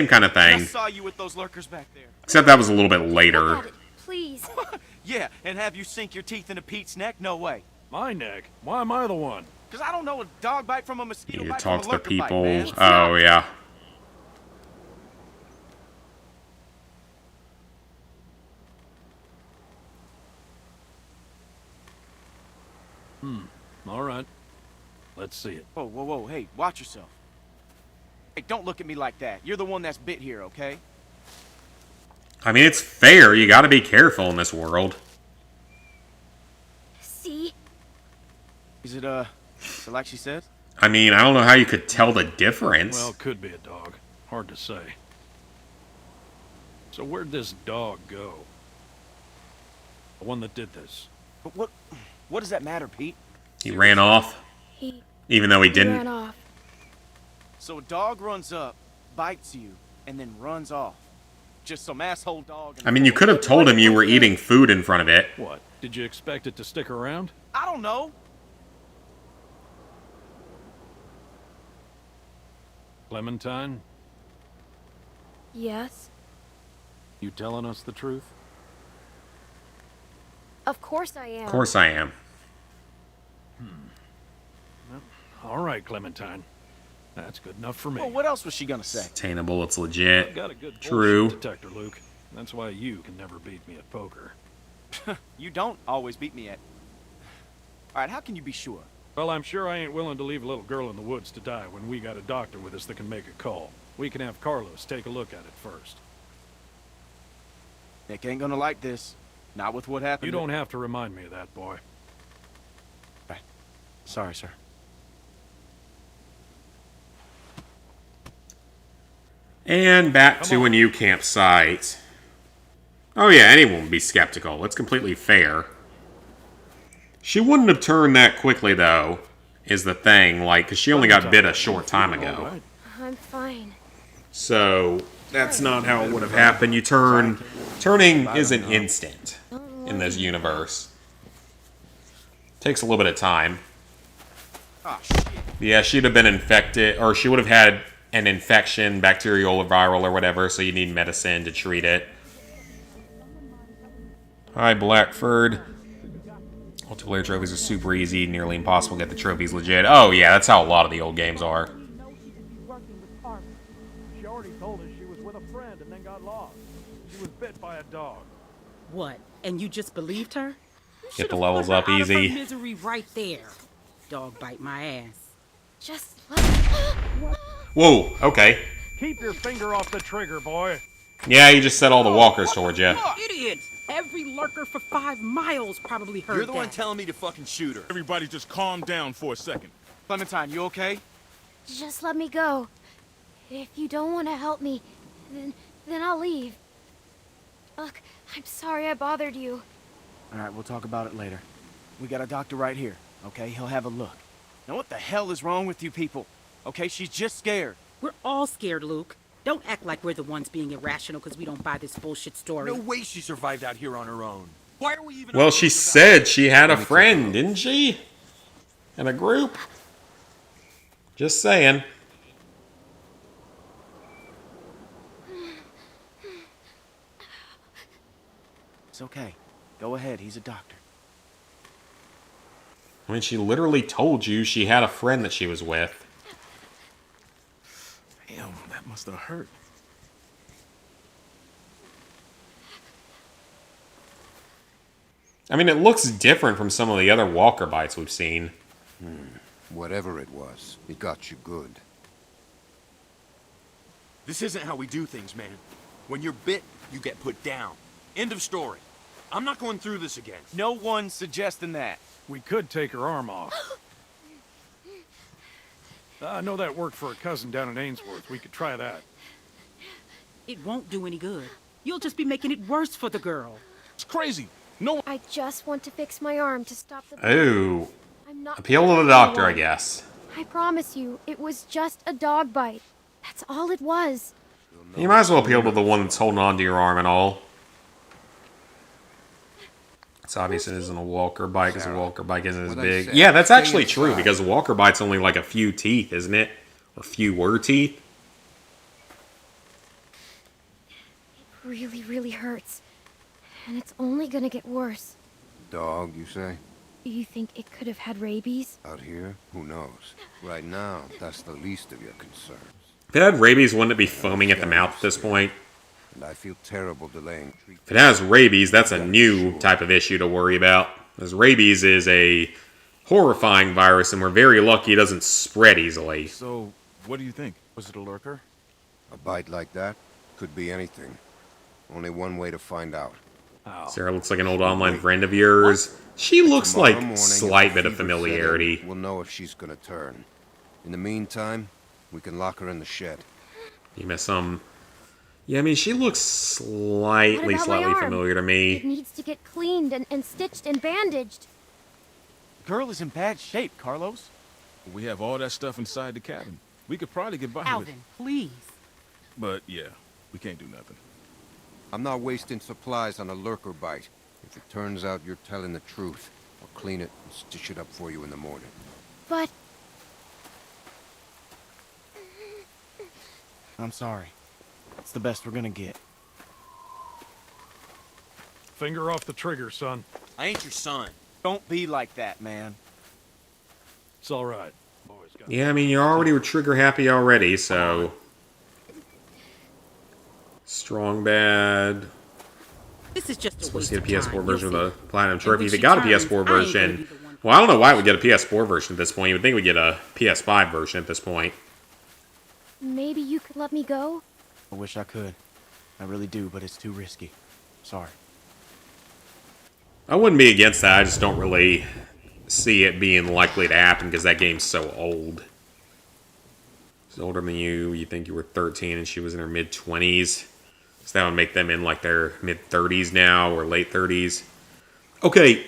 kind of I thing. saw you with those lurkers back there. Except that was a little bit later. Please. Yeah, and have you sink your teeth into Pete's neck? No way. My neck? Why am I the one? Cause I don't know a dog bite from a mosquito You bite talk from to a the lurker people. bite, man. Oh yeah. All right. Let's see it. Whoa, hey, watch yourself. Hey, don't look at me like that. You're the one that's bit here, okay? I mean, it's fair. You got to be careful in this world. See? Is it like she said? I mean, I don't know how you could tell the difference. Well, could be a dog. Hard to say. So where'd this dog go? The one that did this. But what does that matter, Pete? He ran off. Even though he didn't. Ran off. So a dog runs up, bites you, and then runs off. Just some asshole dog. I mean, you could have told him you were eating food in front of it. What? Did you expect it to stick around? I don't know. Clementine, Yes. you telling us the truth? Of course I am. Of course I am. All right, Clementine. That's good enough for me. Well, what else was she gonna say? Attainable, it's legit. I've got a good True. bullshit detector, Luke. That's why you can never beat me at poker. You don't always beat me at. All right, how can you be sure? Well, I'm sure I ain't willing to leave a little girl in the woods to die when we got a doctor with us that can make a call. We can have Carlos take a look at it first. Nick ain't gonna like this. Not with what happened. You don't have to remind me of that, boy. Right. Sorry, sir. And back to a new campsite. Oh yeah, anyone would be skeptical. It's completely fair. She wouldn't have turned that quickly, though, is the thing. Like, because she only got bit a short time ago. I'm fine. So, that's not how it would have happened. You turn... Turning isn't instant in this universe. Takes a little bit of time. Ah, shit. Yeah, she'd have been infected, or she would have had an infection, bacterial or viral or whatever, so you need medicine to treat it. Hi, Blackford. Multiplayer trophies are super easy, nearly impossible to get the trophies legit. Oh yeah, that's how a lot of the old games are. She already told us she was with a friend and then got lost. She was bit by a dog. What? And you just believed her? Get the levels up Out of her easy. misery right there. Dog bite my ass. Just let Whoa, okay. Keep your finger off the trigger, boy. Yeah, you just set all the walkers towards you. Idiot! Every lurker for 5 miles probably heard You're the that. one telling me to fucking shoot her. Everybody just calm down for a second. Clementine, you okay? Just let me go. If you don't want to help me, then I'll leave. Look, I'm sorry I bothered you. All right, we'll talk about it later. We got a doctor right here, okay? He'll have a look. Now what the hell is wrong with you people? Okay, she's just scared. We're all scared, Luke. Don't act like we're the ones being irrational because we don't buy this bullshit story. No way she survived out here on her own. Why are we even... Well, she said she had a friend, didn't she? In a group? Just saying. It's okay. Go ahead, he's a doctor. I mean, she literally told you she had a friend that she was with. Damn, that must have hurt. I mean, it looks different from some of the other walker bites we've seen. Whatever it was, it got you good. This isn't how we do things, man. When you're bit, you get put down. End of story. I'm not going through this again. No one's suggesting that. We could take her arm off. I know that worked for a cousin down in Ainsworth. We could try that. It won't do any good. You'll just be making it worse for the girl. It's crazy. No. I just want to fix my arm to stop the... Oh. I'm not... Appeal to the doctor, I guess. I promise you, it was just a dog bite. That's all it was. You might as well appeal to the one that's holding on to your arm and all. It's obvious it isn't a walker bite because a walker bite isn't as big. Yeah, that's actually true because a walker bite's only like a few teeth, isn't it? Or fewer teeth. It really, really hurts. And it's only gonna get worse. Dog, you say? You think it could have had rabies? Out here? Who knows? Right now, that's the least of your concerns. If it had rabies, wouldn't it be foaming at the mouth at this point? And I feel terrible delaying treatment. If it has rabies, that's a new type of issue to worry about. Because rabies is a horrifying virus, and we're very lucky it doesn't spread easily. So, what do you think? Was it a lurker? A bite like that could be anything. Only one way to find out. Sarah looks like an old online friend of yours. She looks Tomorrow like morning, slight if bit the of fever set in, familiarity. We'll know if she's gonna turn. In the meantime, we can lock her in the shed. You miss some. Yeah, I mean, she looks slightly arm? familiar to It me. needs to get cleaned and stitched and bandaged. The girl is in bad shape, Carlos. We have all that stuff inside the cabin. We could probably get by with it. Alvin, please. But yeah, we can't do nothing. I'm not wasting supplies on a lurker bite. If it turns out you're telling the truth, I'll clean it and stitch it up for you in the morning. But... I'm sorry. It's the best we're gonna get. Finger off the trigger, son. I ain't your son. Don't be like that, man. It's all right. Yeah, I mean, you're already trigger happy already, so... Strong bad. This is just a Supposed waste to get a of PS4 time. version of You'll the see. Platinum Trophy. when If it she got a turns, PS4 I ain't gonna version... be the one. Well, I don't know why it would get a PS4 version at this point. You would think we'd get a PS5 version at this point. maybe you could let me go? I wish I could. I really do, but it's too risky. Sorry. I wouldn't be against that. I just don't really see it being likely to happen because that game's so old. She's older than you. You think you were 13 and she was in her mid-20s. So that would make them in like their mid-30s now or late 30s. Okay,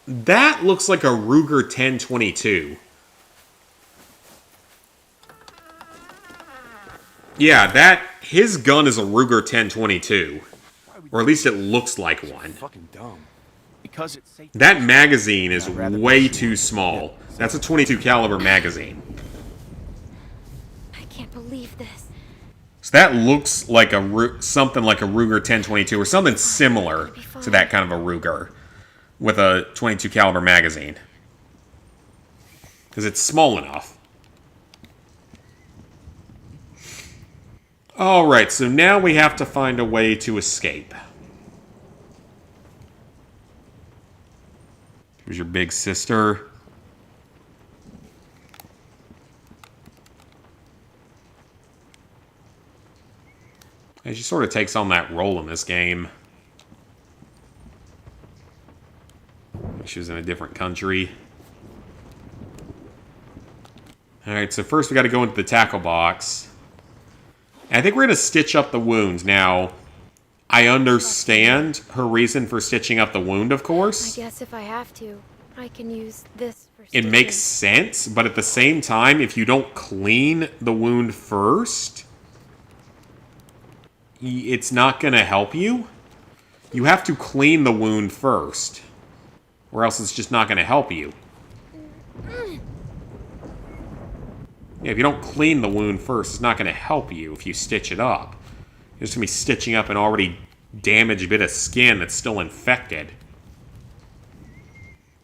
that looks like a Ruger 1022. Yeah, his gun is a Ruger 1022. Or at least it looks like one. Fucking dumb. Because it's safe. That magazine is way too small. That's a 22 caliber magazine. I can't believe this. So that looks like something like a Ruger 1022 or something similar to that kind of a Ruger with a 22 caliber magazine. Because it's small enough. Alright, so now we have to find a way to escape. Here's your big sister. And she sort of takes on that role in this game. She was in a different country. Alright, so first we got to go into the tackle box. And I think we're going to stitch up the wounds. Now, I understand her reason for stitching up the wound, of course. I guess if I have to, I can use this for It stitching. makes sense, but at the same time, if you don't clean the wound first, it's not going to help you. You have to clean the wound first, or else it's just not going to help you. Yeah, if you don't clean the wound first, it's not going to help you if you stitch it up. You're just going to be stitching up an already damaged bit of skin that's still infected.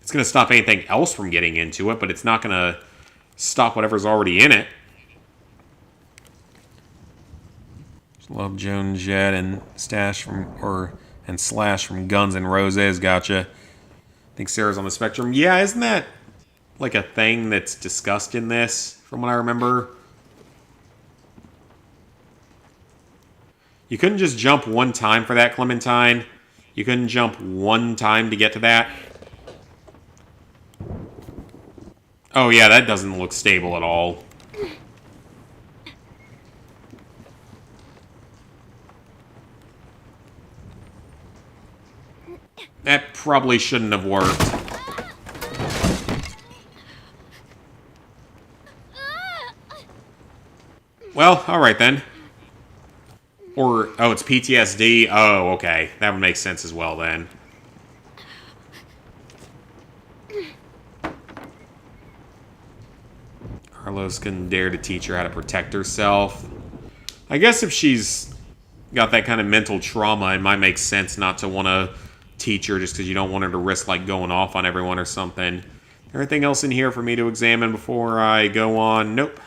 It's going to stop anything else from getting into it, but it's not going to stop whatever's already in it. Love Joan Jett and Slash from Guns N' Roses. Gotcha. I think Sarah's on the spectrum. Yeah, isn't that like a thing that's discussed in this, from what I remember? You couldn't just jump one time for that, Clementine. You couldn't jump one time to get to that. Oh yeah, that doesn't look stable at all. That probably shouldn't have worked. Well, alright then. Or, oh, it's PTSD? Oh, okay. That would make sense as well then. Carlos couldn't dare to teach her how to protect herself. I guess if she's got that kind of mental trauma, it might make sense not to want to teach her just because you don't want her to risk like going off on everyone or something. Everything else in here for me to examine before I go on? Nope.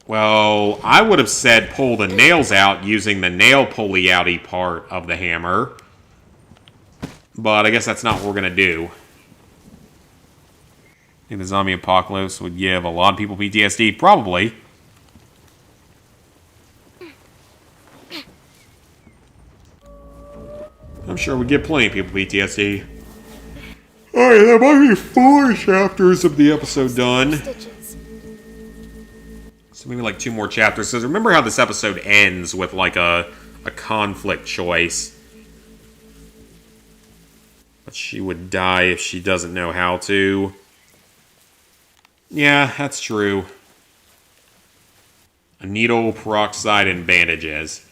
Well, I would have said pull the nails out using the nail pulley-outy part of the hammer. But I guess that's not what we're going to do. I think the zombie apocalypse would give a lot of people PTSD. Probably. I'm sure we'd give plenty of people PTSD. Alright, that might be 4 chapters of the episode done. So maybe like 2 more chapters. So remember how this episode ends with like a conflict choice. But she would die if she doesn't know how to. Yeah, that's true. A needle, peroxide, and bandages.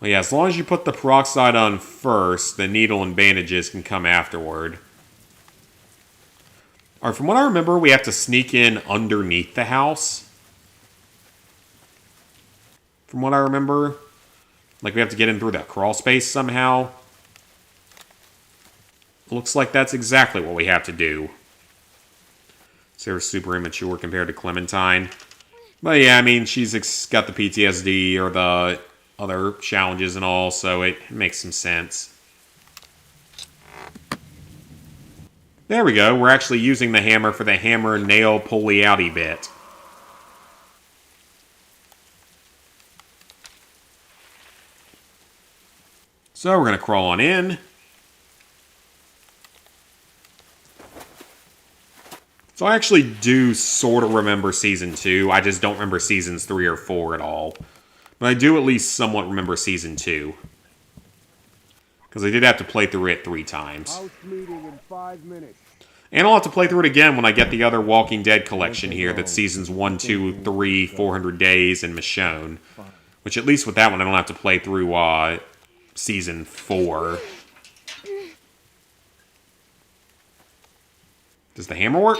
Well, yeah, as long as you put the peroxide on first, the needle and bandages can come afterward. Alright, from what I remember, we have to sneak in underneath the house. From what I remember. Like, we have to get in through that crawl space somehow. Looks like that's exactly what we have to do. Sarah's super immature compared to Clementine. But yeah, I mean, she's got the PTSD or the other challenges and all, so it makes some sense. There we go. We're actually using the hammer for the hammer nail pulley-outy bit. So we're going to crawl on in. So I actually do sort of remember Season 2. I just don't remember Seasons 3 or 4 at all. But I do at least somewhat remember Season 2. Because I did have to play through it 3 times. House meeting in 5 minutes. And I'll have to play through it again when I get the other Walking Dead collection here. That's Seasons 1, 2, 3, 400 Days, and Michonne. Which at least with that one I don't have to play through Season 4. Does the hammer work?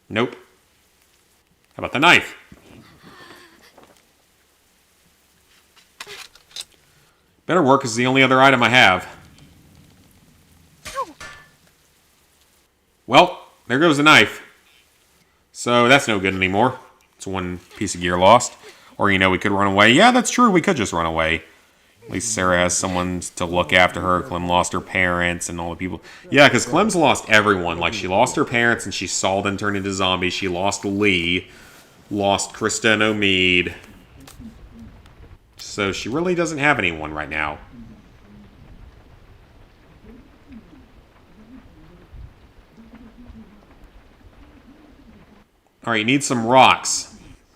Nope. How about the knife? Better work, is the only other item I have. Well, there goes the knife. So that's no good anymore. It's 1 piece of gear lost. Or, you know, we could run away. Yeah, that's true, we could just run away. At least Sarah has someone to look after her. Clem lost her parents and all the people. Yeah, because Clem's lost everyone. Like, she lost her parents and she saw them turn into zombies. She lost Lee. Lost Krista and Omid. So she really doesn't have anyone right now. Alright, you need some rocks.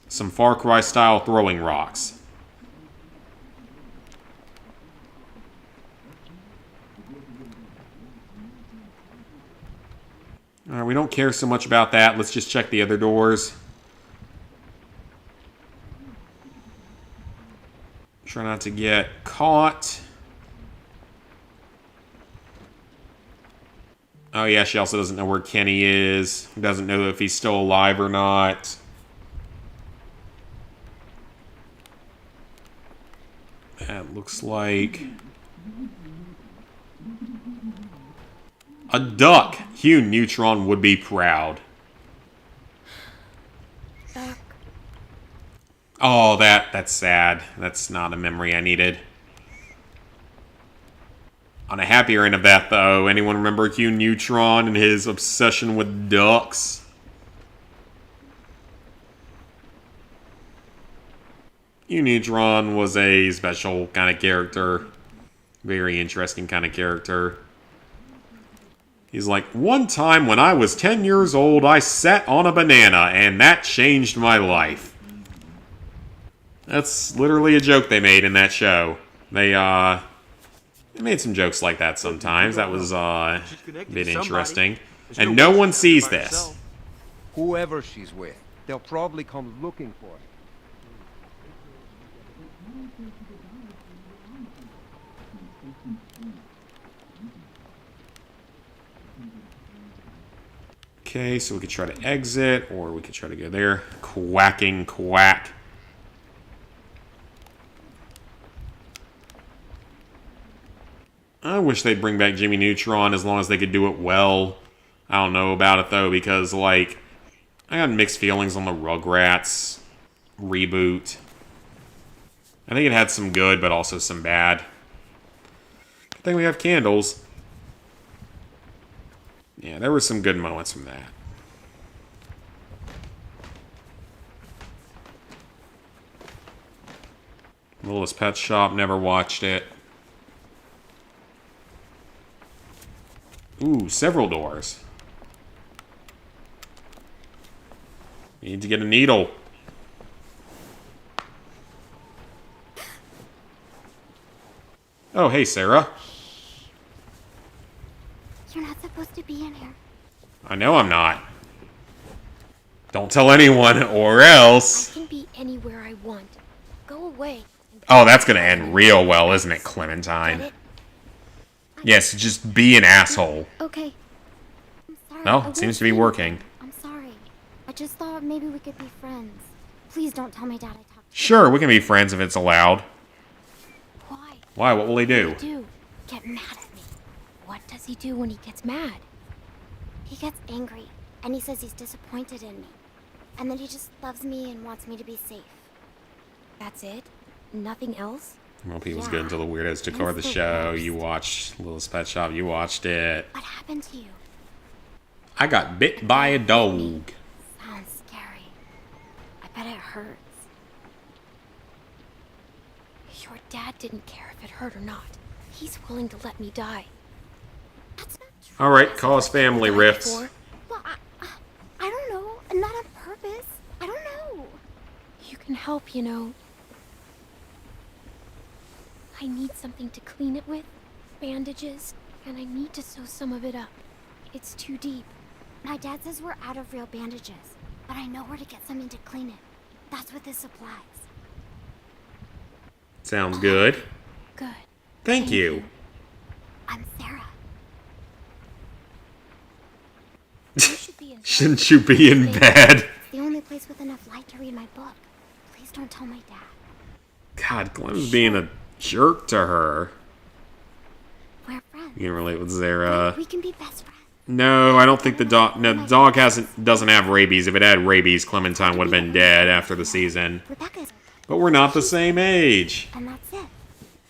Some Far Cry style throwing rocks. Alright, we don't care so much about that. Let's just check the other doors. Try not to get caught. Oh yeah, she also doesn't know where Kenny is. Doesn't know if he's still alive or not. That looks like a duck. Hugh Neutron would be proud. Oh, that's sad. That's not a memory I needed. On a happier end of that, though, anyone remember Hugh Neutron and his obsession with ducks? Hugh Neutron was a special kind of character. Very interesting kind of character. He's like, one time when I was 10 years old, I sat on a banana, and that changed my life. That's literally a joke they made in that show. They made some jokes like that sometimes. That was a bit interesting. And no one sees this. Whoever she's with, they'll probably come looking for her. Okay, so we could try to exit, or we could try to go there. Quacking quack. I wish they'd bring back Jimmy Neutron as long as they could do it well. I don't know about it, though, because, like, I got mixed feelings on the Rugrats reboot. I think it had some good, but also some bad. Good thing we have candles. Yeah, there were some good moments from that. Littlest Pet Shop, never watched it. Ooh, several doors. Need to get a needle. Oh, hey, Sarah. You're not supposed to be in here. I know I'm not. Don't tell anyone, or else... I can be anywhere I want. Go away. Oh, that's gonna end real well, isn't it, Clementine? Yes, just be an asshole. Okay. I'm sorry. No, it seems to be working. I'm sorry. I just thought maybe we could be friends. Please don't tell my dad I talked to Sure, we can be friends if it's allowed. Why? Why? What will he do? What does he do? Get mad at me. What does he do when he gets mad? He gets angry, and he says he's disappointed in me. And that he just loves me and wants me to be safe. That's it? Nothing else? Well, people's getting to the Weirdos Took Over the Show. You watched Littlest Pet Shop. You watched it. What happened to you? I got bit by a dog. Sounds scary. I bet it hurts. Your dad didn't care if it hurt or not. He's willing to let me die. That's not true. Alright, cause family rifts. Well, I don't know. Not on purpose. I don't know. You can help, you know. I need something to clean it with, bandages, and I need to sew some of it up. It's too deep. My dad says we're out of real bandages, but I know where to get something to clean it. That's with his supplies. Sounds good. Good. Thank you. I'm Sarah. Shouldn't you be in bed? It's the only place with enough light to read my book. Please don't tell my dad. God, Clem's being a jerk to her. We're friends. You can relate with Zara. We can be best friends. No, I don't think the dog. No, the dog doesn't have rabies. If it had rabies, Clementine would have been dead after the season. But we're not the same age. And that's it.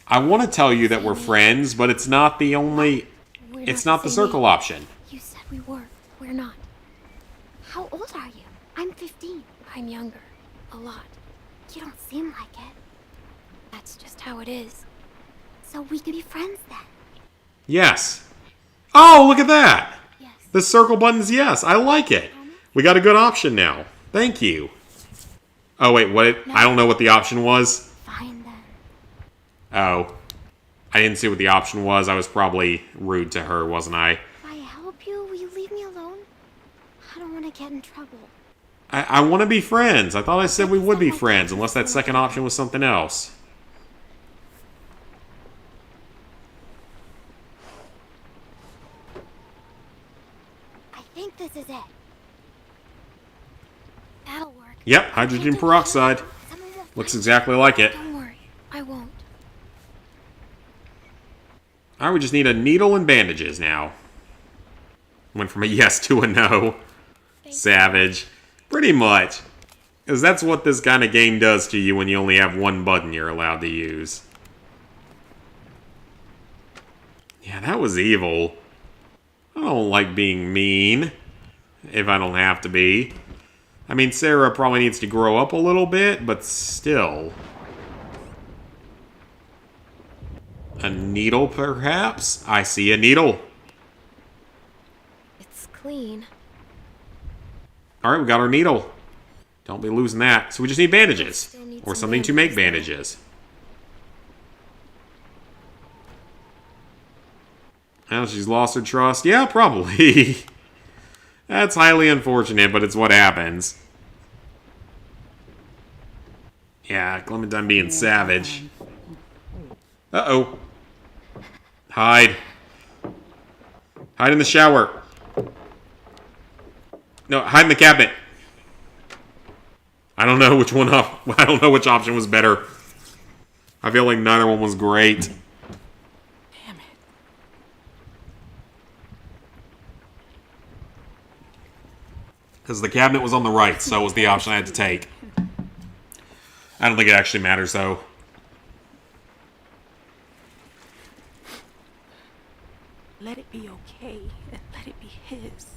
I want to tell you that we're friends, but it's not the only. It's not the circle option. You said we were. We're not. How old are you? I'm 15. I'm younger. A lot. You don't seem like it. That's just how it is. So we can be friends then. Yes. Oh, look at that. Yes. The circle button's yes. I like it. We got a good option now. Thank you. Oh, wait, what? No. I don't know what the option was. Fine then. Oh. I didn't see what the option was. I was probably rude to her, wasn't I? If I help you, will you leave me alone? get in trouble. I want to be friends. I thought I said we would be friends, unless that second option was something else. I think this is it. That'll work. Yep, hydrogen peroxide. Looks exactly like it. Don't worry, I won't. Alright, we just need a needle and bandages now. Went from a yes to a no. Savage. Pretty much. Because that's what this kind of game does to you when you only have one button you're allowed to use. Yeah, that was evil. I don't like being mean. If I don't have to be. I mean, Sarah probably needs to grow up a little bit, but still. A needle, perhaps? I see a needle. It's clean. Alright, we got our needle. Don't be losing that. So we just need bandages. Or something to make bandages. Well, she's lost her trust. Yeah, probably. That's highly unfortunate, but it's what happens. Yeah, Clementine being savage. Uh-oh. Hide. Hide in the shower. No, hide in the cabinet. I don't know which one up. I don't know which option was better. I feel like neither one was great. Damn it. Because the cabinet was on the right, so it was the option I had to take. I don't think it actually matters, though. Let it be okay, and let it be his.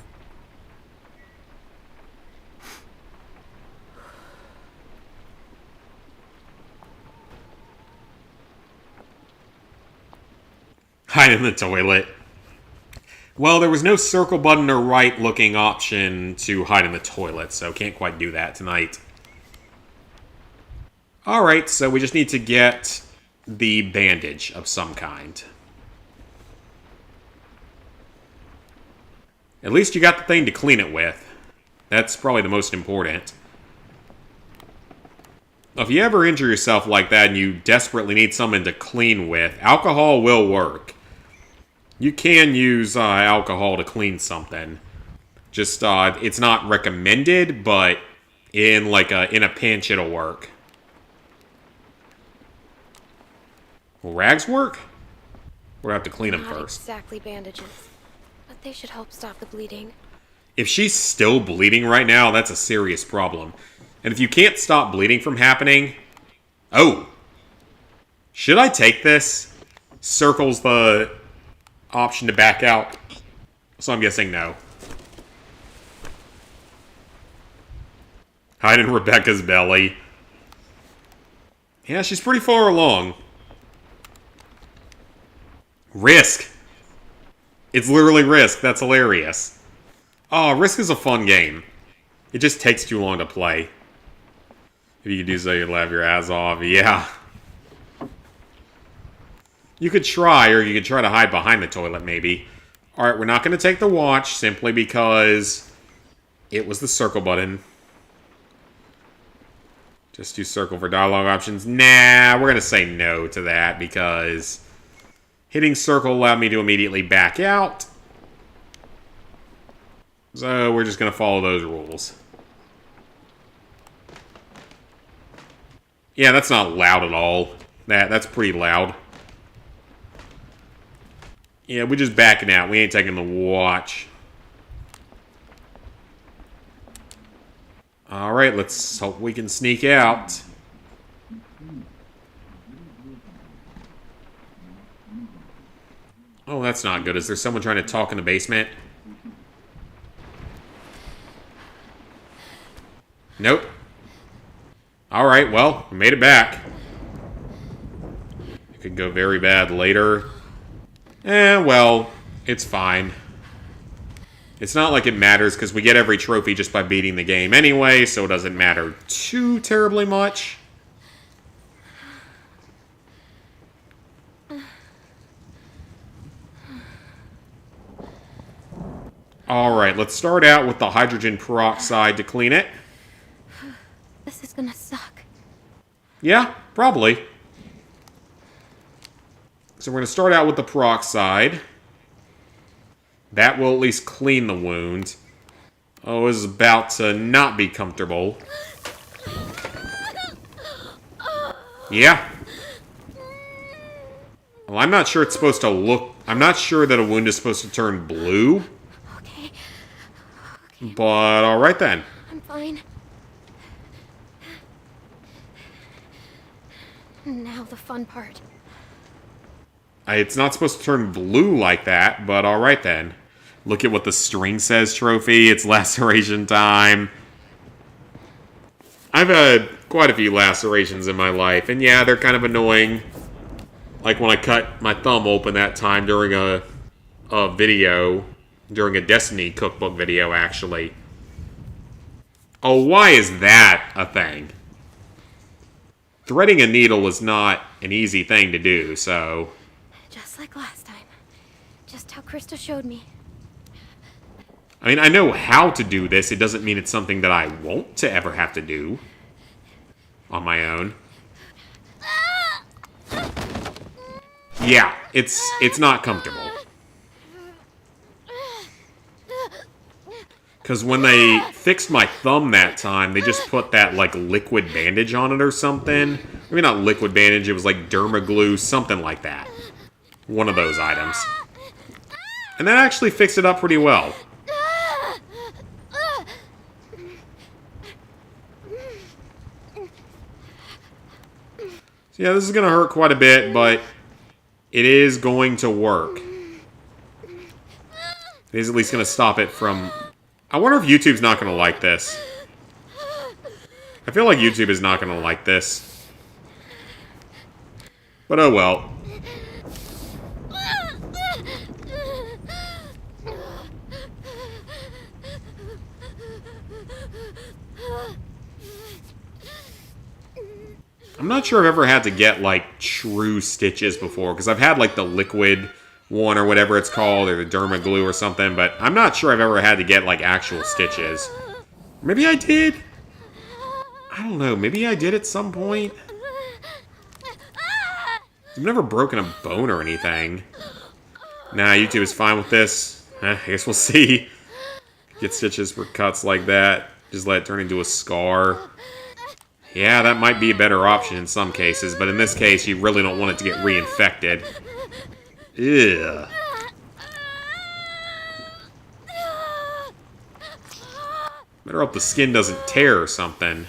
Hide in the toilet. Well, there was no circle button or right looking option to hide in the toilet, so can't quite do that tonight. Alright, so we just need to get the bandage of some kind. At least you got the thing to clean it with. That's probably the most important. If you ever injure yourself like that and you desperately need something to clean with, alcohol will work. You can use alcohol to clean something. Just, it's not recommended, but in a pinch it'll work. Will rags work? We'll have to clean them Not first. exactly bandages, but they should help stop the bleeding. If she's still bleeding right now, that's a serious problem. And if you can't stop bleeding from happening... Oh! Should I take this? Circles the option to back out. So I'm guessing no. Hide in Rebecca's belly. Yeah, she's pretty far along. Risk! It's literally Risk. That's hilarious. Oh, Risk is a fun game. It just takes too long to play. If you could do so, you'd laugh your ass off. Yeah. You could try, or you could try to hide behind the toilet, maybe. Alright, we're not going to take the watch, simply because it was the circle button. Just do circle for dialogue options. Nah, we're going to say no to that, because hitting circle allowed me to immediately back out. So we're just going to follow those rules. Yeah, that's not loud at all. That's pretty loud. Yeah, we're just backing out. We ain't taking the watch. Alright, let's hope we can sneak out. Oh, that's not good. Is there someone trying to talk in the basement? Nope. Alright, well, we made it back. It could go very bad later. Well, it's fine. It's not like it matters, because we get every trophy just by beating the game anyway, so it doesn't matter too terribly much. Alright, let's start out with the hydrogen peroxide to clean it. This is gonna suck. Yeah, probably. So we're going to start out with the peroxide. That will at least clean the wound. Oh, this is about to not be comfortable. Yeah. Well, I'm not sure it's supposed to look... I'm not sure that a wound is supposed to turn blue. Okay. But alright then. I'm fine. Now the fun part. It's not supposed to turn blue like that, but alright then. Look at what the string says, Trophy. It's laceration time. I've had quite a few lacerations in my life, and yeah, they're kind of annoying. Like when I cut my thumb open that time during a video, during a Destiny cookbook video, actually. Oh, why is that a thing? Threading a needle is not an easy thing to do, so... Just like last time. Just how Krista showed me. I mean, I know how to do this. It doesn't mean it's something that I want to ever have to do on my own. Yeah, it's not comfortable. Because when they fixed my thumb that time, they just put that, like, liquid bandage on it or something. Maybe not liquid bandage, it was like dermaglue, something like that. One of those items. And that actually fixed it up pretty well. So yeah, this is going to hurt quite a bit, but it is going to work. It is at least going to stop it from... I wonder if YouTube's not going to like this. I feel like YouTube is not going to like this. But oh well. I'm not sure I've ever had to get, like, true stitches before, because I've had, like, the liquid one or whatever it's called, or the dermaglue or something, but I'm not sure I've ever had to get, like, actual stitches. Maybe I did? I don't know, maybe I did at some point? I've never broken a bone or anything. Nah, YouTube is fine with this. I guess we'll see. Get stitches for cuts like that. Just let it turn into a scar. Yeah, that might be a better option in some cases, but in this case, you really don't want it to get reinfected. Ugh. Better hope the skin doesn't tear or something.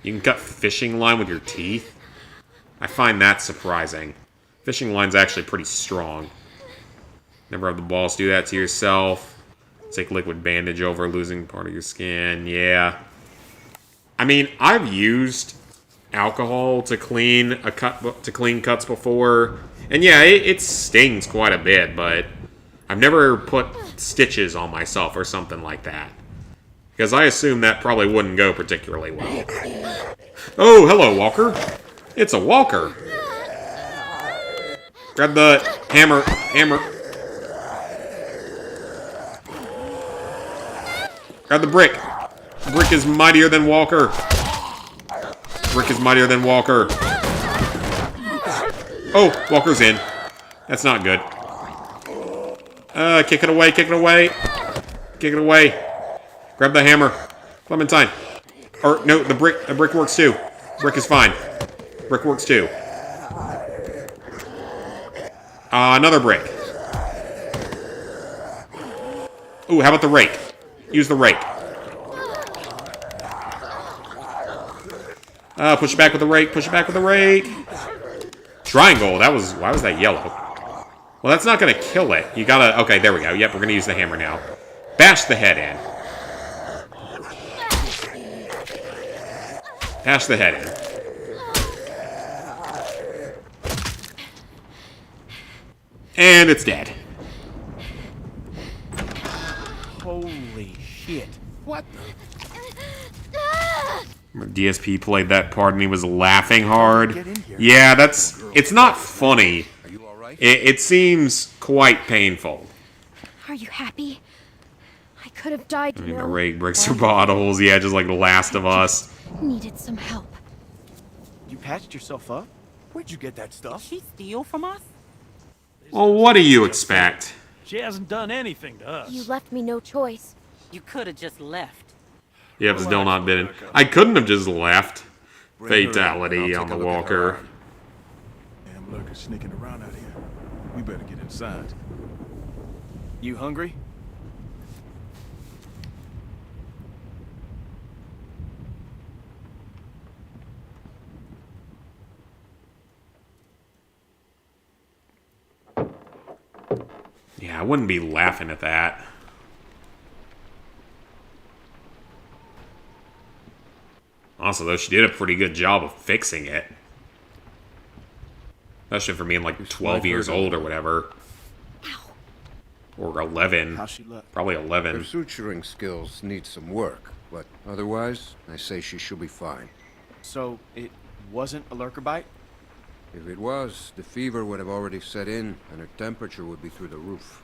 You can cut fishing line with your teeth? I find that surprising. Fishing line's actually pretty strong. Never have the balls do that to yourself. Take liquid bandage over losing part of your skin. Yeah. I mean, I've used alcohol to clean cuts before, and yeah, it stings quite a bit, but I've never put stitches on myself or something like that, because I assume that probably wouldn't go particularly well. Oh, hello, Walker. It's a Walker. Grab the hammer. Grab the brick. Brick is mightier than Walker. Brick is mightier than Walker. Oh, Walker's in. That's not good. Kick it away, kick it away. Kick it away. Grab the hammer. Clementine. Or, no, the brick works too. Brick is fine. Brick works too. Another brick. Ooh, how about the rake? Use the rake. Push it back with the rake. Push it back with the rake. Triangle. Why was that yellow? Well, that's not going to kill it. You gotta... Okay, there we go. Yep, we're going to use the hammer now. Bash the head in. Bash the head in. And it's dead. Holy shit. What the... DSP played that part and he was laughing hard. Yeah, it's not funny. It seems quite painful. Are you happy? I could have died, I you mean, know. Ray breaks her bottles. Yeah, just like The Last of Us. Needed some help. You patched yourself up? Where'd you get that stuff? She steal from us? Well, what do you expect? She hasn't done anything to us. You left me no choice. You could have just left. Yep, still not bitten. I couldn't have just left. Bring her in, Fatality and I'll on take the a look at her walker. Damn lurkers sneaking around out here. We better get inside. You hungry? Yeah, I wouldn't be laughing at that. Also, though, she did a pretty good job of fixing it. Especially for being like 12 years old or whatever. Or 11. How's she look? Probably Her 11. suturing skills need some work, but otherwise, I say she should be fine. So, it wasn't a lurker bite? If it was, the fever would have already set in, and her temperature would be through the roof.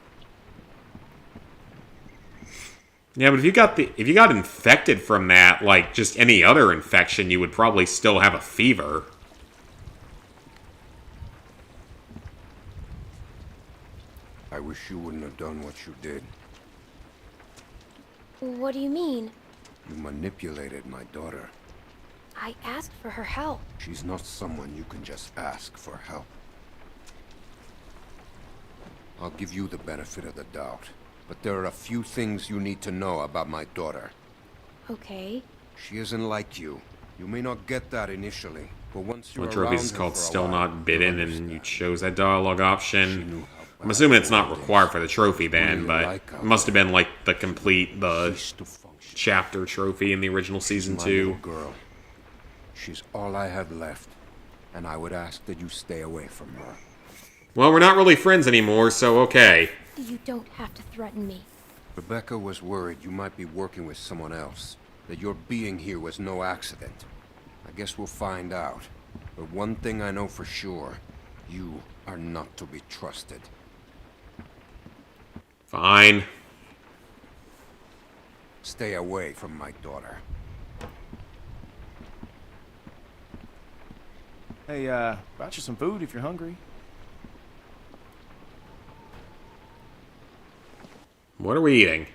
Yeah, but if you got infected from that, like just any other infection, you would probably still have a fever. I wish you wouldn't have done what you did. What do you mean? You manipulated my daughter. I asked for her help. She's not someone you can just ask for help. I'll give you the benefit of the doubt, but there are a few things you need to know about my daughter. Okay. She isn't like you. You may not get that initially, but once you're What around trophy is her called for a Still while, Not Bidden, and you chose that dialogue option. I'm assuming it's not required for the trophy then, but it must have been like the chapter trophy in the original season my 2. little girl. She's all I have left, and I would ask that you stay away from her. Well, we're not really friends anymore, so okay. You don't have to threaten me. Rebecca was worried you might be working with someone else, that your being here was no accident. I guess we'll find out. But one thing I know for sure, you are not to be trusted. Fine. Stay away from my daughter. Hey, brought you some food if you're hungry. What are we eating?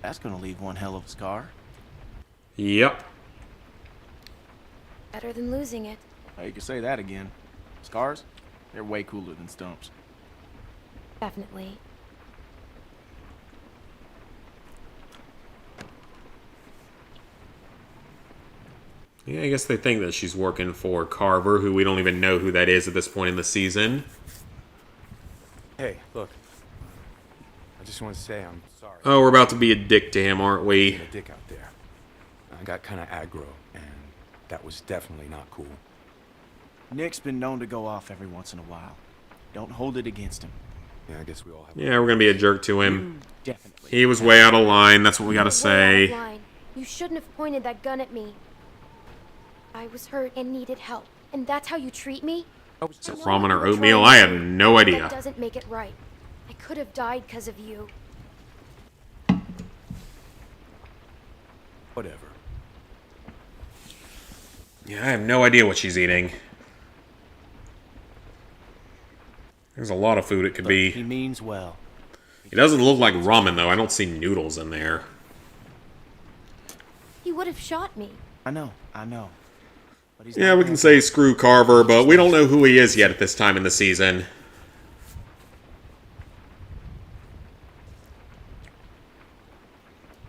That's gonna leave one hell of a scar. Yep. Better than losing it. Oh, you can say that again. Scars? They're way cooler than stumps. Definitely. Yeah, I guess they think that she's working for Carver, who we don't even know who that is at this point in the season. Hey, look. I just want to say I'm sorry. Oh, we're about to be a dick to him, aren't we? Being a dick out there. I got kind of aggro, and that was definitely not cool. Nick's been known to go off every once in a while. Don't hold it against him. Yeah, I guess we all have. Yeah, we're gonna be a jerk to him. Definitely. He was way out of line, that's what we gotta Way out of say. line. You shouldn't have pointed that gun at me. I was hurt and needed help, and that's how you treat me? Ramen or oatmeal? I have no That idea. doesn't make it right. I could have died because of you. Whatever. Yeah, I have no idea what she's eating. There's a lot of food it could He be. means well. It doesn't look like ramen, though. I don't see noodles in there. He would have shot me. I know. But he's Yeah, not we gonna- can say screw Carver, but we don't know who he is yet at this time in the season.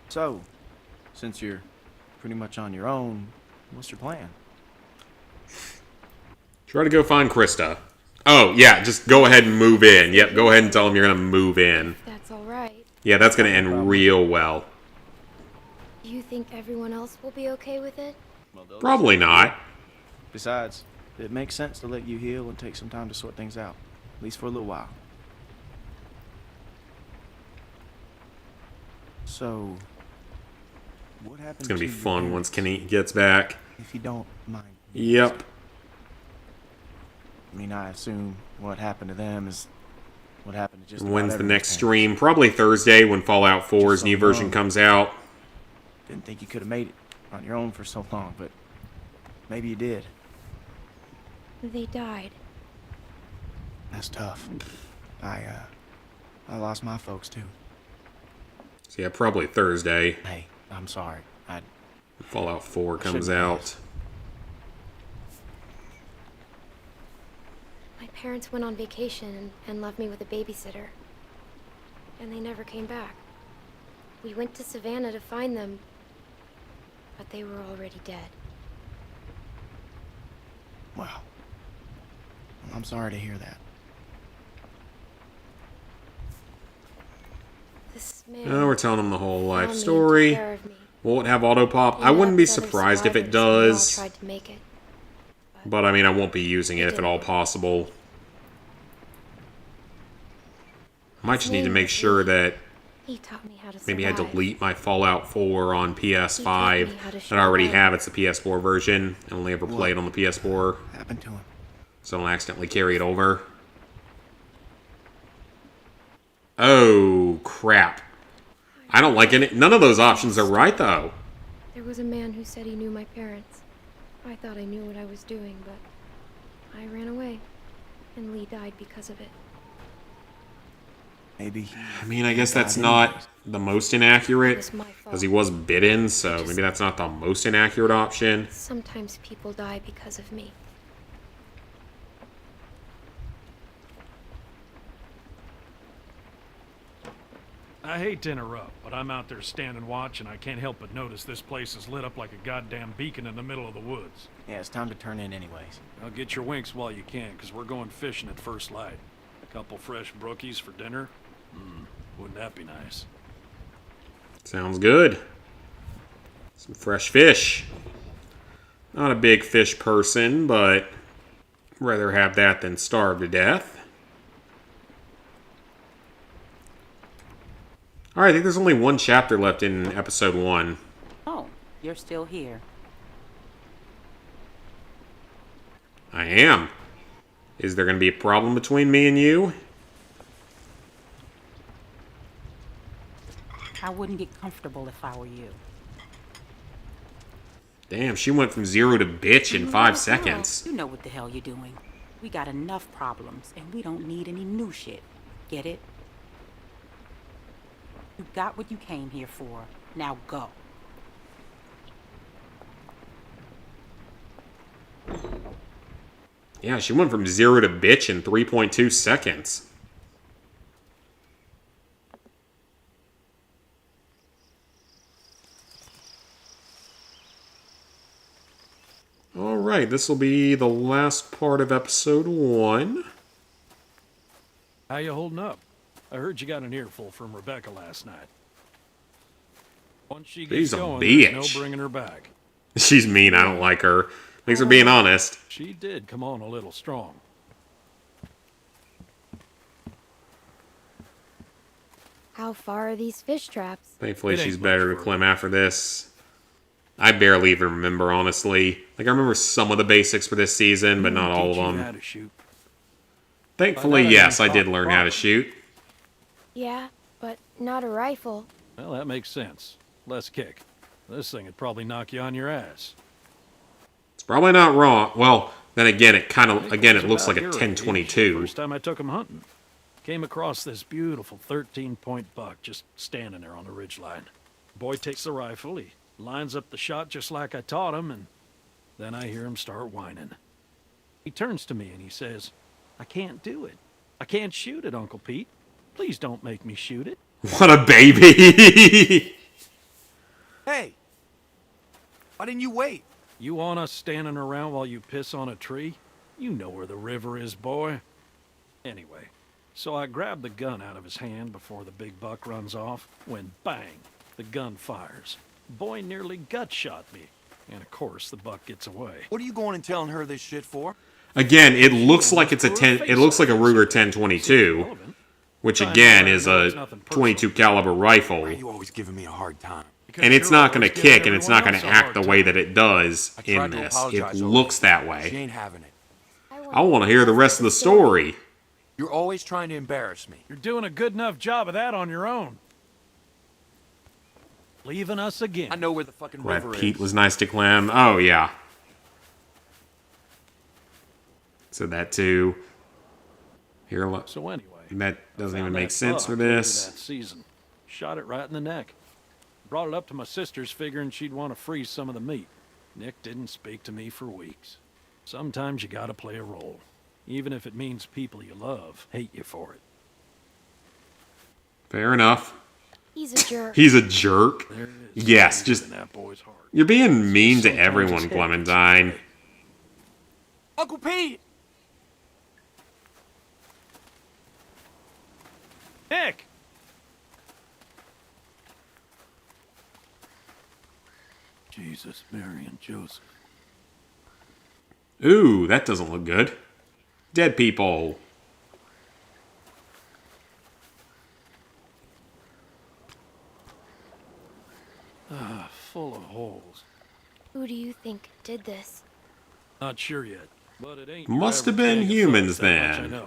So, since you're pretty much on your own, what's your plan? Try to go find Krista. Oh, yeah, just go ahead and move in. Yep, go ahead and tell him you're gonna move in. That's all right. Yeah, that's gonna end real well. Do you think everyone else will be okay with it? Probably not. Besides, it makes sense to let you heal and take some time to sort things out. At least for a little while. So, what happens? It's gonna be to your fun parents, once Kenny gets back. if you don't mind? Yep. I mean, I assume what happened to them is what happened to just about When's the everyone's next parents. stream? Probably Thursday when Fallout 4's new version comes out. Didn't think you could have made it on your own for so long, but maybe you did. They died. That's tough. I lost my folks too. So yeah, probably Thursday. Hey, I'm sorry. Fallout 4 comes shouldn't have out. My parents went on vacation and left me with a babysitter. And they never came back. We went to Savannah to find them, but they were already dead. Wow. I'm sorry to hear that. This man Oh, we're telling them the whole life found me and story. took care of me. Will it have auto pop? He I wouldn't be left other surprised if it survivors, and we all does. tried to make it. But I mean, I won't be using it if at all possible. I might just need to make sure that He taught me how to maybe I survive. delete my Fallout 4 on PS5 how to that I already survive. have. It's the PS4 version. I only ever played on the PS4. Happened to him. So I don't accidentally carry it over. Oh, crap. I don't like it. None of those options are right, though. There was a man who said he knew my parents. I thought I knew what I was doing, but I ran away, and Lee died because of it. Maybe. I mean, I guess that's not the most inaccurate, was my fault. because he was bitten, so maybe that's not the most inaccurate option. Sometimes people die because of me. I hate to interrupt, but I'm out there standing watch, and I can't help but notice this place is lit up like a goddamn beacon in the middle of the woods. Yeah, it's time to turn in anyways. Now get your winks while you can, because we're going fishing at first light. A couple fresh brookies for dinner? Wouldn't that be nice? Sounds good. Some fresh fish. Not a big fish person, but rather have that than starve to death. Alright, I think there's only one chapter left in episode 1. Oh, you're still here. I am. Is there going to be a problem between me and you? I wouldn't get comfortable if I were you. Damn, she went from 0 to bitch in 5 seconds. You know what the hell you're doing. We got enough problems, and we don't need any new shit. Get it? You got what you came here for. Now go. Yeah, she went from 0 to bitch in 3.2 seconds. Alright, this will be the last part of episode 1. How you holding up? I heard you got an earful from Rebecca last night. Once she gets She's a going, there's no bitch. bringing her back. She's mean, I don't like her. Thanks for being honest. She did come on a little strong. How far are these fish traps? Thankfully, she's better to Clem after this. I barely even remember, honestly. Like, I remember some of the basics for this season, but not all of Teach you how them. to shoot. Thankfully, By that I yes, mean I did pop learn how to shoot. Yeah, but not a rifle. Well, that makes sense. Less kick. This thing would probably knock you on your ass. It's probably not wrong. Well, then again, it kind of, again, it was looks about like a your age, 1022. First time I took him hunting. Came across this beautiful 13-point buck just standing there on the ridgeline. Boy takes the rifle, he lines up the shot just like I taught him, and then I hear him start whining. He turns to me and he says, "I can't do it. I can't shoot it, Uncle Pete. Please don't make me shoot it." What a baby! Hey! Why didn't you wait? You want us standing around while you piss on a tree? You know where the river is, boy. Anyway, so I grabbed the gun out of his hand before the big buck runs off, when bang, the gun fires. Boy nearly gut shot me. And of course, the buck gets away. What are you going and telling her this shit for? Again, it looks like it's a 10. It looks like a Ruger 1022, which again is a 22 caliber rifle, Why are you always giving me a hard time? and it's not going to kick, and it's not going to act the way that it does in this. It looks that She way. ain't having it. I want to hear the rest of the story. You're always trying to embarrass me. You're doing a good enough job of that on your own. Leaving us again. I know where the fucking river Glad is. Pete was nice to Clem. Oh, yeah. Said that too. Here, look. So anyway, that doesn't even found make that sense for buck earlier this. That season. Shot it right in the neck. Brought it up to my sister's figuring she'd want to freeze some of the meat. Nick didn't speak to me for weeks. Sometimes you gotta play a role. Even if it means people you love hate you for it. Fair enough. He's a jerk. He's a jerk. Yes, just... In that boy's heart. You're being mean to Sometimes everyone, it's hit. Clementine. Uncle Pete! Nick! Jesus, Mary, and Joseph. Ooh, that doesn't look good. Dead people. Full of holes. Who do you think did this? Not sure yet, but it ain't. Must have been humans then.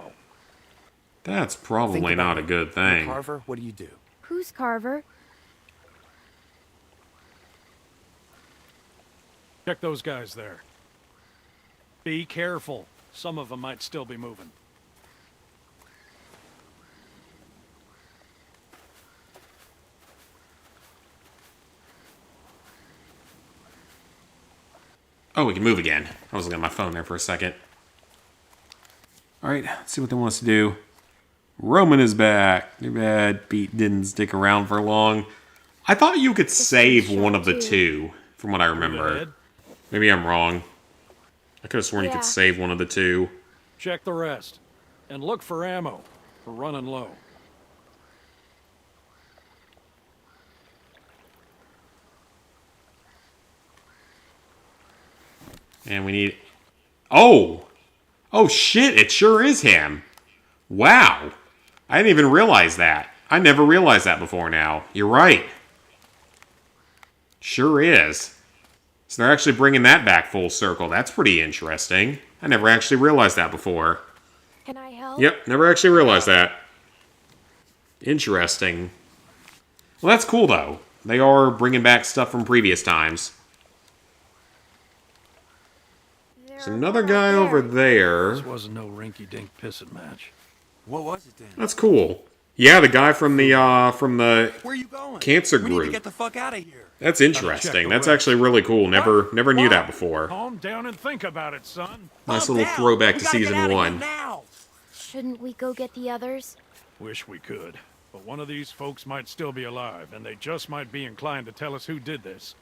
That's probably not a good thing. Carver, what do you do? Who's Carver? Check those guys there. Be careful. Some of them might still be moving. Oh, we can move again. I was looking at my phone there for a second. Alright, let's see what they want us to do. Roman is back. Too bad Pete didn't stick around for long. I thought you could save one of the two, from what I remember. Maybe I'm wrong. I could have sworn you could save one of the two. Check the rest. And look for ammo. We're running low. And we need... Oh! Oh shit, it sure is him. Wow. I didn't even realize that. I never realized that before now. You're right. Sure is. So they're actually bringing that back full circle. That's pretty interesting. I never actually realized that before. Can I help? Yep, never actually realized that. Interesting. Well, that's cool, though. They are bringing back stuff from previous times. There's another guy over there. This wasn't no rinky-dink pissing match. What was it then? That's cool. Yeah, the guy from the Where you going? cancer We need to group. get the fuck out of here. That's interesting. That's actually really cool. Never knew that before. Calm down and think about it, son. Nice little throwback to season 1. Shouldn't we go get the others? Wish we could. But one of these folks might still be alive, and they just might be inclined to tell us who did this.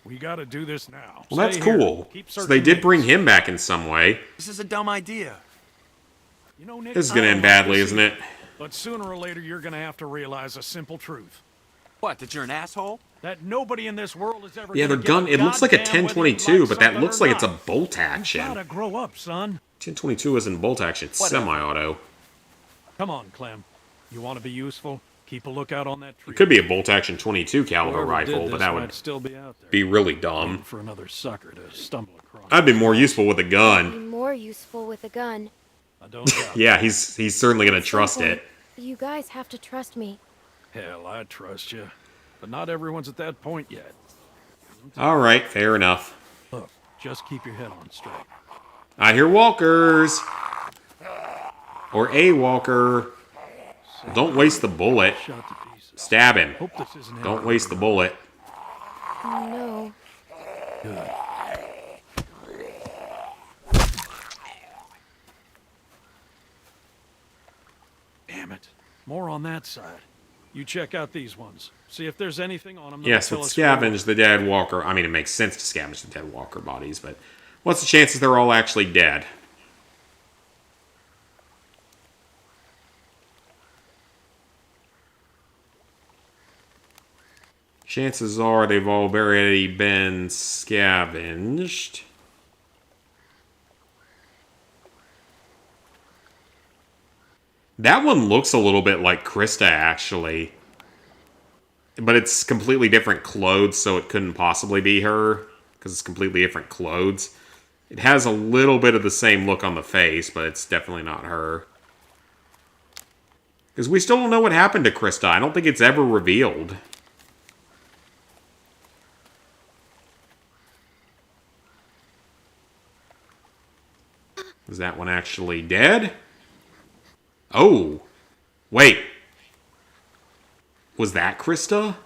We gotta do this now. Well, that's Stay here. cool. Keep So searching they did names. bring him back in some way. This is a dumb idea. You know, Nick, This is gonna end badly, isn't it? But sooner or later, you're gonna have to realize a simple truth. What, that you're an asshole? That nobody in this world is ever Yeah, their gonna gun, give it looks like a goddamn whether you 1022, like but that something looks or like it's a not. bolt You action. gotta grow up, son. 1022 isn't bolt action, it's Whatever. semi-auto. Come on, Clem. You want to be useful? Keep a lookout on that tree. It could be a bolt action 22 caliber Whoever did rifle, but this that might would still be out there. be really Waiting dumb. for another sucker to stumble across. I'd be more useful with a Be gun. more useful with a gun. I don't doubt. Yeah, he's certainly gonna trust it. You guys have to trust me. Hell, I trust you, but not everyone's at that point yet. Alright, fair enough. Look, just keep your head on straight. I hear walkers! Or a walker. Don't waste the bullet. Stab him. Hope this isn't Don't waste the bullet. No. Good. Damn it. More on that side. You check out these ones. See if there's anything on them. Yes, let's scavenge the dead walker. I mean, it makes sense to scavenge the dead walker bodies, but what's the chances they're all actually dead? Chances are they've all already been scavenged. That one looks a little bit like Krista, actually. But it's completely different clothes, so it couldn't possibly be her. Because it's completely different clothes. It has a little bit of the same look on the face, but it's definitely not her. Because we still don't know what happened to Krista. I don't think it's ever revealed. Is that one actually dead? Oh. Wait. Was that Krista?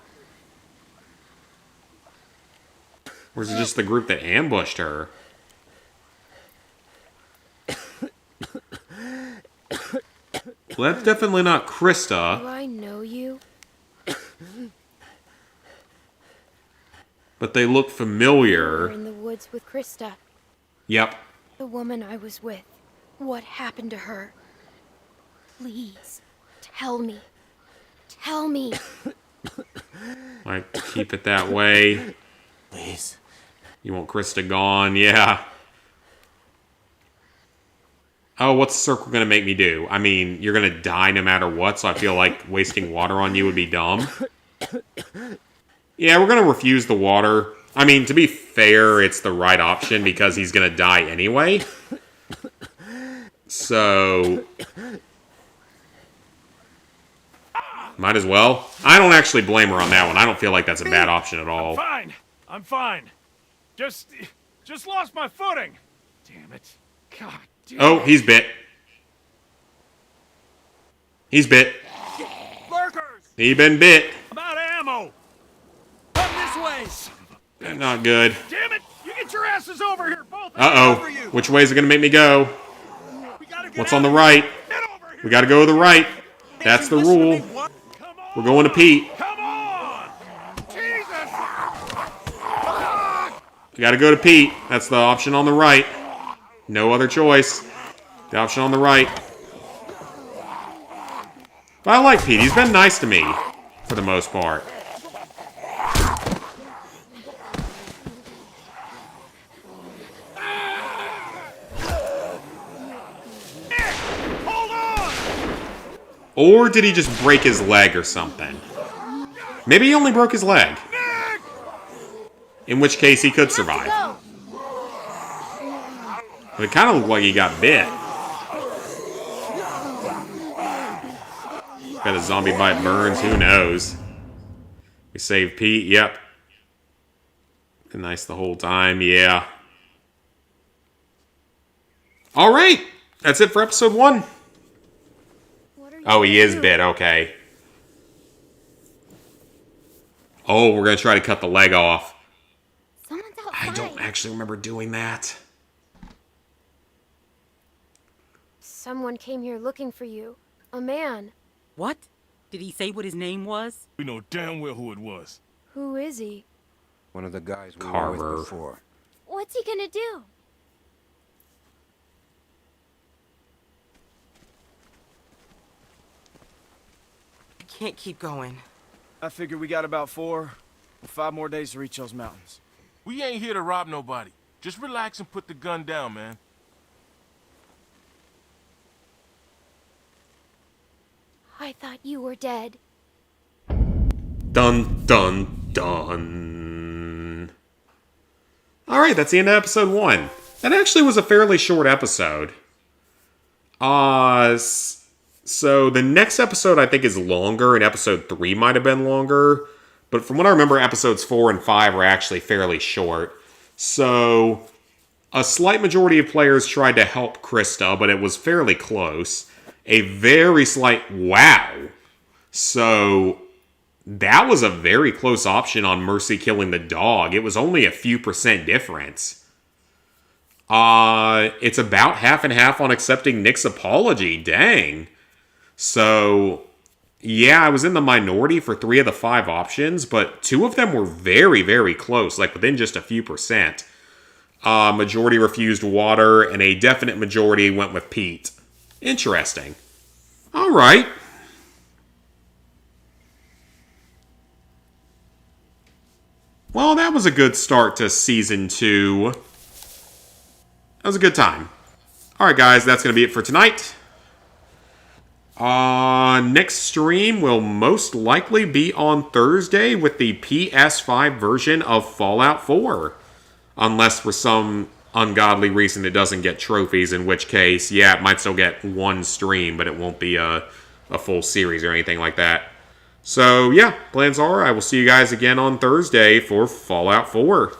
Or is it just the group that ambushed her? Well, that's definitely not Krista. Do I know you? But they look familiar. We're in the woods with Krista, Yep. the woman I was with. What happened to her? Please, tell me. Tell me. Like, keep it that way. Please. You want Krista gone? Yeah. Oh, what's the circle going to make me do? I mean, you're going to die no matter what, so I feel like wasting water on you would be dumb. Yeah, we're going to refuse the water. I mean, to be fair, it's the right option because he's going to die anyway. So... might as well. I don't actually blame her on that one. I don't feel like that's a bad option at all. I'm fine. I'm fine. Just lost my footing. Damn it. God damn. Oh, he's bit. He's bit. Lurkers! He been bit. I'm out of ammo. Come this way. Not good. Damn it! You get your asses over here, both. Uh-oh. Which way is it going to make me go? What's on the right? We got to go to the right. That's the rule. We're going to Pete. Come on! Jesus! We got to go to Pete. That's the option on the right. No other choice. The option on the right. But I like Pete. He's been nice to me, for the most part. Or did he just break his leg or something? Maybe he only broke his leg. In which case he could survive. But it kind of looked like he got bit. Got a zombie bite burns, who knows? We saved Pete, yep. Been nice the whole time, yeah. Alright, that's it for episode 1. Oh, he is bit, okay. Oh, we're going to try to cut the leg off. I don't actually remember doing that. Someone came here looking for you. A man. What? Did he say what his name was? We know damn well who it was. Who is he? One of the guys we Carver. were with before. What's he gonna do? I can't keep going. I figure we got about 4 or 5 more days to reach those mountains. We ain't here to rob nobody. Just relax and put the gun down, man. I thought you were dead. Dun, dun, dun. Alright, that's the end of episode 1. That actually was a fairly short episode. So the next episode I think is longer, and episode 3 might have been longer. But from what I remember, episodes 4 and 5 were actually fairly short. So a slight majority of players tried to help Krista, but it was fairly close. A very slight wow. So that was a very close option on Mercy killing the dog. It was only a few % difference. It's about half and half on accepting Nick's apology. Dang. So, yeah, I was in the minority for 3 of the 5 options, but 2 of them were very, very close, like within just a few %. Majority refused water, and a definite majority went with Pete. Interesting. All right. Well, that was a good start to Season 2. That was a good time. All right, guys, that's going to be it for tonight. Next stream will most likely be on Thursday with the PS5 version of Fallout 4. Unless for some ungodly reason it doesn't get trophies, in which case, yeah, it might still get one stream, but it won't be a full series or anything like that. So, yeah, plans are I will see you guys again on Thursday for Fallout 4.